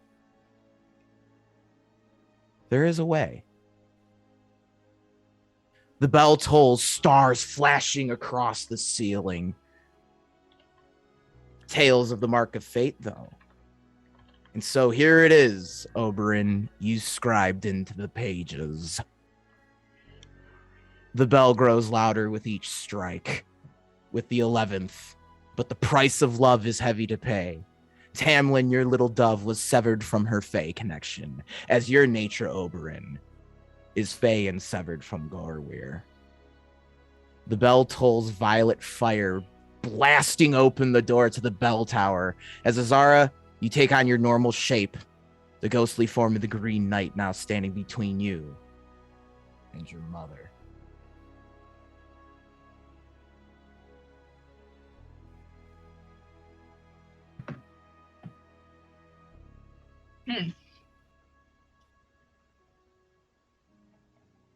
there is a way. The bell tolls, stars flashing across the ceiling. Tales of the Mark of Fate, though. And so here it is, Oberyn, you scribed into the pages. The bell grows louder with each strike, with the 11th, but the price of love is heavy to pay. Tamlin, your little dove, was severed from her fae connection, as your nature, Oberyn, is fae and severed from Gorweir. The bell tolls violet fire, blasting open the door to the bell tower. As Azara, you take on your normal shape, the ghostly form of the Green Knight now standing between you and your mother.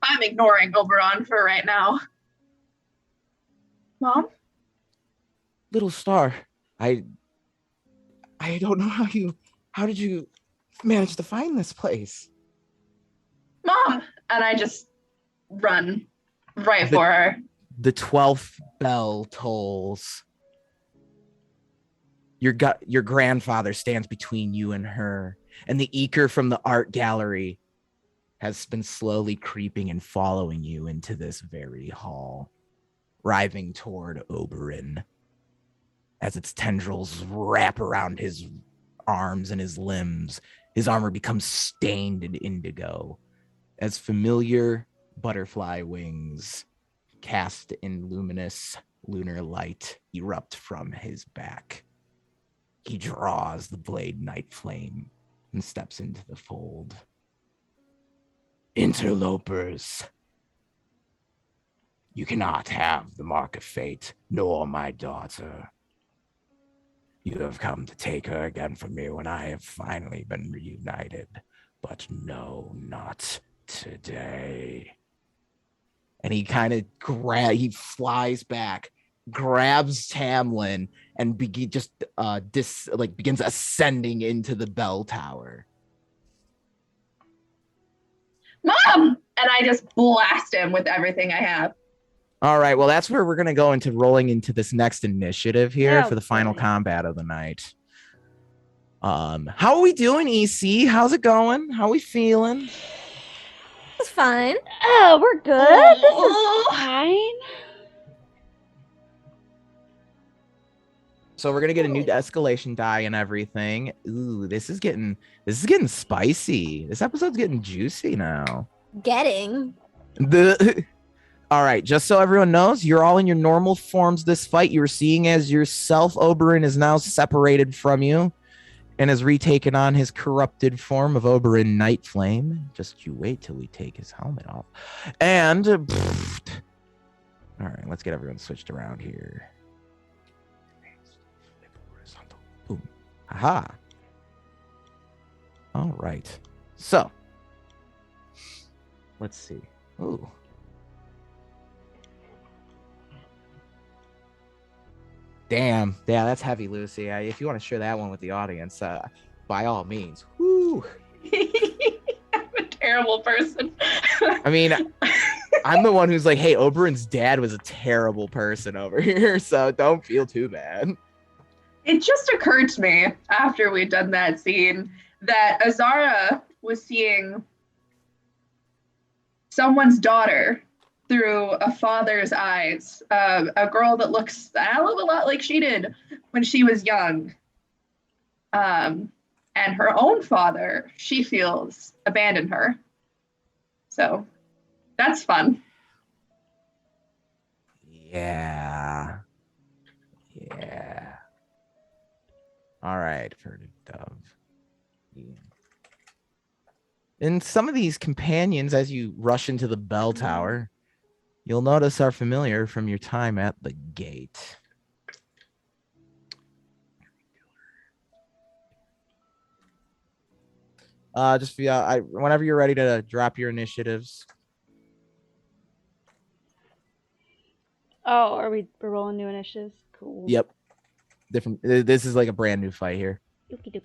I'm ignoring Oberon for right now. Mom? Little Star, I don't know how did you manage to find this place? Mom! And I just run right for her. The 12th bell tolls. Your grandfather stands between you and her, and the eker from the art gallery has been slowly creeping and following you into this very hall, writhing toward Oberyn as its tendrils wrap around his arms and his limbs. His armor becomes stained in indigo as familiar butterfly wings cast in luminous lunar light erupt from his back. He draws the blade night flame and steps into the fold. Interlopers, you cannot have the Mark of Fate, nor my daughter. You have come to take her again from me when I have finally been reunited. But no, not today. And he kind of he flies back, grabs Tamlin, and begins ascending into the bell tower. Mom! And I just blast him with everything I have. All right, well, that's where we're going to go into rolling into this next initiative here for the final combat of the night. How are we doing, EC? How's it going? How are we feeling? It's fine. Oh, we're good. This is fine. So we're gonna get a new escalation die and everything. Ooh, this is getting spicy. This episode's getting juicy now. All right, just so everyone knows, you're all in your normal forms this fight. You were seeing as yourself. Oberyn is now separated from you and has retaken on his corrupted form of Oberyn Nightflame. Just you wait till we take his helmet off. And all right, let's get everyone switched around here. Boom. Aha. All right. So, let's see. Ooh. Damn. Yeah, that's heavy, Lucy. If you want to share that one with the audience, by all means. Woo. I'm a terrible person. I mean, I'm the one who's like, hey, Oberyn's dad was a terrible person over here, so don't feel too bad. It just occurred to me after we'd done that scene that Azara was seeing someone's daughter through a father's eyes, a girl that looks a hell of a lot like she did when she was young. And her own father, she feels, abandoned her. So that's fun. Yeah. Yeah. All right, Furtive Dove. Yeah. And some of these companions, as you rush into the bell tower, you'll notice are familiar from your time at the gate. Whenever you're ready to drop your initiatives. Oh, we're rolling new initiatives? Cool. Yep. Different. This is like a brand new fight here.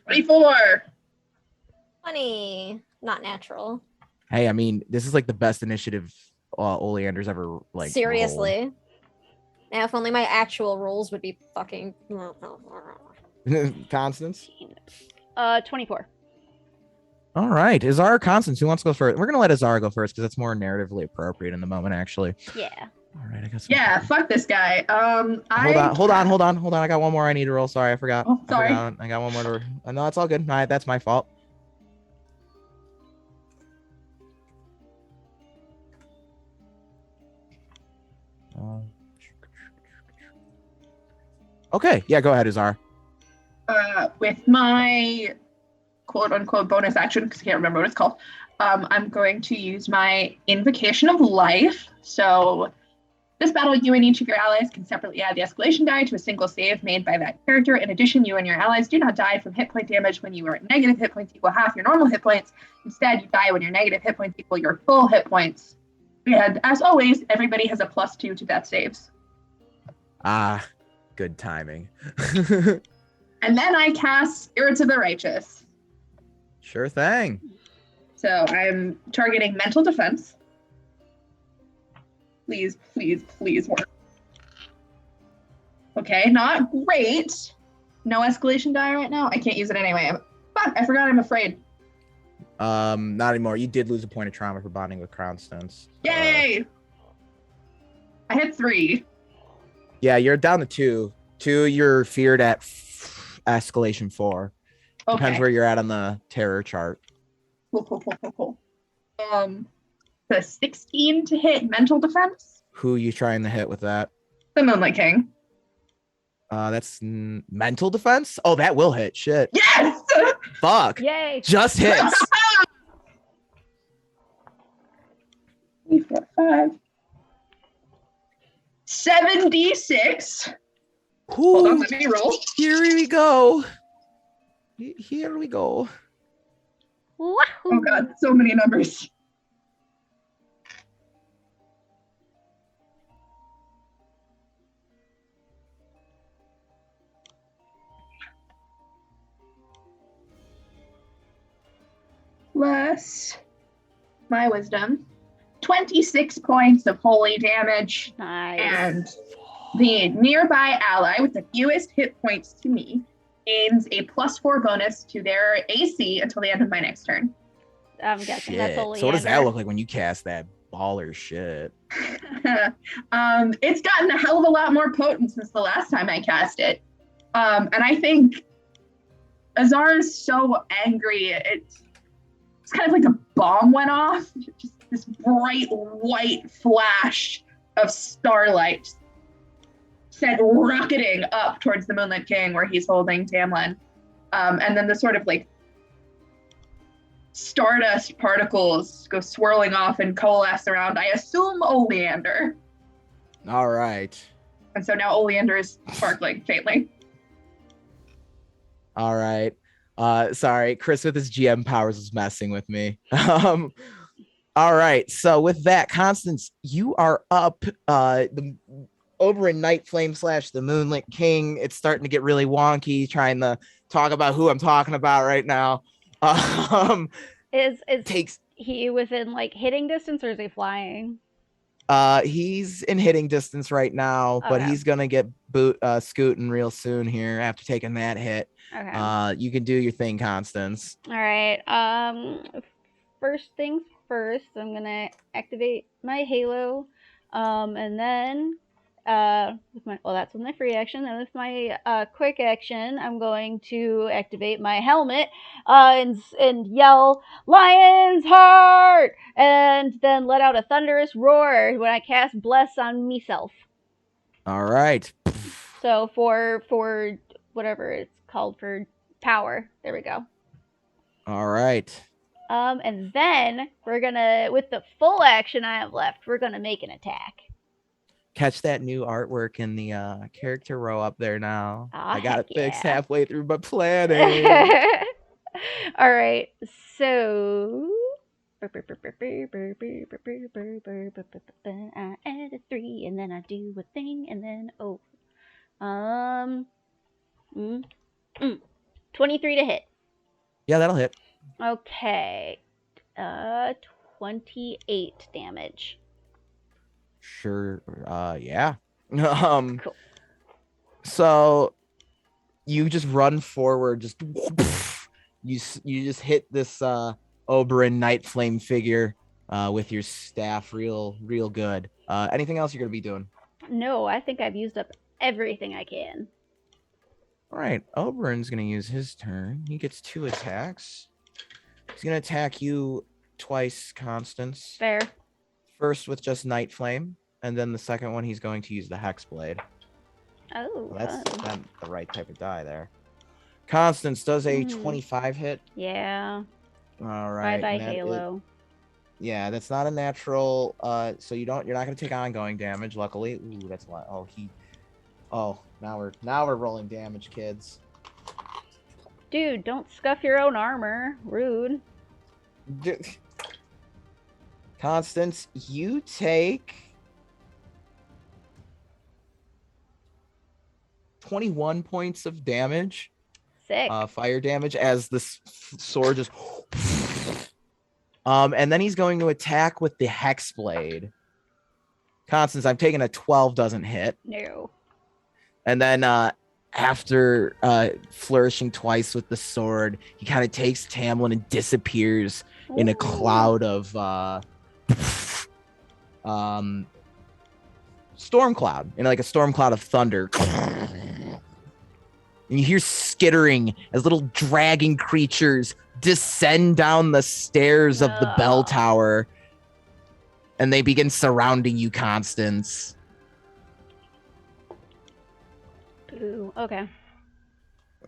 24. 20. Not natural. Hey, I mean, this is like the best initiative Oleander's ever like. Seriously. Now, if only my actual rules would be fucking. Constance. 24. All right, Azara, Constance, who wants to go first? We're gonna let Azara go first because that's more narratively appropriate in the moment, actually. Yeah. All right, I guess. Yeah, fuck this guy. Hold on. I got one more I need to roll. Sorry, I forgot. Oh, sorry. I got one more to. No, it's all good. All right, that's my fault. Okay, yeah, go ahead, Azara. With my quote unquote bonus action, because I can't remember what it's called, I'm going to use my Invocation of Life. So this battle, you and each of your allies can separately add the escalation die to a single save made by that character. In addition, you and your allies do not die from hit point damage when you are at negative hit points equal half your normal hit points. Instead, you die when your negative hit points equal your full hit points. And as always, everybody has a +2 to death saves. Ah, good timing. And then I cast Spirits of the Righteous. Sure thing. So I'm targeting mental defense. Please, please, please work. Okay, not great. No escalation die right now. I can't use it anyway. Fuck, I forgot I'm afraid. Not anymore. You did lose a point of trauma for bonding with Crownstones. Yay! I hit 3. Yeah, you're down to 2. 2, you're feared at escalation 4. Okay. Depends where you're at on the terror chart. Cool. The 16 to hit mental defense. Who you trying to hit with that? The Moonlight King. That's mental defense? Oh, that will hit. Shit. Yes! Fuck. Yay. Just hits. 3, 4, 5. 7d6. Hold on, let me roll. Here we go. Here we go. Wahoo. Oh god, so many numbers. Plus my wisdom. 26 points of holy damage. Nice. And the nearby ally with the fewest hit points to me gains a +4 bonus to their AC until the end of my next turn. I'm guessing that's only. So what does that look like when you cast that baller shit? It's gotten a hell of a lot more potent since the last time I cast it. And I think Azar is so angry. It's kind of like a bomb went off. Just this bright white flash of starlight sent rocketing up towards the Moonlit King where he's holding Tamlin. And then the sort of like stardust particles go swirling off and coalesce around, I assume, Oleander. All right. And so now Oleander is sparkling faintly. All right. Sorry, Chris with his GM powers is messing with me. All right. So with that, Constance, you are up. Oberyn Nightflame / the Moonlit King. It's starting to get really wonky trying to talk about who I'm talking about right now. Is Takes he within like hitting distance or is he flying? he's in hitting distance right now, but Okay. he's gonna get scooting real soon here after taking that hit. Okay. You can do your thing, Constance. All right. First things first, I'm gonna activate my Halo, and then that's with my free action. And with my quick action, I'm going to activate my helmet, and yell "Lion's Heart," and then let out a thunderous roar when I cast Bless on myself. All right. So for whatever it's called for power, there we go. All right. And then we're gonna, with the full action I have left, we're gonna make an attack. Catch that new artwork in the character row up there now. I got it fixed yeah. halfway through my planning. All right, so I add a 3, and then I do a thing, and then 23 to hit. Yeah, that'll hit. Okay, 28 damage. Sure. Yeah. Cool. So you just run forward, just you just hit this Oberyn Nightflame figure with your staff real good. Anything else you're gonna be doing? No, I think I've used up everything I can. All right, Oberyn's gonna use his turn. He gets 2 attacks. He's gonna attack you twice, Constance. Fair. First with just Nightflame, and then the second one he's going to use the Hexblade. Oh, Well, that's not the right type of die there. Constance does a 25 hit. Yeah. All right. Bye Halo. Yeah, that's not a natural. So you're not gonna take ongoing damage. Luckily, ooh, that's a lot. Now we're rolling damage, kids. Dude, don't scuff your own armor. Rude. Constance, you take 21 points of damage. Sick. Fire damage as this sword just and then he's going to attack with the Hexblade. Constance, I'm taking a 12 doesn't hit. No. And then after flourishing twice with the sword, he kind of takes Tamlin and disappears in a cloud of storm cloud, like a storm cloud of thunder. And you hear skittering as little dragging creatures descend down the stairs of the bell tower, and they begin surrounding you, Constance. Ooh, okay.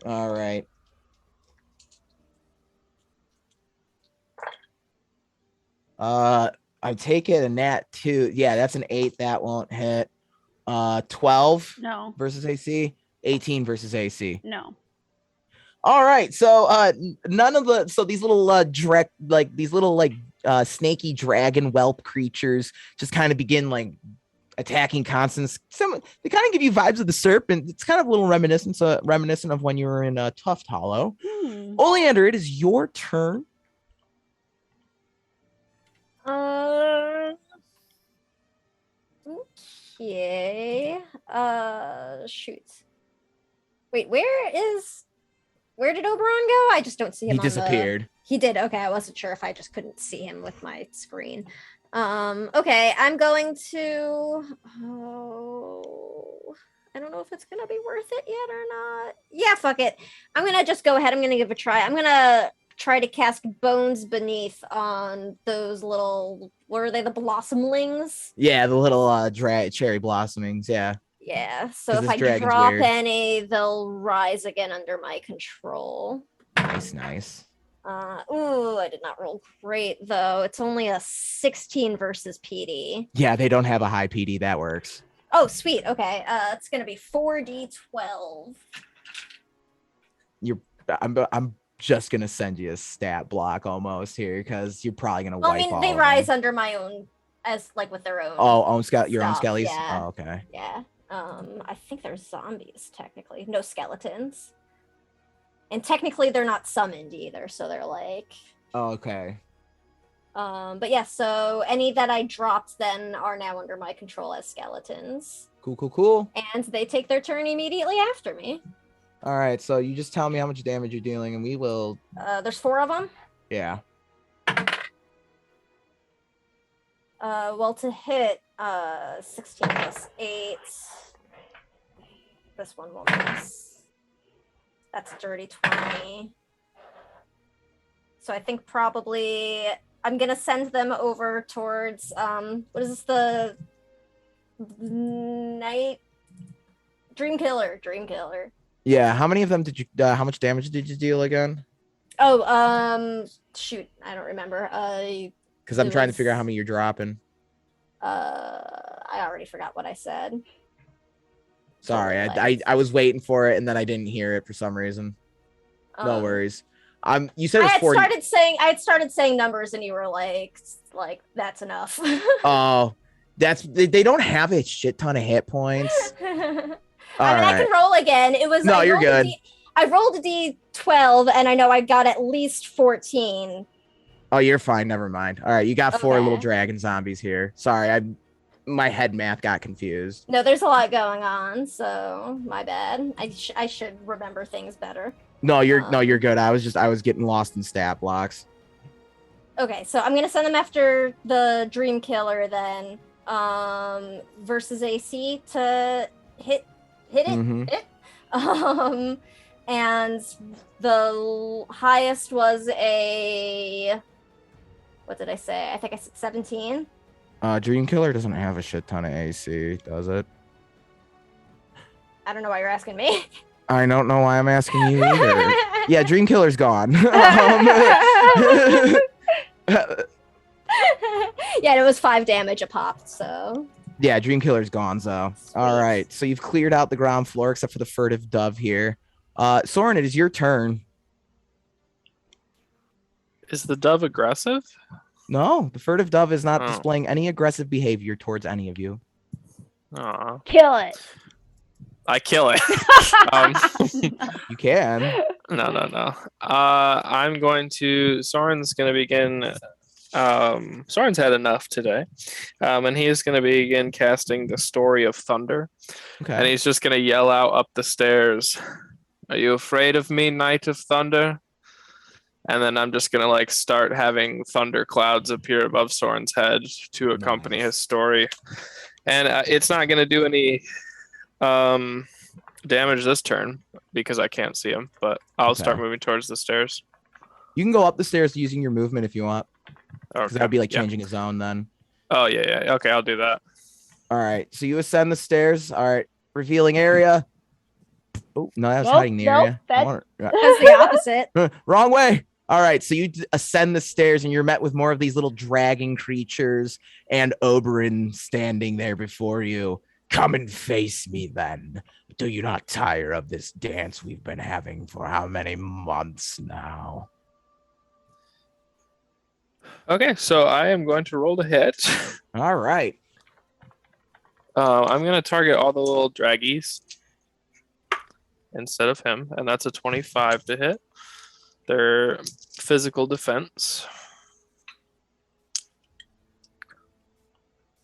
All right. I take it a nat 2. Yeah, that's an 8. That won't hit. 12 No. versus AC. 18 versus AC. No. All right. So these little snaky dragon whelp creatures just kind of begin like attacking Constance. They kind of give you vibes of the serpent. It's kind of a little reminiscent of when you were in Tuft Hollow. Oleander, it is your turn. Okay. Shoot. Wait, where did Oberon go? I just don't see him. He disappeared. He did. Okay, I wasn't sure if I just couldn't see him with my screen. Okay, I'm going to. I don't know if it's gonna be worth it yet or not. Yeah, fuck it. I'm gonna just go ahead. I'm gonna give it a try. I'm gonna try to cast Bones Beneath on those little. What are they? The blossomlings? Yeah, the little cherry blossomings. Yeah. Yeah. So if I drop any, they'll rise again under my control. Nice. I did not roll great though. It's only a 16 versus PD. Yeah, they don't have a high PD. That works. Oh, sweet. Okay. It's gonna be 4d12. I'm just gonna send you a stat block almost here because you're probably gonna wipe. I mean, they rise under my own as like with their own. Your own skellies. Yeah. Oh, okay. Yeah. I think there's zombies, technically. No skeletons. And technically they're not summoned either, so they're like... Oh, okay. But yeah, so any that I dropped then are now under my control as skeletons. Cool. And they take their turn immediately after me. All right, so you just tell me how much damage you're dealing, and we will... There's 4 of them. Yeah. Well, to hit, 16 plus 8. This one will miss. That's a dirty 20. So I think probably I'm gonna send them over towards what is this, the night Dream Killer. Yeah, how many of them did you how much damage did you deal again? Oh, shoot, I don't remember. Because I'm trying to figure out how many you're dropping. I already forgot what I said. Sorry, I was waiting for it and then I didn't hear it for some reason. No worries. You said it was 40. I had started saying numbers and you were like that's enough. Oh, they don't have a shit ton of hit points. I can roll again. It was no, you're good. I rolled a D12 and I know I got at least 14. Oh, you're fine. Never mind. All right, you got 4 little dragon zombies here. Sorry, my head math got confused. No, there's a lot going on, so my bad. I should remember things better. No, you're good. I was getting lost in stat blocks. Okay, so I'm gonna send them after the Dream Killer then. Versus AC to hit it. And the highest was a, what did I say? I think I said 17. Dream Killer doesn't have a shit ton of AC, does it? I don't know why you're asking me. I don't know why I'm asking you either. Yeah, Dream Killer's gone. Yeah, it was 5 damage a pop, so. Yeah, Dream Killer's gone, so. Sweet. All right, so you've cleared out the ground floor except for the furtive dove here. Soren, it is your turn. Is the dove aggressive? No, the furtive dove is not displaying any aggressive behavior towards any of you. Aw. Kill it. I kill it. You can. No. I'm going to. Soren's going to begin. Soren's had enough today, and he is going to begin casting the Story of Thunder. Okay. And he's just going to yell out up the stairs, "Are you afraid of me, Knight of Thunder?" And then I'm just going to start having thunder clouds appear above Soren's head to accompany his story. And it's not going to do any damage this turn because I can't see him, but I'll start moving towards the stairs. You can go up the stairs using your movement if you want. Because Okay. that would be changing a zone then. Oh, yeah. Okay, I'll do that. All right, so you ascend the stairs. All right, revealing area. Oh, no, that was hiding the area. That's the opposite. Wrong way. All right, so you ascend the stairs and you're met with more of these little dragging creatures and Oberyn standing there before you. Come and face me then. Do you not tire of this dance we've been having for how many months now? Okay, so I am going to roll to hit. All right. I'm going to target all the little draggies instead of him, and that's a 25 to hit. Their physical defense.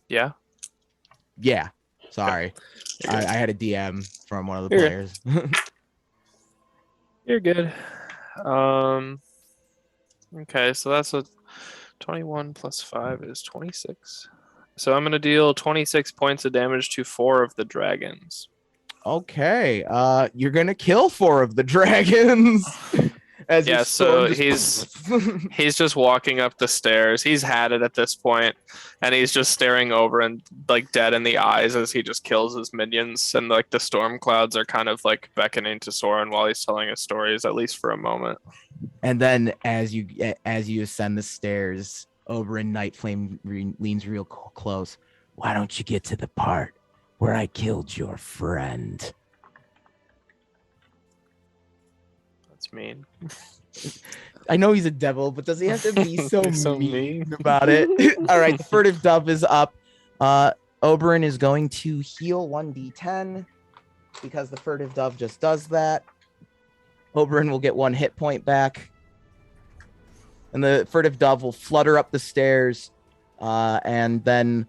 Yeah. Yeah. Sorry. I had a DM from one of the players. You're good. Okay, so that's a 21 plus 5 is 26. So I'm going to deal 26 points of damage to 4 of the dragons. Okay. You're going to kill 4 of the dragons. So he's just walking up the stairs. He's had it at this point, and he's just staring over and dead in the eyes as he just kills his minions. And the storm clouds are kind of beckoning to Soren while he's telling his stories, at least for a moment. And then as you ascend the stairs, Oberyn Nightflame leans real close. Why don't you get to the part where I killed your friend? Mean. I know he's a devil, but does he have to be so, so mean about it? All right, the furtive dove is up. Oberyn is going to heal 1d10 because the furtive dove just does that. Oberyn will get 1 hit point back. And the furtive dove will flutter up the stairs. And then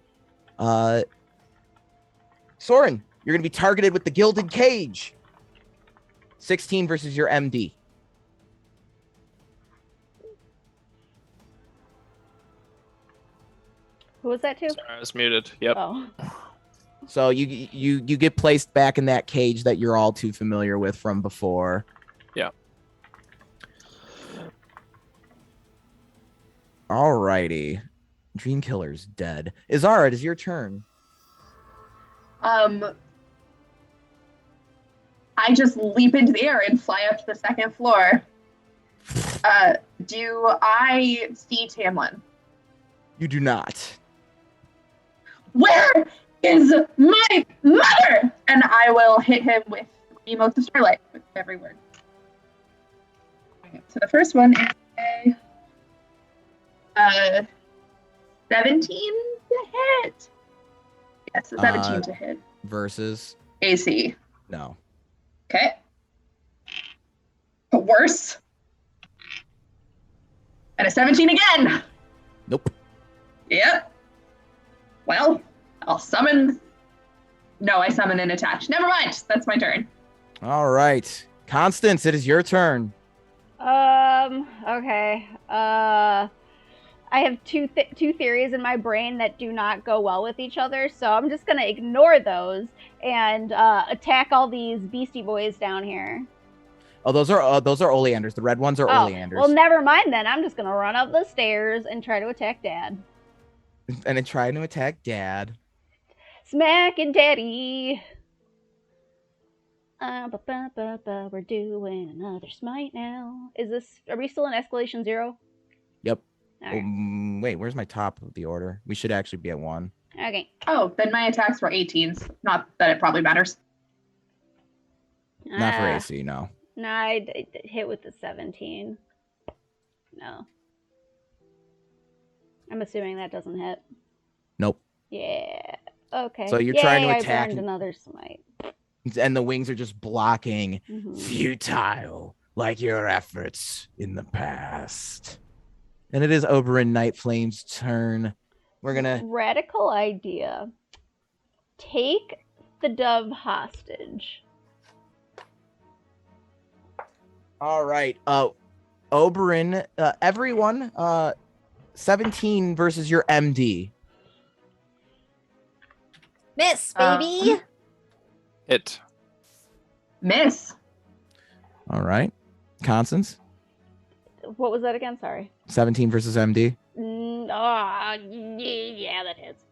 Soren, you're going to be targeted with the Gilded Cage. 16 versus your MD. Who was that to? Sorry, I was muted. Yep. Oh. So you get placed back in that cage that you're all too familiar with from before. Yeah. Alrighty. Dreamkiller's dead. Izara, it is your turn. I just leap into the air and fly up to the second floor. Do I see Tamlin? You do not. Where is my mother? And I will hit him with Emotes of Starlight with every word. Okay, so the first one is a 17 to hit. Yes, a 17 to hit. Versus? AC. No. Okay. Worse. And a 17 again. Nope. Yep. Well, I'll summon. No, I summon and attach. Never mind. That's my turn. All right. Constance, it is your turn. Okay. I have two theories in my brain that do not go well with each other, so I'm just gonna ignore those and attack all these beastie boys down here. Oh, those are oleanders. The red ones are oleanders. Well, never mind then. I'm just gonna run up the stairs and try to attack Dad. And then trying to attack Dad. Smacking Daddy. We're doing another smite now. Are we still in escalation 0? Yep. Right. Wait, where's my top of the order? We should actually be at 1. Okay. Oh, then my attacks were 18s. Not that it probably matters. Not for AC, no. No, I hit with the 17. No. I'm assuming that doesn't hit. Nope. Yeah. Okay. So you're trying to I attack. burned another smite. And the wings are just blocking. Mhm. Futile, like your efforts in the past. And it is Oberyn Nightflame's turn. We're gonna Radical idea. Take the dove hostage. All right. Oberyn, everyone, 17 versus your MD. Miss, baby. Hit. Miss. All right. Constance, What was that again? Sorry. 17 versus MD. Yeah, that hits.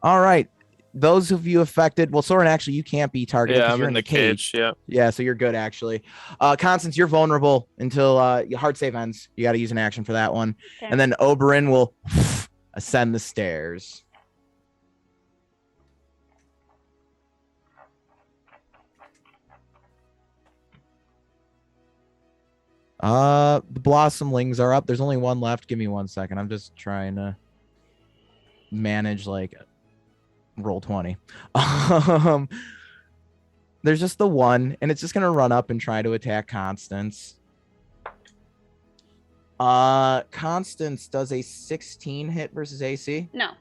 All right. Those of you affected, well, Soren, actually, you can't be targeted Yeah, because I'm you're in the cage. Yeah. Yeah, so you're good, actually. Constance, you're vulnerable until your hard save ends. You got to use an action for that one. Okay. And then Oberyn will ascend the stairs. The Blossomlings are up. There's only one left. Give me 1 second. I'm just trying to manage, like, roll 20. There's just the one, and it's just gonna run up and try to attack Constance. Constance does a 16 hit versus AC. No.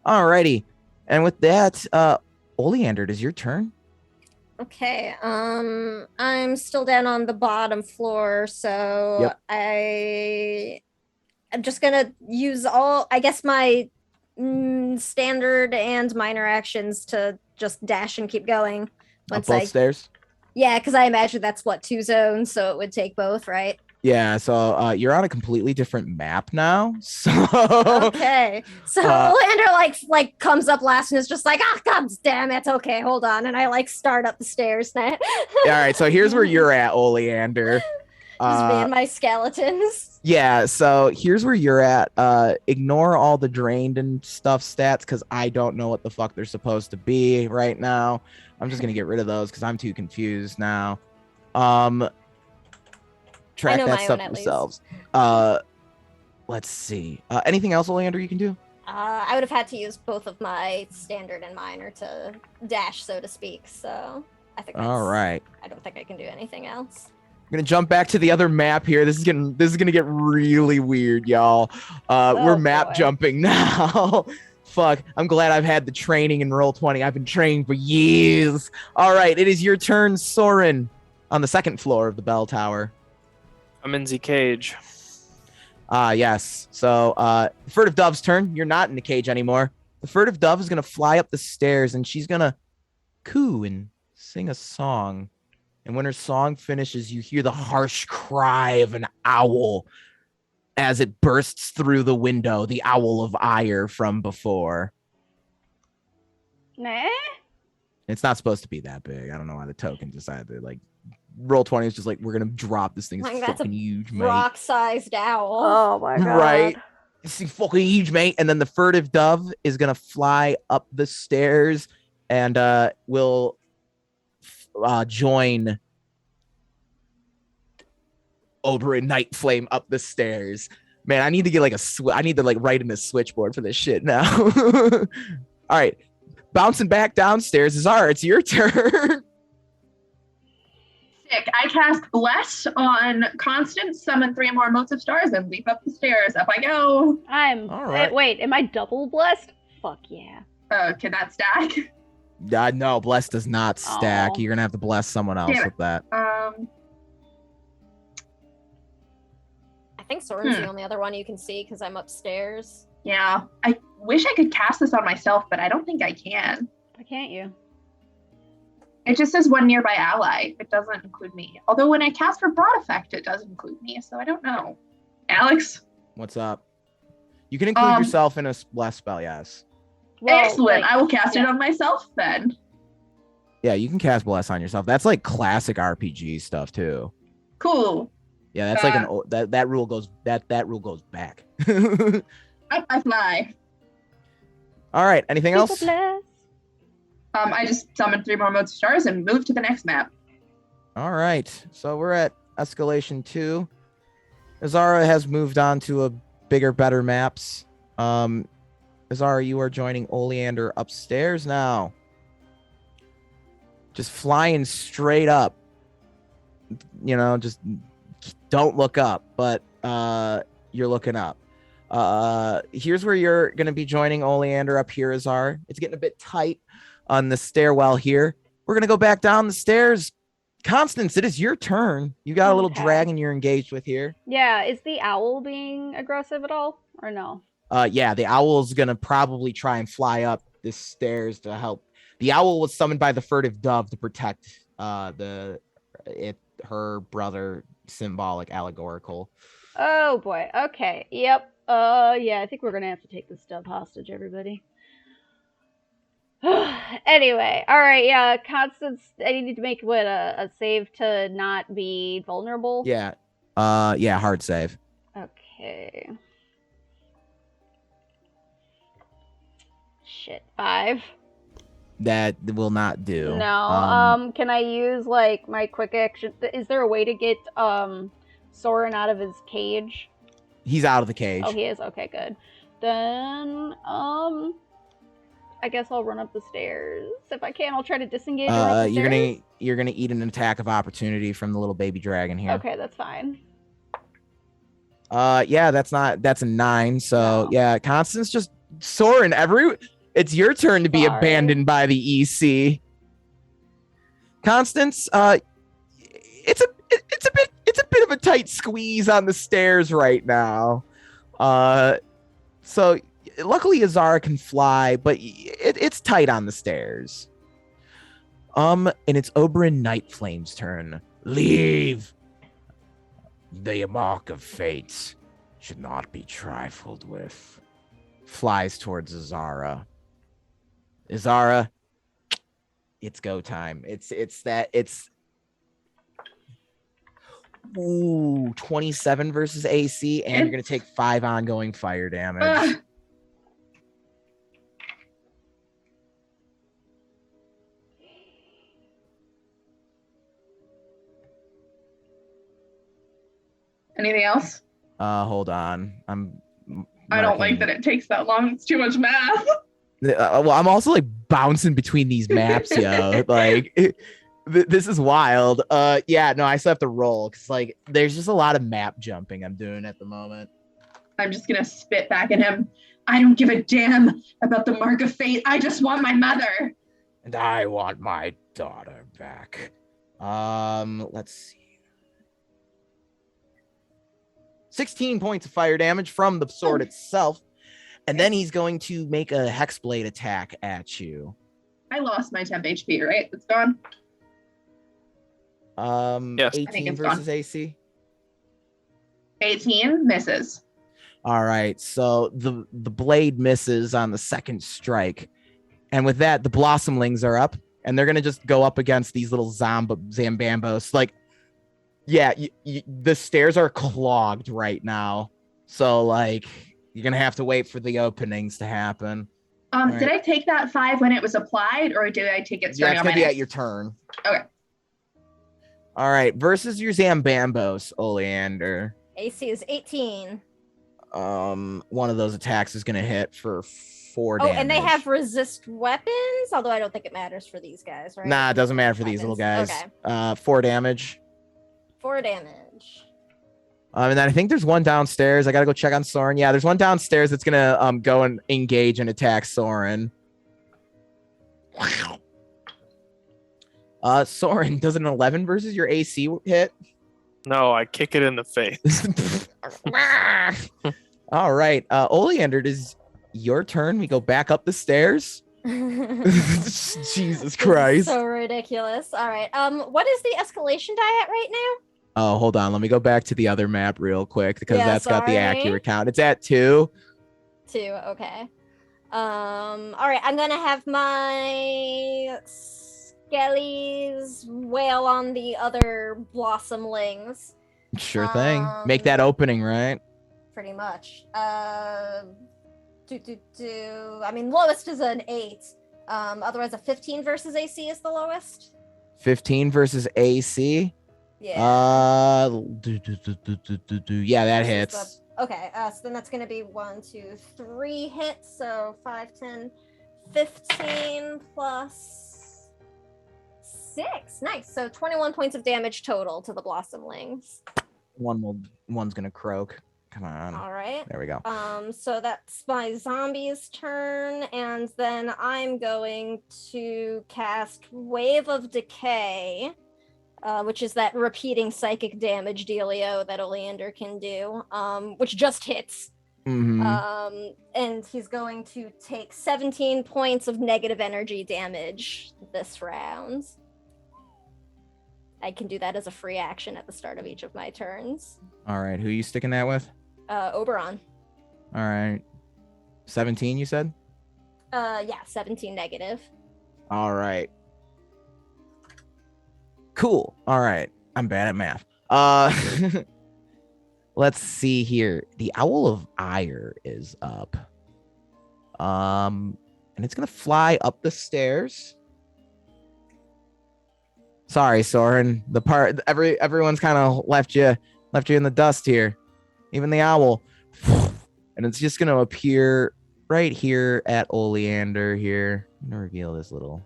Alrighty, and with that, Oleander, it is your turn. Okay. I'm still down on the bottom floor, so Yep. I'm just gonna use all, I guess, my standard and minor actions to just dash and keep going. Up both stairs. Yeah, because I imagine that's what 2 zones, so it would take both, right? Yeah, so you're on a completely different map now. So Okay. So Olander like comes up last and is just like, ah, god damn it. Okay, hold on. And I like start up the stairs now. all right, so here's where you're at, Oleander. Just me and my skeletons. Yeah, so here's where you're at. Ignore all the drained and stuff stats because I don't know what the fuck they're supposed to be right now. I'm just gonna get rid of those because I'm too confused now. Track know that my stuff own, at least. themselves. Let's see. Anything else, Oleander, you can do? I would have had to use both of my standard and minor to dash, so to speak. So I think that's, All right. I don't think I can do anything else. I'm gonna jump back to the other map here. This is gonna get really weird, y'all. We're map boy. jumping now. Fuck. I'm glad I've had the training in Roll20. I've been training for years. All right, it is your turn, Soren, on the second floor of the bell tower. I'm in the cage. Yes. So, Furtive Dove's turn. You're not in the cage anymore. The Furtive Dove is gonna fly up the stairs and she's gonna coo and sing a song. And when her song finishes, you hear the harsh cry of an owl as it bursts through the window, the owl of ire from before. Nah. It's not supposed to be that big. I don't know why the token decided to, like, Roll20 is just like, we're going to drop this thing. It's Like, that's fucking a huge, mate. rock-sized owl. Oh my god. Right? It's fucking huge, mate. And then the Furtive Dove is going to fly up the stairs and will join Oberyn Nightflame up the stairs. Man, I need to get like I need to like write in a switchboard for this shit now. All right, bouncing back downstairs, Zara, it's your turn. Sick. I cast Bless on Constance, summon 3 more motes of stars, and leap up the stairs. Up I go. All right. Wait, am I double blessed? Fuck yeah. Can that stack? No, bless does not stack. Oh. You're gonna have to bless someone else with that. I think Soren's the only other one you can see because I'm upstairs. Yeah. I wish I could cast this on myself, but I don't think I can. Why can't you? It just says one nearby ally. It doesn't include me. Although when I cast for broad effect, it does include me, so I don't know. Alex? What's up? You can include yourself in a bless spell, yes. Well, excellent. like, I will cast it on myself then. Yeah, you can cast bless on yourself. That's like classic RPG stuff too. Cool. Yeah, that's like that rule goes rule goes back. Up I fly. All right, anything else? Bless. I just summoned 3 more motes of stars and moved to the next map. All right, so we're at escalation 2. Azara has moved on to a bigger, better maps. Azara, you are joining Oleander upstairs now. Just flying straight up. You know, just don't look up, but you're looking up. Here's where you're going to be joining Oleander up here, Azar. It's getting a bit tight on the stairwell here. We're going to go back down the stairs. Constance, it is your turn. You got a little dragon you're engaged with here. Yeah, is the owl being aggressive at all, or no? Yeah, the owl is going to probably try and fly up the stairs to help. The owl was summoned by the Furtive Dove to protect her brother, symbolic, allegorical. Oh boy. Okay. Yep. Yeah, I think we're gonna have to take this dove hostage, everybody. Anyway, all right. Yeah, Constance, I need to make a save to not be vulnerable. Yeah. Yeah, hard save. Okay. Shit, 5. That will not do. No. Can I use like my quick action? Is there a way to get Soren out of his cage? He's out of the cage. Oh, he is. Okay, good. Then I guess I'll run up the stairs. If I can, I'll try to disengage her up the stairs. You're gonna eat an attack of opportunity from the little baby dragon here. Okay, that's fine. Yeah, that's a 9. So No. yeah, Constance just Soren. It's your turn to be abandoned by the EC. Constance, it's a bit of a tight squeeze on the stairs right now. So luckily Azara can fly, but it's tight on the stairs. And it's Oberyn Nightflame's turn. Leave. The mark of fate should not be trifled with. Flies towards Azara. Azara, it's go time. It's 27 versus AC, and you're gonna take 5 ongoing fire damage. Anything else? Hold on. I'm I don't like that it takes that long. It's too much math. Well, I'm also like bouncing between these maps, yo. Like, this is wild. Yeah, no, I still have to roll because like there's just a lot of map jumping I'm doing at the moment. I'm just gonna spit back at him. I don't give a damn about the mark of fate. I just want my mother. And I want my daughter back. Let's see. 16 points of fire damage from the sword itself. And then he's going to make a hexblade attack at you. I lost my temp HP, right? It's gone. Yes. 18 versus AC. 18 misses. All right, so the blade misses on the second strike. And with that, the Blossomlings are up. And they're going to just go up against these little Zambambos. Like, yeah, the stairs are clogged right now. So, like, you're going to have to wait for the openings to happen. Right. Did I take that 5 when it was applied, or did I take it starting on my next? Be at your turn. Okay. All right, versus your Zambambos, Oleander. AC is 18. One of those attacks is going to hit for 4 damage. Oh, and they have resist weapons, although I don't think it matters for these guys, right? Nah, it doesn't matter for these little guys. Okay. 4 damage. 4 damage. And then I think there's one downstairs. I gotta go check on Soren. Yeah, there's one downstairs that's gonna go and engage and attack Soren. Soren, does an 11 versus your AC hit? No, I kick it in the face. All right, Oleander, it is your turn. We go back up the stairs. Jesus Christ! So ridiculous. All right. What is the escalation die at right now? Oh, hold on. Let me go back to the other map real quick because that's got the accurate count. It's at 2. 2. Okay. All right. I'm gonna have my skellies wail on the other Blossomlings. Sure thing. Make that opening, right? Pretty much. I mean, lowest is an 8. Otherwise, a 15 versus AC is the lowest. 15 versus AC. Yeah. Yeah, that hits. Okay, so then that's gonna be 1, 2, 3 hits. So 5, 10, 15 plus 6. Nice. So 21 points of damage total to the Blossomlings. One's gonna croak. Come on. All right. There we go. So that's my zombie's turn, and then I'm going to cast Wave of Decay. Which is that repeating psychic damage dealio that Oleander can do, which just hits. Mm-hmm. And he's going to take 17 points of negative energy damage this round. I can do that as a free action at the start of each of my turns. All right, who are you sticking that with? Oberon. All right. 17, you said? Yeah, 17 negative. All right. Cool. All right. I'm bad at math. Let's see here. The Owl of Ire is up. And it's gonna fly up the stairs. Sorry, Soren. Everyone's kind of left you in the dust here. Even the owl. And it's just gonna appear right here at Oleander here. I'm gonna reveal this little.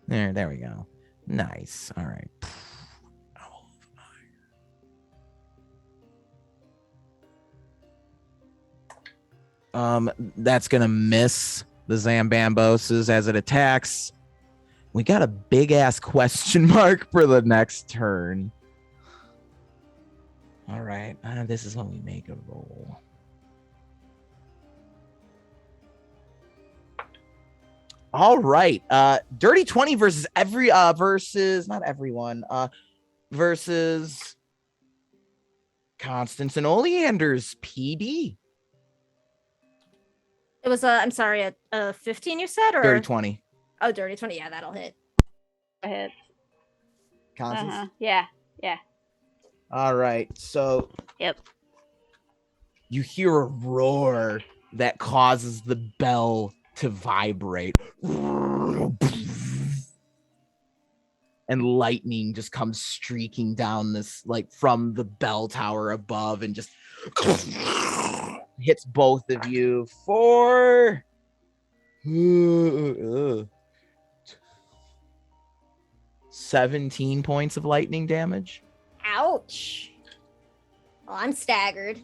There we go. Nice. All right. That's gonna miss the Zambamboses as it attacks. We got a big ass question mark for the next turn. All right. This is when we make a roll. All right. Dirty 20 versus not everyone. Versus Constance and Oleander's PD. It was I'm sorry, a 15 you said, or Dirty 20. Oh, dirty 20. Yeah, that'll hit. Hits. Constance. Yeah. All right. So. Yep. You hear a roar that causes the bell to vibrate. and lightning just comes streaking down this, like, from the bell tower above, and just hits both of you for 17 points of lightning damage. Ouch. Well, I'm staggered.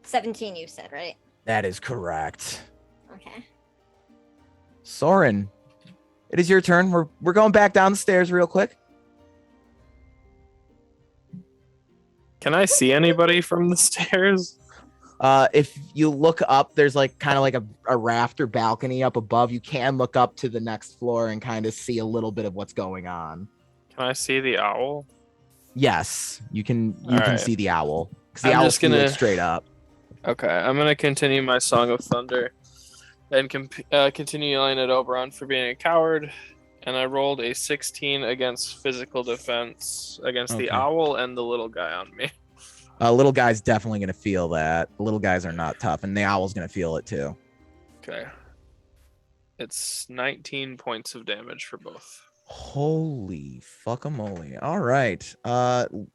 17, you said, right? That is correct. Okay. Soren, it is your turn. We're going back down the stairs real quick. Can I see anybody from the stairs? If you look up, there's like kind of like a raft or balcony up above. You can look up to the next floor and kind of see a little bit of what's going on. Can I see the owl? Yes, you can. You can right. see the owl because the I'm owl's just gonna- flew straight up. Okay, I'm gonna continue my Song of Thunder and continue yelling at Oberon for being a coward. And I rolled a 16 against physical defense against the Okay. owl and the little guy on me. Little guy's definitely gonna feel that. The little guys are not tough, and the owl's gonna feel it too. Okay. It's 19 points of damage for both. Holy fuckamoly! All right,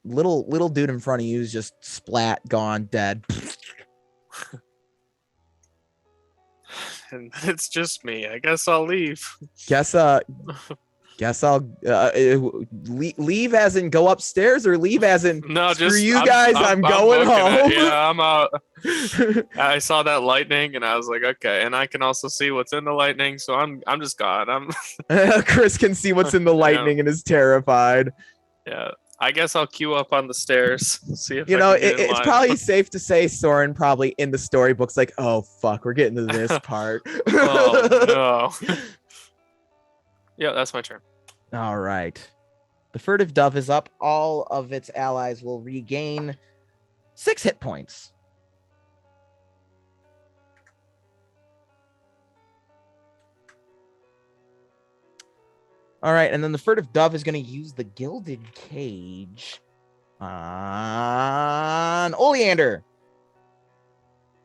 little dude in front of you is just splat, gone, dead. And it's just me. I guess I'll leave. Guess I'll leave as in go upstairs, or leave as in No, screw just you guys. I'm going booking it. home. Yeah, I'm out. I saw that lightning and I was like, okay. And I can also see what's in the lightning, so I'm just gone. Chris can see what's in the lightning and is terrified. Yeah. I guess I'll queue up on the stairs. See if You I know, can get in it's line. probably safe to say Soren probably in the storybook's like, oh fuck, we're getting to this part. Oh no. Yeah, that's my turn. All right. The furtive dove is up. All of its allies will regain 6 hit points. All right, and then the furtive dove is going to use the gilded cage on Oleander.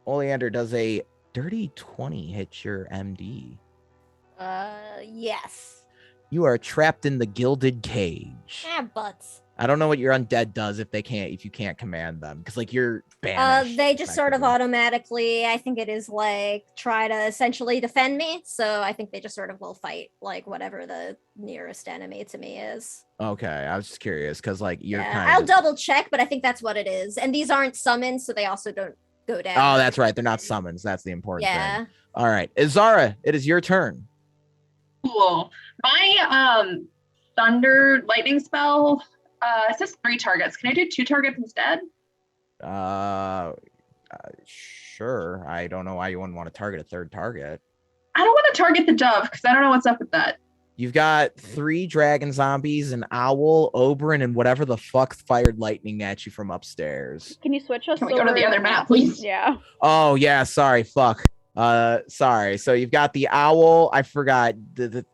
Oleander does a dirty 20 hit your MD. Yes. You are trapped in the gilded cage. Ah, butts. I don't know what your undead does if you can't command them, because like you're banished. They just sort of effectively. automatically, I think it is like try to essentially defend me. So I think they just sort of will fight like whatever the nearest enemy to me is. Okay, I was just curious because like you're Yeah, kind I'll of. double check, but I think that's what it is. And these aren't summons, so they also don't go down. Oh, that's right. They're not summons. That's the important Yeah. thing. All right, Izara, it is your turn. Cool. My thunder lightning spell it says 3 targets. Can I do 2 targets instead? Sure. I don't know why you wouldn't want to target a third target. I don't want to target the dove because I don't know what's up with that. You've got 3 dragon zombies, an owl, Oberon, and whatever the fuck fired lightning at you from upstairs. Can you switch us? Can we go to over the other map, please? Yeah. Oh yeah, sorry, fuck. Sorry. So you've got the owl. I forgot the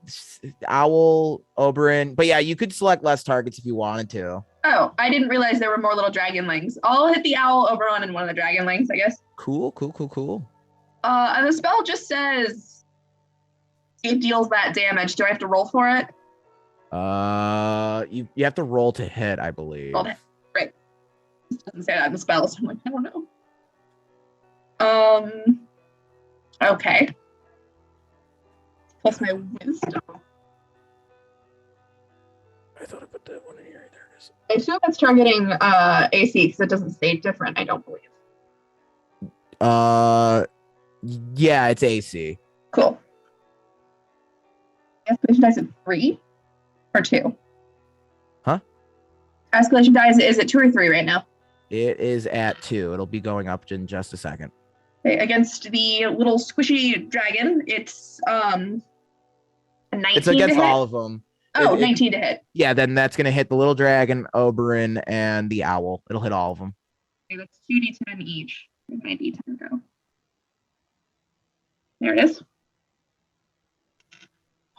owl, Oberon. But yeah, you could select less targets if you wanted to. Oh, I didn't realize there were more little dragonlings. I'll hit the owl, Oberon, and one of the dragonlings, I guess. Cool. And the spell just says it deals that damage. Do I have to roll for it? You have to roll to hit, I believe. Roll to hit. Right. It doesn't say that in the spell, so I'm like, I don't know. Okay. Plus my wisdom. I thought I put that one in here. There it is. I assume it's targeting AC because it doesn't say different, I don't believe. Yeah, it's AC. Cool. Escalation dice at 3 or 2? Huh? Escalation dice, is it 2 or 3 right now? It is at 2. It'll be going up in just a second. Okay, against the little squishy dragon, it's a 19 It's against to hit. all of them. Oh, 19 to hit. Yeah, then that's gonna hit the little dragon, Oberon, and the owl. It'll hit all of them. Okay, that's 2d10 each. Where'd my d10 go? There it is.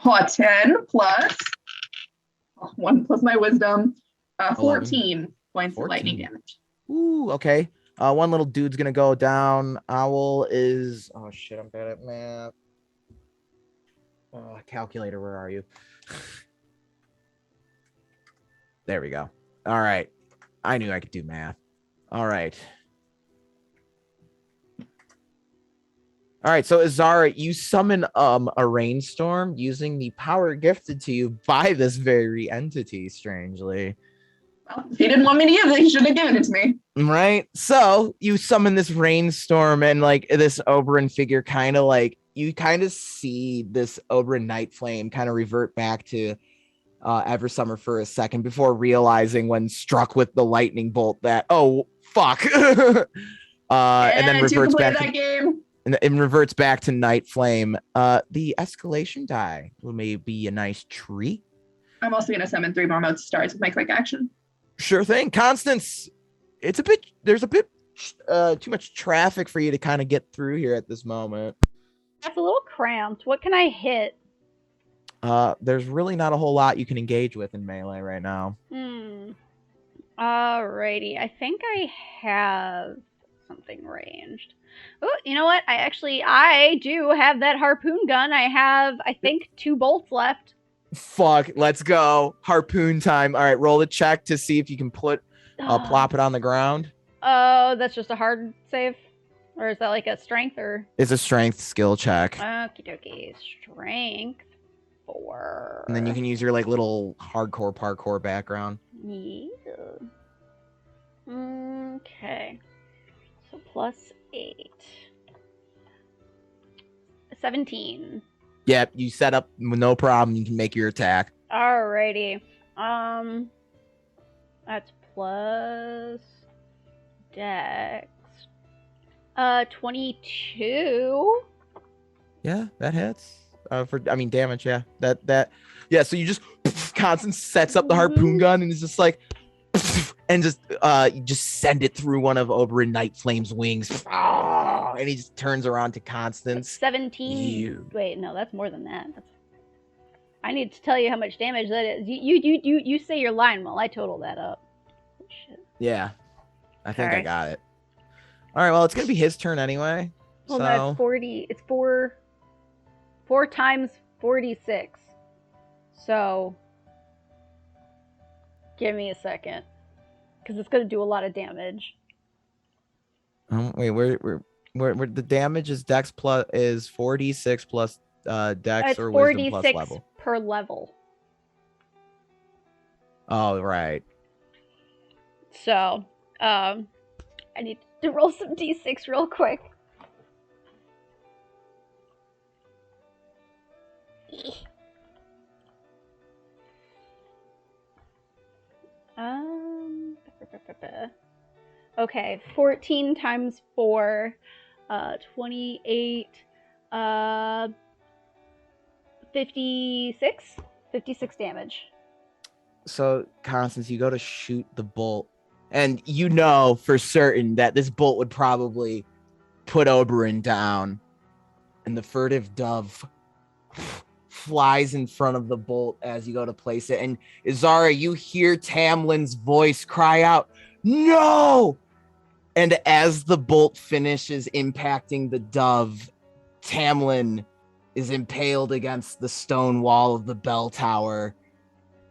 10 plus 1 plus my wisdom. 14 points of lightning 14. damage. Ooh, okay. One little dude's gonna go down. Owl is. Oh shit, I'm bad at math. Calculator, where are you? There we go. All right. I knew I could do math. All right. All right, so Azara, you summon a rainstorm using the power gifted to you by this very entity, strangely. Well, if he didn't want me to give it, he should have given it to me. Right? So you summon this rainstorm, and like this Oberyn figure kind of like you kind of see this Oberyn Night Flame kind of revert back to Eversummer for a second before realizing when struck with the lightning bolt that, oh fuck. And then reverts back that game. And it reverts back to Night Flame. The escalation die may be a nice treat. I'm also gonna summon 3 more mode stars with my quick action. Sure thing. Constance, there's a bit too much traffic for you to kind of get through here at this moment. That's a little cramped. What can I hit? There's really not a whole lot you can engage with in melee right now. Alrighty. I think I have something ranged. Oh, you know what? I do have that harpoon gun. I have, I think, 2 bolts left. Fuck, let's go. Harpoon time. All right, roll the check to see if you can plop it on the ground. Oh, that's just a hard save? Or is that like a strength or? It's a strength skill check. Okie dokie. Strength 4. And then you can use your like little hardcore parkour background. Yeah. Okay. So plus 8. 17. Yep, you set up no problem. You can make your attack. Alrighty. That's plus dex. 22. Yeah, that hits. Damage. Yeah, Yeah, so you just Constance sets up the harpoon gun and is just like, and just you just send it through one of Oberyn Night Flame's wings. And he just turns around to Constance. 17. Wait, no, that's more than that. I need to tell you how much damage that is. You say your line while I total that up. Oh, shit. Yeah, I think I got it. All right, well, it's gonna be his turn anyway. Well, no, it's 40. It's 4 times 46. So, give me a second, because it's gonna do a lot of damage. Wait, where the damage is dex plus is 4d6 plus dex it's or wisdom plus 46 level per level. Oh, right. So, I need to roll some d6 real quick. Okay, 14 times 4, 28, 56 damage. So, Constance, you go to shoot the bolt, and you know for certain that this bolt would probably put Oberyn down, and the furtive dove flies in front of the bolt as you go to place it, and Izara, you hear Tamlin's voice cry out, "No!" And as the bolt finishes impacting the dove, Tamlin is impaled against the stone wall of the bell tower,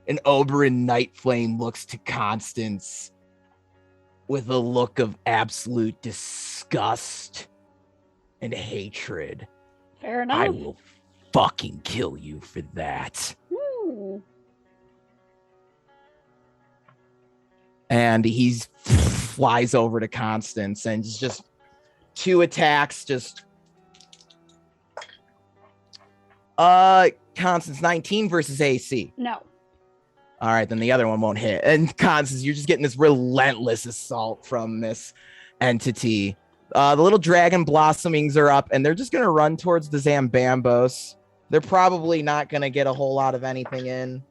and Oberyn Nightflame looks to Constance with a look of absolute disgust and hatred. Fair enough. I will fucking kill you for that. Ooh. And he flies over to Constance and just 2 attacks. Constance, 19 versus AC. No. All right, then the other one won't hit. And Constance, you're just getting this relentless assault from this entity. The little dragon blossomings are up, and they're just going to run towards the Zambambos. They're probably not going to get a whole lot of anything in.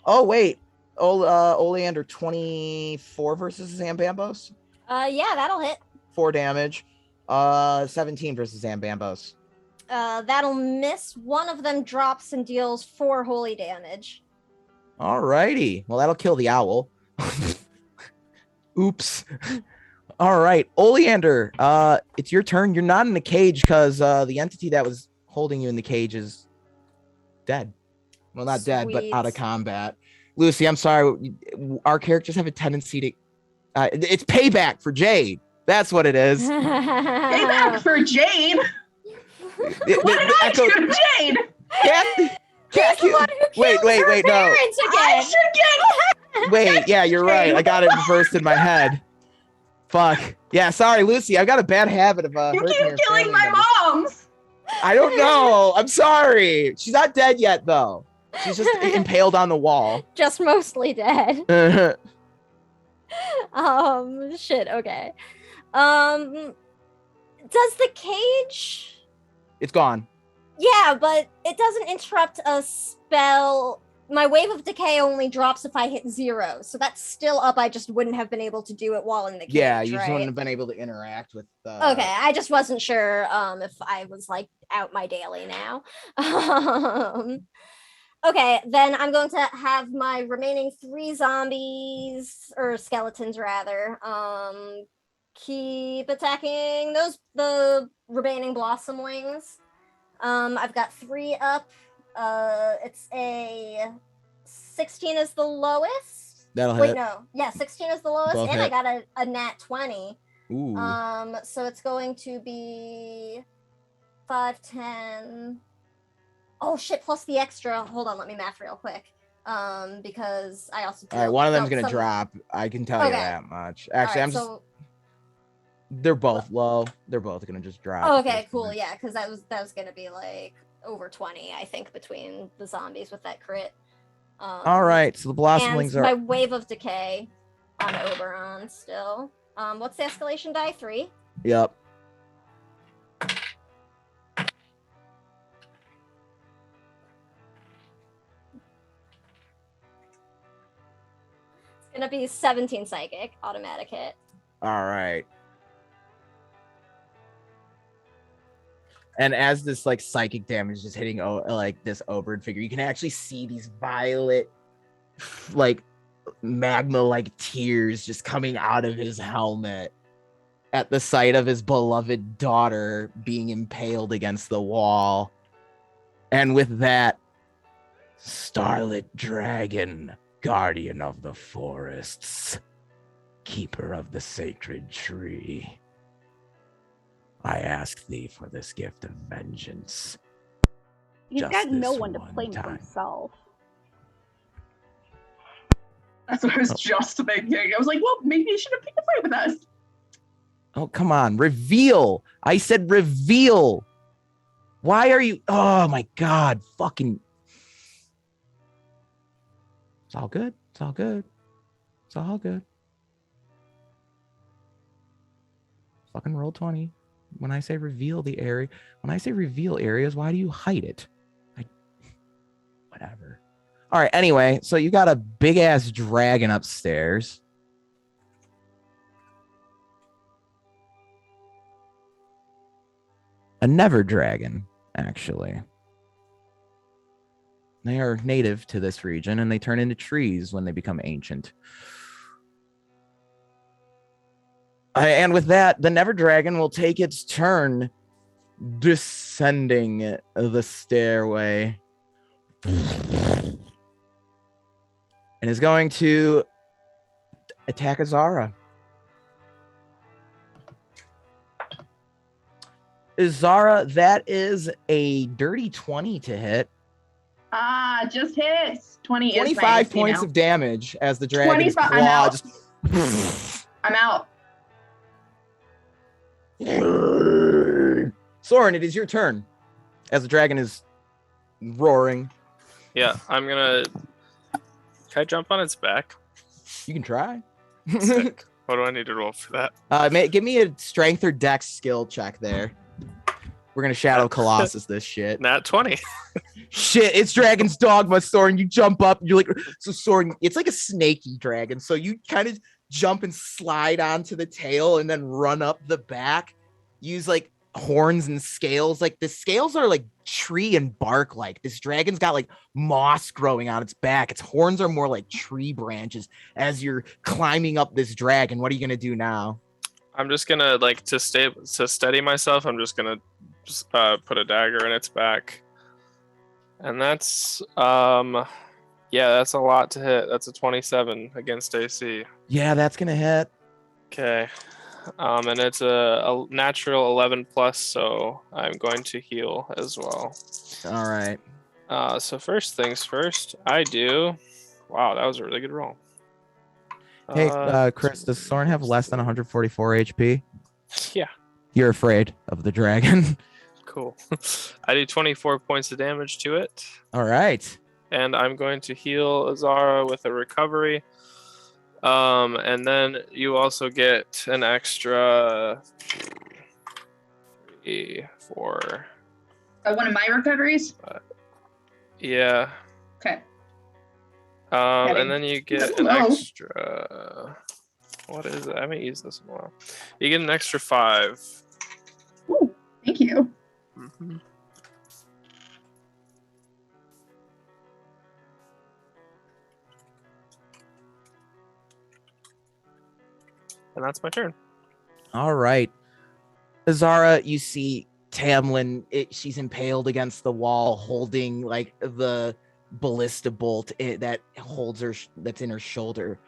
Oh, wait. Oleander, 24 versus Zambambos? Yeah, that'll hit. 4 damage. 17 versus Zambambos. That'll miss. One of them drops and deals 4 holy damage. All righty. Well, that'll kill the owl. Oops. All right. Oleander, it's your turn. You're not in the cage because the entity that was holding you in the cage is dead. Well, not dead, but Sweet. out of combat. Lucy, I'm sorry. Our characters have a tendency to. It's payback for Jade. That's what it is. Payback for Jade. What did I do to Jade? He's the one who killed her parents again. I should get. Wait, yeah, you're right. I got it reversed in my head. Fuck. Yeah, sorry, Lucy. I've got a bad habit of You keep killing my moms. I don't know. I'm sorry. She's not dead yet, though. She's just impaled on the wall. Just mostly dead. Shit. Okay. Does the cage? It's gone. Yeah, but it doesn't interrupt a spell. My wave of decay only drops if I hit 0, so that's still up. I just wouldn't have been able to do it while in the cage. Yeah, you just right? wouldn't have been able to interact with. Okay, I just wasn't sure if I was like out my daily now. Okay, then I'm going to have my remaining 3 zombies or skeletons rather. Keep attacking the remaining blossom wings. I've got 3 up. It's a 16 is the lowest. That'll Wait, hit. no. Yeah, 16 is the lowest, Both and hit. I got a nat 20. Ooh. So it's going to be 5, 10. Oh shit! Plus the extra. Hold on, let me math real quick. Because I also. All right, one of them's gonna drop. I can tell you that much. Actually, right, They're both low. They're both gonna just drop. Oh, okay, cool. Yeah, because that was gonna be like over 20, I think, between the zombies with that crit. All right, so the blossom wings are. My wave of decay on Oberon still. What's the escalation die? 3. Yep. It's gonna be 17 psychic automatic hit. All right. And as this like psychic damage is just hitting like this Oberon figure, you can actually see these violet, like magma like tears just coming out of his helmet at the sight of his beloved daughter being impaled against the wall. And with that, Starlit Dragon, guardian of the forests, keeper of the sacred tree, I ask thee for this gift of vengeance. He's Just got no this one to one blame time. for himself. That's what I was just thinking. I was like, well, maybe you should have picked a fight with us. Oh, come on. Reveal. I said reveal. Why are you? Oh, my God. Fucking. It's all good. It's all good. It's all good. Fucking roll 20. When I say reveal the area, when I say reveal areas, why do you hide it? Whatever. All right. Anyway, so you got a big ass dragon upstairs. A never dragon, actually. They are native to this region and they turn into trees when they become ancient. And with that, the Never Dragon will take its turn descending the stairway and is going to attack Azara. Azara, that is a dirty 20 to hit. Just hits. 20 25 is points of damage as the dragon's 25, claw I'm out. just... I'm out. Soren, it is your turn as the dragon is roaring. Yeah, I'm gonna. Can I jump on its back? You can try. Sick. What do I need to roll for that? Give me a strength or dex skill check there. We're gonna Shadow Colossus this shit. Nat 20. Shit, it's Dragon's Dogma, Soren. You jump up, you're like, so Soren, it's like a snaky dragon. So you kind of jump and slide onto the tail and then run up the back. Use like horns and scales. Like the scales are like tree and bark like. This dragon's got like moss growing on its back. Its horns are more like tree branches. As you're climbing up this dragon, what are you gonna do now? I'm just gonna like to steady myself. I'm just gonna put a dagger in its back. And that's that's a lot to hit. That's a 27 against AC. Yeah, that's gonna hit. Okay. And it's a natural 11 plus, so I'm going to heal as well. All right. So first things first, I do. Wow, that was a really good roll. Hey, Chris, does Soren have less than 144 HP? Yeah. You're afraid of the dragon. Cool. I do 24 points of damage to it. All right. And I'm going to heal Azara with a recovery. And then you also get an extra 3, 4. One of my recoveries? Yeah. Okay. And then you get an Hello. extra. What is it? I haven't used this in a while. You get an extra 5. Ooh, thank you. Mm-hmm. And that's my turn. All right. Azara, you see Tamlin, she's impaled against the wall, holding like the ballista bolt that holds her, that's in her shoulder.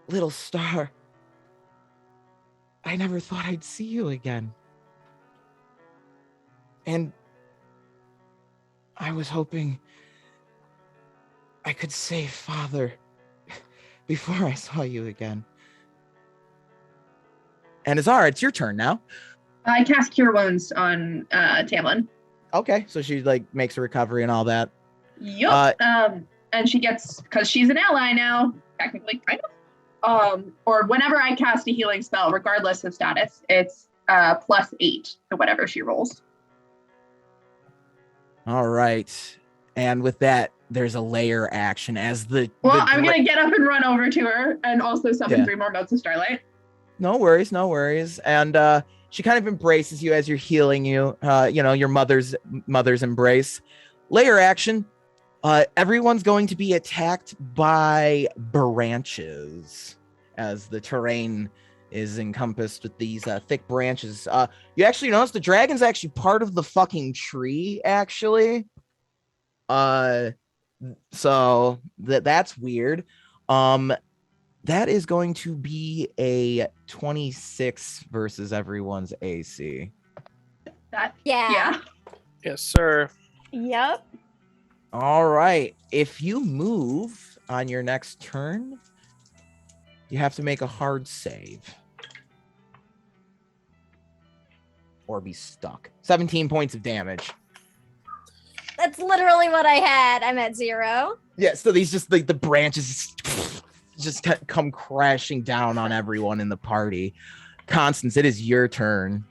Little star, I never thought I'd see you again. And I was hoping I could save Father before I saw you again. And Azara, it's your turn now. I cast Cure Wounds on Tamlin. Okay, so she like makes a recovery and all that. Yup. And she gets, because she's an ally now, technically, kind of. Or whenever I cast a healing spell, regardless of status, it's +8 to whatever she rolls. All right. And with that, there's a layer action as I'm going to get up and run over to her and also summon 3 more motes of Starlight. No worries, no worries. And she kind of embraces you as you're healing you. Your mother's embrace. Layer action. Everyone's going to be attacked by branches as the terrain is encompassed with these thick branches. You actually notice the dragon's actually part of the fucking tree, actually. So that's weird. That is going to be a 26 versus everyone's AC. Yeah. Yes, sir. Yep. All right. If you move on your next turn, you have to make a hard save. Or be stuck. 17 points of damage. That's literally what I had. I'm at 0. Yeah, so these just like the branches just come crashing down on everyone in the party. Constance, it is your turn.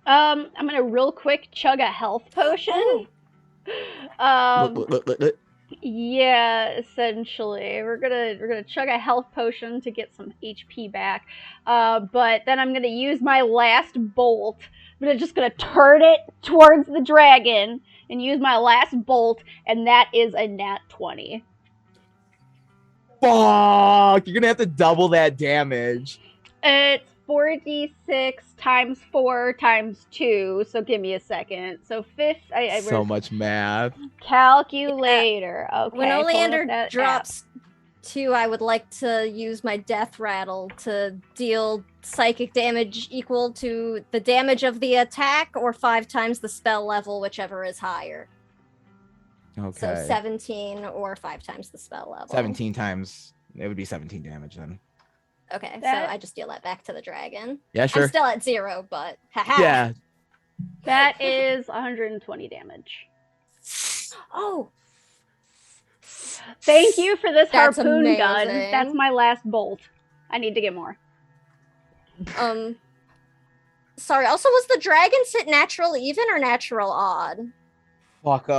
I'm gonna real quick chug a health potion. Yeah, essentially. We're gonna chug a health potion to get some HP back. But then I'm gonna use my last bolt. I'm just gonna turn it towards the dragon and use my last bolt, and that is a nat 20. Fuck! You're gonna have to double that damage. It's 46 times 4 times 2, so give me a second. So So much math. Calculator. Okay. When Oleander drops 2, I would like to use my death rattle to deal psychic damage equal to the damage of the attack or 5 times the spell level, whichever is higher. Okay. So 17 or 5 times the spell level. 17 times. It would be 17 damage then. Okay, so I just deal that back to the dragon. Yeah, sure. I'm still at 0, but haha. Yeah. That is 120 damage. Oh. Thank you for this That's harpoon amazing. gun. That's my last bolt. I need to get more. Sorry, also, was the dragon sit natural even or natural odd? Fuck, odd.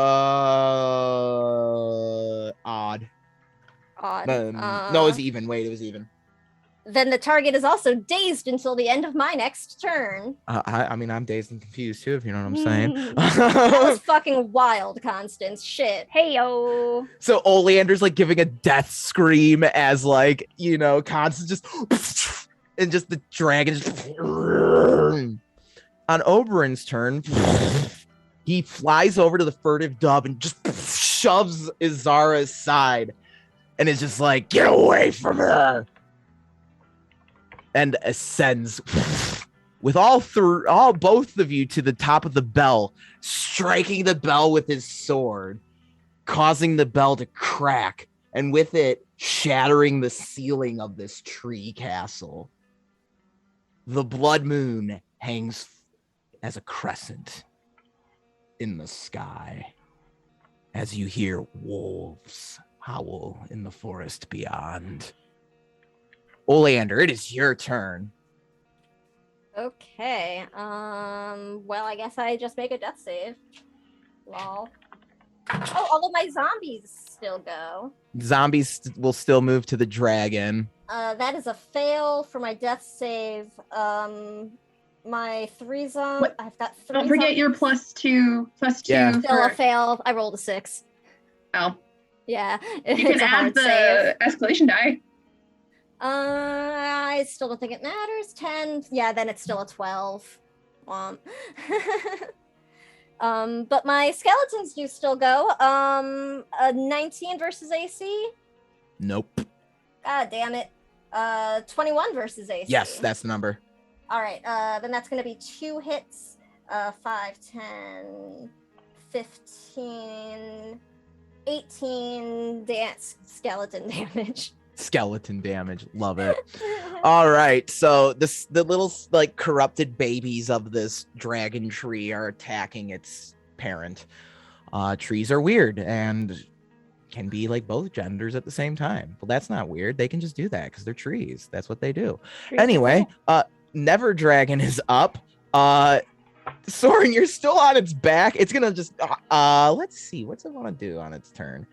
Odd. No, it was even. Wait, it was even. Then the target is also dazed until the end of my next turn. I mean, I'm dazed and confused too, if you know what I'm saying. That was fucking wild, Constance. Shit. Hey yo. So Oleander's like giving a death scream as like, Constance just and just the dragon just on Oberyn's turn. He flies over to the furtive dove and just shoves Izara aside and is just like, get away from her. And ascends with both of you to the top of the bell, striking the bell with his sword, causing the bell to crack, and with it, shattering the ceiling of this tree castle. The blood moon hangs as a crescent in the sky as you hear wolves howl in the forest beyond. Oleander, it is your turn. Okay. Well, I guess I just make a death save. Lol. Oh, although my zombies still go. Zombies will still move to the dragon. That is a fail for my death save. My 3 zombies. I've got 3. Don't forget your +2. Yeah. Still a fail. I rolled a 6. Oh. Yeah. You can add the escalation die. I still don't think it matters. 10. Yeah, then it's still a 12. But my skeletons do still go. A 19 versus AC. Nope. God damn it. 21 versus AC. Yes, that's the number. All right. Then that's going to be 2 hits. 5, 10, 15, 18 skeleton damage. Skeleton damage. Love it. All right. So the little like corrupted babies of this dragon tree are attacking its parent. Trees are weird and can be like both genders at the same time. Well, that's not weird. They can just do that because they're trees. That's what they do. Anyway, Never Dragon is up. Soren, you're still on its back. It's gonna just let's see, what's it want to do on its turn?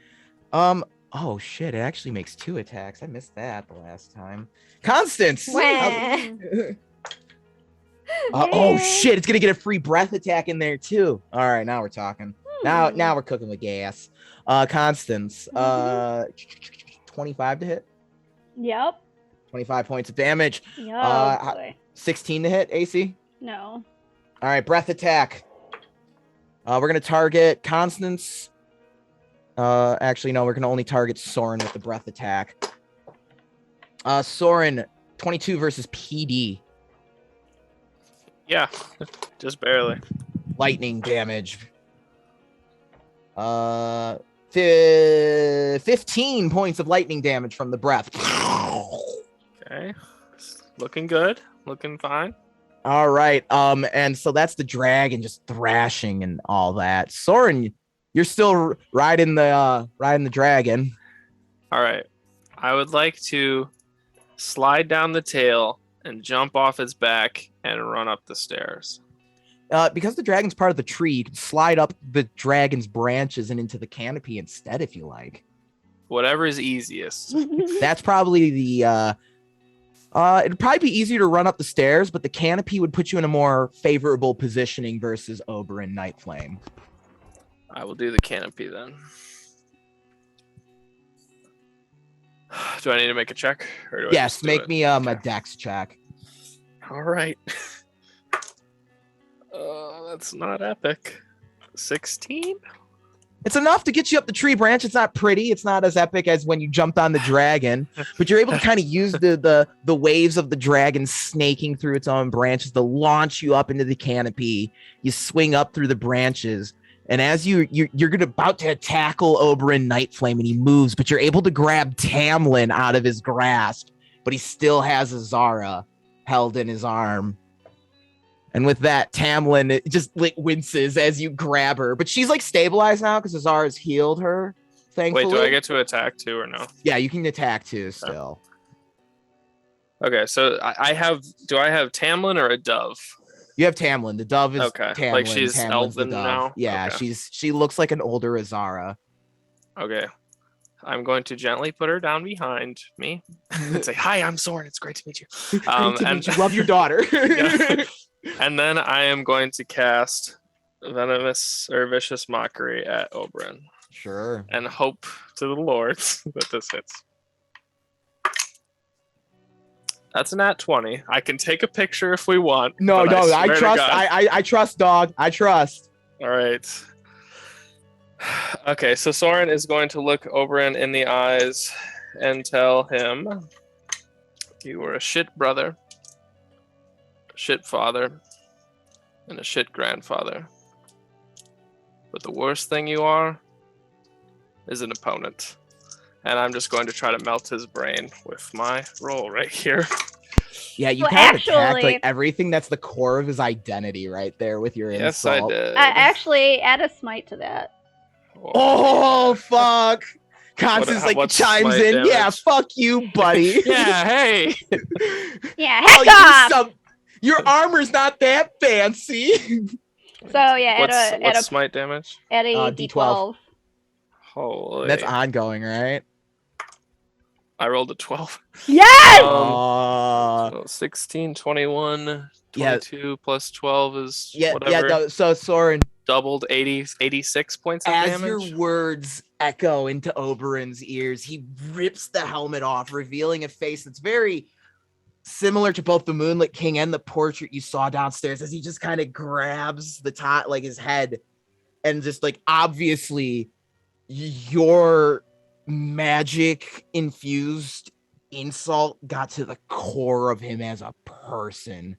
Oh shit, it actually makes 2 attacks. I missed that the last time. Constance! Oh shit, it's gonna get a free breath attack in there too. All right, now we're talking. Now we're cooking with gas. Constance, 25 to hit. Yep. 25 points of damage. Boy. 16 to hit, AC? No. All right, breath attack. We're gonna target Constance. Actually, no, we're gonna only target Soren with the breath attack. Soren, 22 versus PD. Yeah, just barely. Lightning damage. 15 points of lightning damage from the breath. Okay, looking good, looking fine. All right, and so that's the dragon just thrashing and all that. Soren, you're still riding the dragon. All right, I would like to slide down the tail and jump off its back and run up the stairs. Because the dragon's part of the tree, you can slide up the dragon's branches and into the canopy instead if you like. Whatever is easiest. That's probably the it'd probably be easier to run up the stairs, but the canopy would put you in a more favorable positioning versus Oberyn Nightflame. I will do the canopy then. Do I need to make a check? Or do I Yes, just do make it? me a Okay. dex check. All right. That's not epic. 16? It's enough to get you up the tree branch. It's not pretty. It's not as epic as when you jumped on the dragon, but you're able to kind of use the waves of the dragon snaking through its own branches to launch you up into the canopy. You swing up through the branches, and as you're about to tackle Oberyn Nightflame, and he moves, but you're able to grab Tamlin out of his grasp, but he still has Azara held in his arm. And with that, Tamlin just like winces as you grab her, but she's like stabilized now because Azara's healed her. Thankfully. Wait, do I get to attack too or no? Yeah, you can attack too still. Okay, so I have. Do I have Tamlin or a dove? You have Tamlin. The dove is Okay, Tamlin. like she's Tamlin's the elven dove. now? Yeah, Okay. she looks like an older Azara. Okay. I'm going to gently put her down behind me and say, "Hi, I'm Soren. It's great to meet you." Great to meet you. Love your daughter. Yeah. And then I am going to cast Venomous or Vicious Mockery at Oberyn Sure. and hope to the lords that this hits. That's a nat 20. I can take a picture if we want. No, but I swear to trust. God- I trust, dog. I trust. All right. Okay, so Soren is going to look Oberyn in the eyes and tell him, "You were a shit brother, a shit father, and a shit grandfather. But the worst thing you are is an opponent." And I'm just going to try to melt his brain with my roll right here. Yeah, you Well, kind of attacked actually- like everything that's the core of his identity right there with your Yes, insult. I did. Actually, add a smite to that. Oh, fuck. Constance what's chimes smite in. damage? Yeah, fuck you, buddy. Yeah, hey. Yeah, Oh, heck off! your armor's not that fancy. So yeah, What's smite damage? add a D12. D12. Holy. That's ongoing, right? I rolled a 12. Yes! So 16, 21, 22 plus 12 is whatever. No, so Soren, Doubled 86 points of as damage. your words echo into Oberyn's ears, he rips the helmet off, revealing a face that's very similar to both the Moonlit King and the portrait you saw downstairs, as he just kind of grabs the top, like his head, and just like obviously your magic infused insult got to the core of him as a person.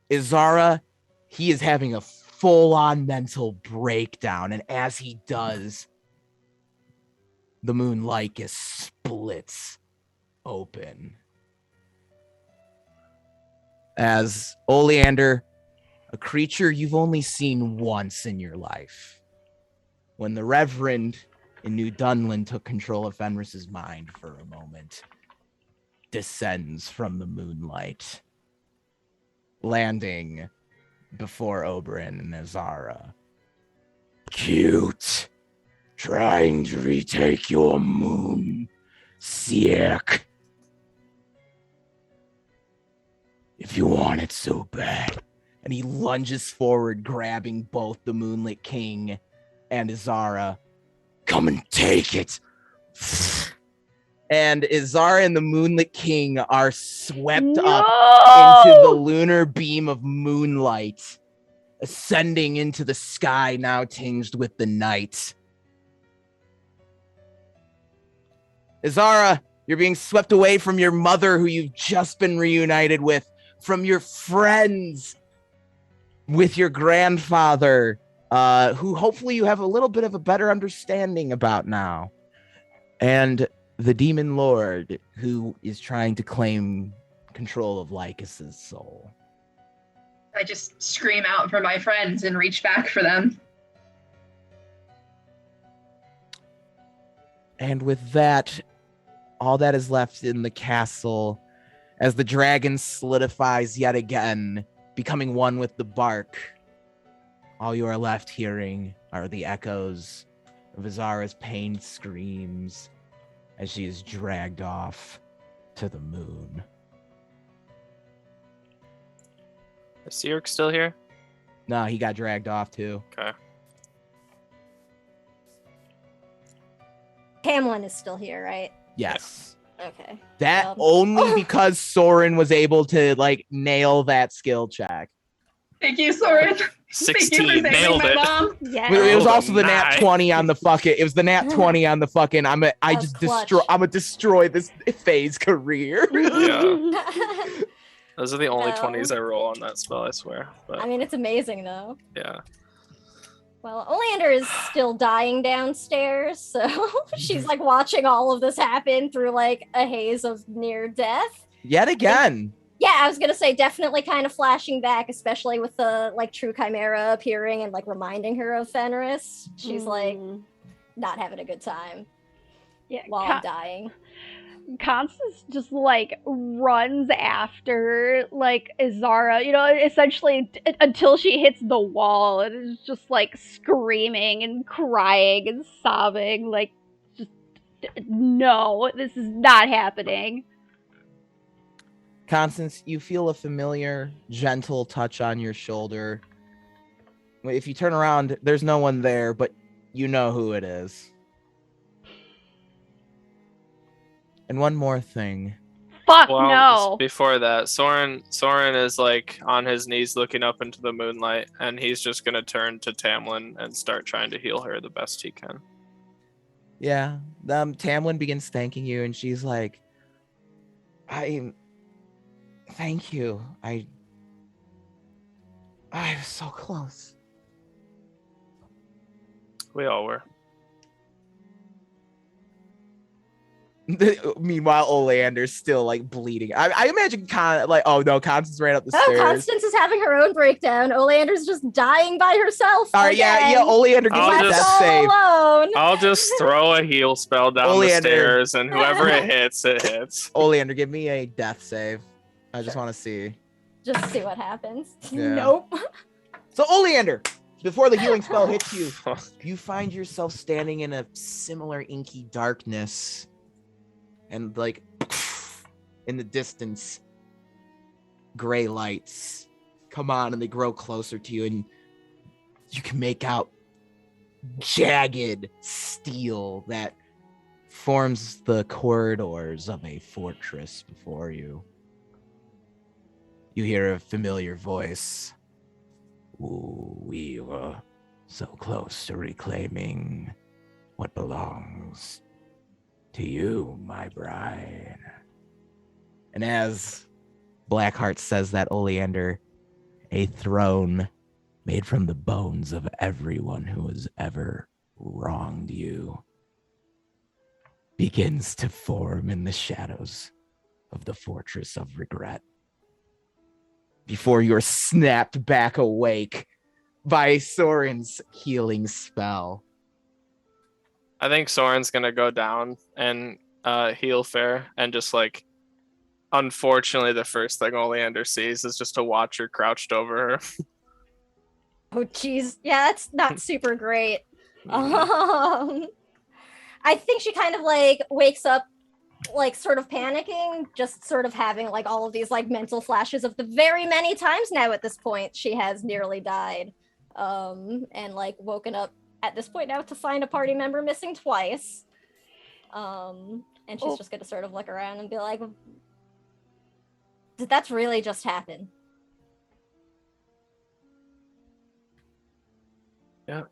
Izara, he is having a full-on mental breakdown, and as he does, the moonlight splits open. As Oleander, a creature you've only seen once in your life, when the Reverend in New Dunland took control of Fenris's mind for a moment, descends from the moonlight, landing before Oberyn and Azara. Cute. Trying to retake your moon. Sick. If you want it so bad. And he lunges forward, grabbing both the Moonlit King and Azara. Come and take it. And Izara and the Moonlit King are swept up into the lunar beam of moonlight, ascending into the sky now tinged with the night. Izara, you're being swept away from your mother, who you've just been reunited with, from your friends, with your grandfather, who hopefully you have a little bit of a better understanding about now. And the demon lord who is trying to claim control of Lycus's soul. I just scream out for my friends and reach back for them. And with that, all that is left in the castle, as the dragon solidifies yet again, becoming one with the bark, all you are left hearing are the echoes of Azara's pained screams as she is dragged off to the moon. Is Seork still here? No, he got dragged off too. Okay. Tamlin is still here, right? Yes. Okay. That only because Soren was able to like nail that skill check. Thank you, Soren. 16, Thank you for saving nailed my it. mom. Yeah. It was Oh, also the nat nice. 20 on the fucking. It was the nat 20 on the fucking. I'm gonna destroy this phase career. Yeah. Those are the only No. 20s I roll on that spell, I swear. But I mean, it's amazing though. yeah. Well, Oleander is still dying downstairs, so she's like watching all of this happen through like a haze of near death. Yet again. Yeah, I was gonna say definitely kind of flashing back, especially with the like true chimera appearing and like reminding her of Fenris. She's like not having a good time Yeah, while I'm dying. Constance just like runs after like Izara, essentially until she hits the wall and is just like screaming and crying and sobbing, like just no, this is not happening. Constance, you feel a familiar, gentle touch on your shoulder. If you turn around, there's no one there, but you know who it is. And one more thing. Fuck Well, no. before that, Soren is like on his knees looking up into the moonlight, and he's just gonna turn to Tamlin and start trying to heal her the best he can. Yeah. Tamlin begins thanking you, and she's like, thank you. I was so close. We all were. Meanwhile, Oleander's still like bleeding. I imagine oh no, Constance ran up the Oh, stairs. Constance is having her own breakdown. Oleander's just dying by herself. All right, yeah, Oleander gets I'll a just- death all save. alone. I'll just throw a heal spell down the Oleander. stairs, and whoever it hits. Oleander, give me a death save. I just want to see. Just see what happens. Yeah. Nope. So Oleander, before the healing spell hits you, you find yourself standing in a similar inky darkness. And like in the distance, gray lights come on and they grow closer to you, and you can make out jagged steel that forms the corridors of a fortress before you. You hear a familiar voice. Ooh, we were so close to reclaiming what belongs to you, my bride. And as Blackheart says that, Oleander, a throne made from the bones of everyone who has ever wronged you begins to form in the shadows of the Fortress of Regret. Before you're snapped back awake by Soren's healing spell. I think Soren's gonna go down and heal Fair, and just like, unfortunately, the first thing Oleander sees is just a watcher crouched over her. Oh, jeez. Yeah, that's not super great. I think she kind of like wakes up, like sort of panicking, just sort of having like all of these like mental flashes of the very many times now at this point she has nearly died, and like woken up at this point now to find a party member missing twice. And she's just gonna sort of look around and be like, did that really just happen? Yeah,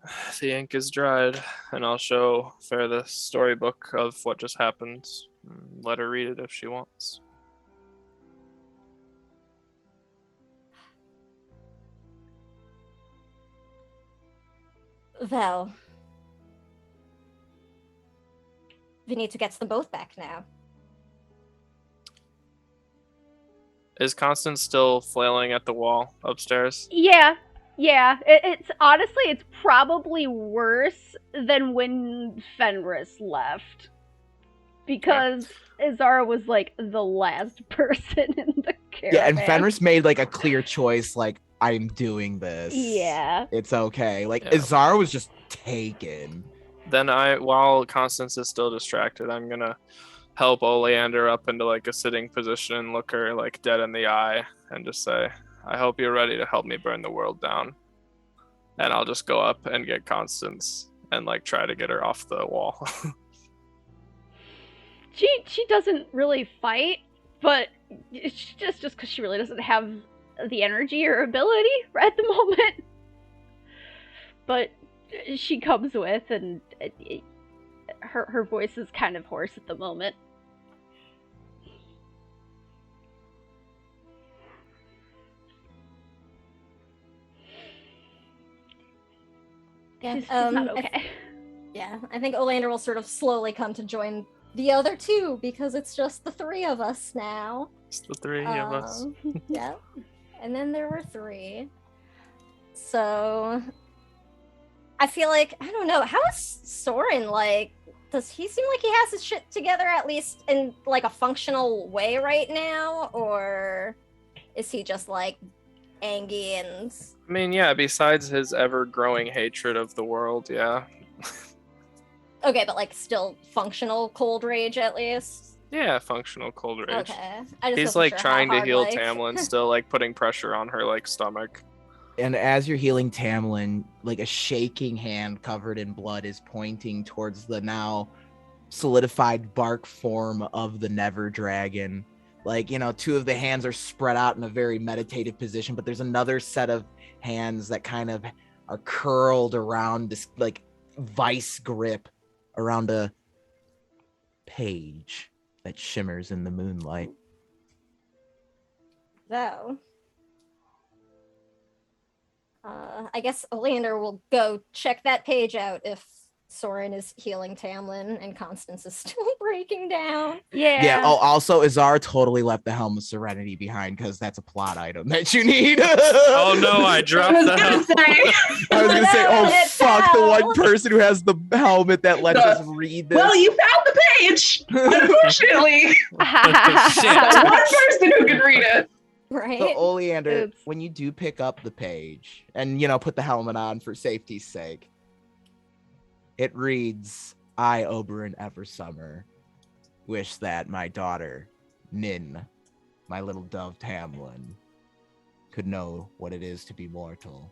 the ink is dried, and I'll show Fair the storybook of what just happened. Let her read it if she wants. Well, we need to get them both back now. Is Constance still flailing at the wall upstairs? Yeah. It's honestly, it's probably worse than when Fenris left. Because Azara was like the last person in the caravan. Yeah, and Fenris made like a clear choice, like, I'm doing this. Yeah. It's okay. Like, Yeah. Azara was just taken. Then while Constance is still distracted, I'm gonna help Oleander up into like a sitting position and look her like dead in the eye and just say, I hope you're ready to help me burn the world down. And I'll just go up and get Constance and like try to get her off the wall. She doesn't really fight, but it's just because she really doesn't have the energy or ability at the moment. But she comes with, and her voice is kind of hoarse at the moment. Yeah, She's not okay. I think Olander will sort of slowly come to join the other two because it's just the three of us now. It's the three of us. Yeah. And then there were three. So I feel like, I don't know, how is Soren like? Does he seem like he has his shit together at least in like a functional way right now? Or is he just like angry and... I mean, yeah, besides his ever-growing hatred of the world, yeah. Okay, but like still functional cold rage at least? Yeah, functional cold rage. Okay. I just He's wasn't like sure how trying to hard, heal like- Tamlin, still like putting pressure on her like stomach. And as you're healing Tamlin, like a shaking hand covered in blood is pointing towards the now solidified bark form of the Never Dragon Like, two of the hands are spread out in a very meditative position, but there's another set of hands that kind of are curled around this like vice grip around a page that shimmers in the moonlight. So, I guess Oleander will go check that page out if Soren is healing Tamlin and Constance is still breaking down. Yeah. Oh, also, Azara totally left the Helm of Serenity behind because that's a plot item that you need. Oh no, I dropped the helmet. I was gonna say, oh fuck, the one person who has the helmet that lets us read this. Well, you found the page. Unfortunately, Shit. one person who can read it. Right. So Oleander, Oops. when you do pick up the page and put the helmet on for safety's sake, it reads, "I, Oberyn Eversummer, wish that my daughter, Nin, my little dove Tamlin, could know what it is to be mortal,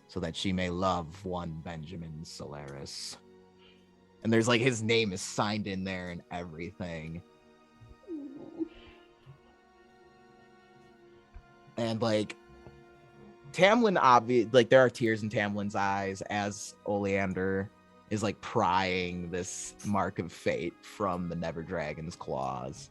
so that she may love one Benjamin Solaris." And there's like his name is signed in there and everything. And like Tamlin, there are tears in Tamlin's eyes as Oleander is like prying this mark of fate from the Never Dragon's claws.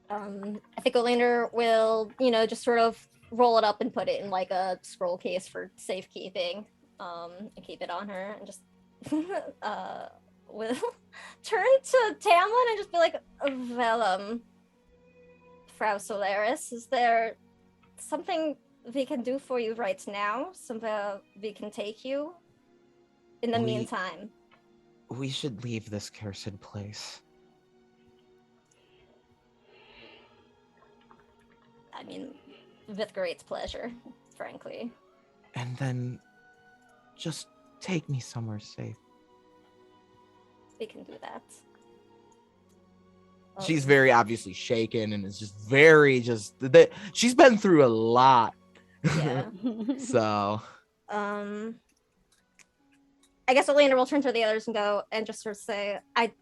I think Oleander will, just sort of roll it up and put it in like a scroll case for safekeeping, and keep it on her, and just will turn to Tamlin and just be like, "Well, Frau Solaris, is there something we can do for you right now? Somewhere we can take you? In the meantime." We should leave this cursed place. I mean, with great pleasure, frankly. And then just take me somewhere safe. We can do that. She's very obviously shaken and is just very she's been through a lot. Yeah. So I guess Oleander will turn to the others and go and just sort of say, "I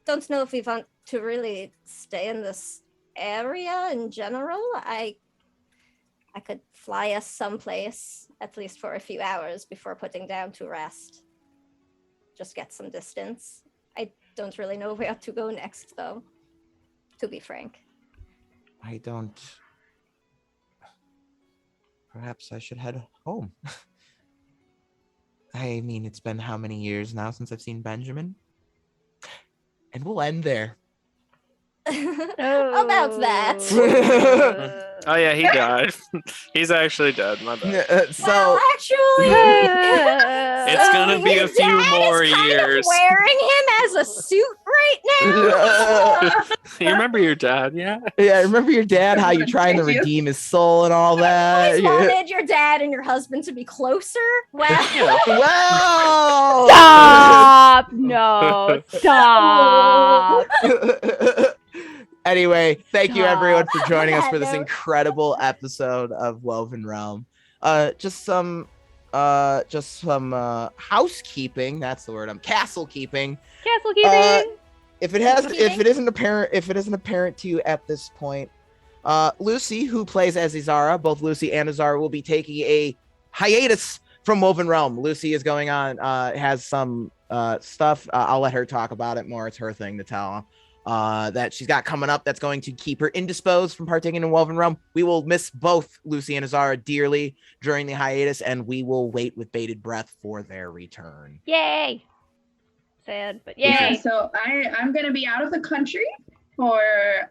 don't know if we want to really stay in this area in general. I could fly us someplace, at least for a few hours, before putting down to rest. Just get some distance. I don't really know where to go next, though, to be frank." I don't. Perhaps I should head home. I mean, it's been how many years now since I've seen Benjamin? And we'll end there. About that. Oh yeah, he died. He's actually dead. My bad. So Well, actually, It's gonna be a few Dad more is kind years. of wearing him as a suit right now. You remember your dad, yeah? yeah, remember your dad, how you're trying to redeem his soul and all that? Always Yeah. wanted your dad and your husband to be closer. Well, Well, Stop! No, stop! Anyway, thank you everyone for joining us On for that this note. incredible episode of WovenRealm. Just some housekeeping. That's the word. Castle keeping. Castle keeping. If it isn't apparent to you at this point, Lucy, who plays as Izara, both Lucy and Izara will be taking a hiatus from WovenRealm. Lucy is going on, has some stuff. I'll let her talk about it more. It's her thing to tell. That she's got coming up that's going to keep her indisposed from partaking in WovenRealm. We will miss both Lucy and Azara dearly during the hiatus, and we will wait with bated breath for their return. Yay! Sad, but yay! Yeah, so I'm going to be out of the country for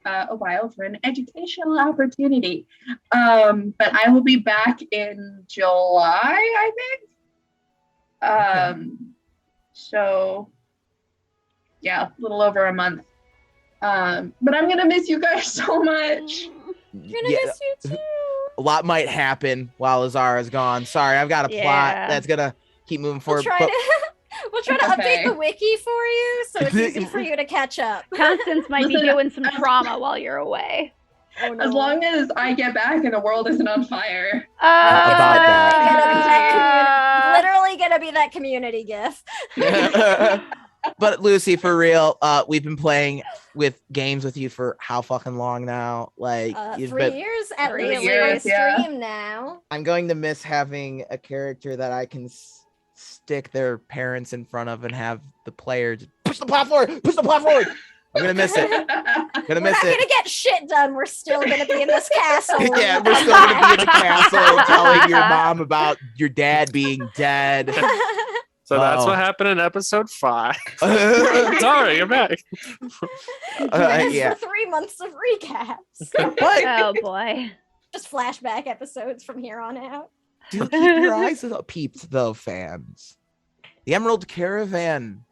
a while for an educational opportunity. But I will be back in July, I think. So, yeah, a little over a month. But I'm gonna miss you guys so much. You're gonna miss you too. A lot might happen while Azara's gone. Sorry, I've got a plot that's gonna keep moving forward. We'll try to update the wiki for you so it's easy for you to catch up. Constance might be doing some trauma while you're away. Oh, no. As long as I get back and the world isn't on fire. About that. Literally gonna be that community gif. But Lucy, for real, we've been playing with games with you for how fucking long now? Like, you've 3 been. years at 3 least years, on yeah. stream now. I'm going to miss having a character that I can stick their parents in front of and have the player just push the plot forward, push the plot forward. I'm gonna miss it. Gonna We're miss not it. gonna get shit done. We're still gonna be in this castle. Yeah, we're still gonna be in the castle telling your mom about your dad being dead. So that's Uh-oh. what happened in episode 5. Sorry, you're back. Yeah. For 3 months of recaps. What? Oh boy. Just flashback episodes from here on out. Do keep your eyes peeped, though, fans. The Emerald Caravan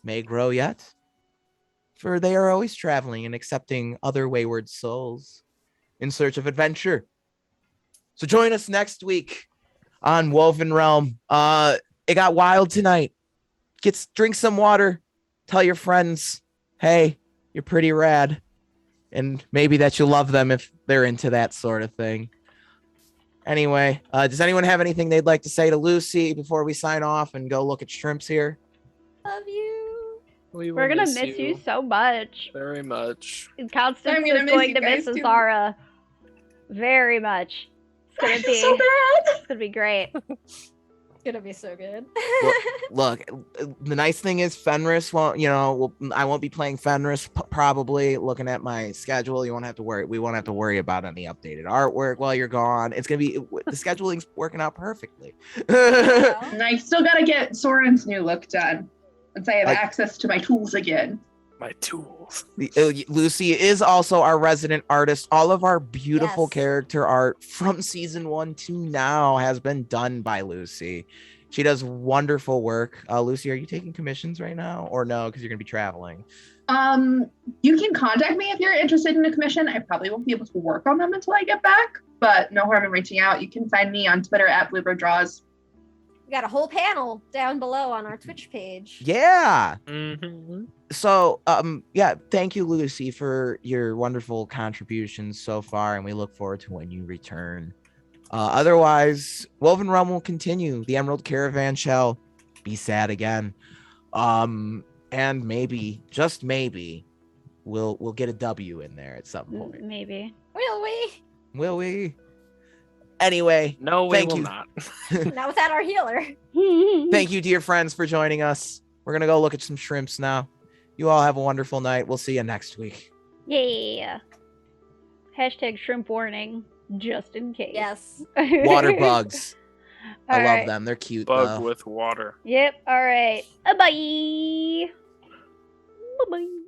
may grow yet, for they are always traveling and accepting other wayward souls in search of adventure. So join us next week on WovenRealm. It got wild tonight. Drink some water. Tell your friends, hey, you're pretty rad. And maybe that you love them if they're into that sort of thing. Anyway, does anyone have anything they'd like to say to Lucy before we sign off and go look at shrimps here? Love you. We're gonna miss you so much. very much. And Constance I'm gonna is miss going you to guys miss too. Azara very much. It's gonna be so bad. it's gonna be great. It's gonna be so good. Look, the nice thing is Fenris won't, I won't be playing Fenris probably. Looking at my schedule, you won't have to worry. We won't have to worry about any updated artwork while you're gone. It's gonna be the scheduling's working out perfectly. And I still gotta get Soren's new look done once I have access to my tools again. My tools. Lucy is also our resident artist. All of our beautiful Yes. character art from season 1 to now has been done by Lucy. She does wonderful work. Lucy, are you taking commissions right now or no? Because you're gonna be traveling. You can contact me if you're interested in a commission. I probably won't be able to work on them until I get back, but no harm in reaching out. You can find me on Twitter at BluebirdDraws. We got a whole panel down below on our Twitch page. Yeah. Mm-hmm. So, thank you, Lucy, for your wonderful contributions so far, and we look forward to when you return. Otherwise, WovenRealm will continue. The Emerald Caravan shall be sad again. And maybe, just maybe, we'll get a W in there at some point. Maybe. Will we? Will we? Anyway, No, we Thank will you. not. Not without our healer. thank you, dear friends, for joining us. We're gonna go look at some shrimps now. You all have a wonderful night. We'll see you next week. Yeah. Hashtag shrimp warning, just in case. Yes. Water bugs. I All love right. them. They're cute. Bug though. with water. Yep. All right. Bye. Bye. Bye.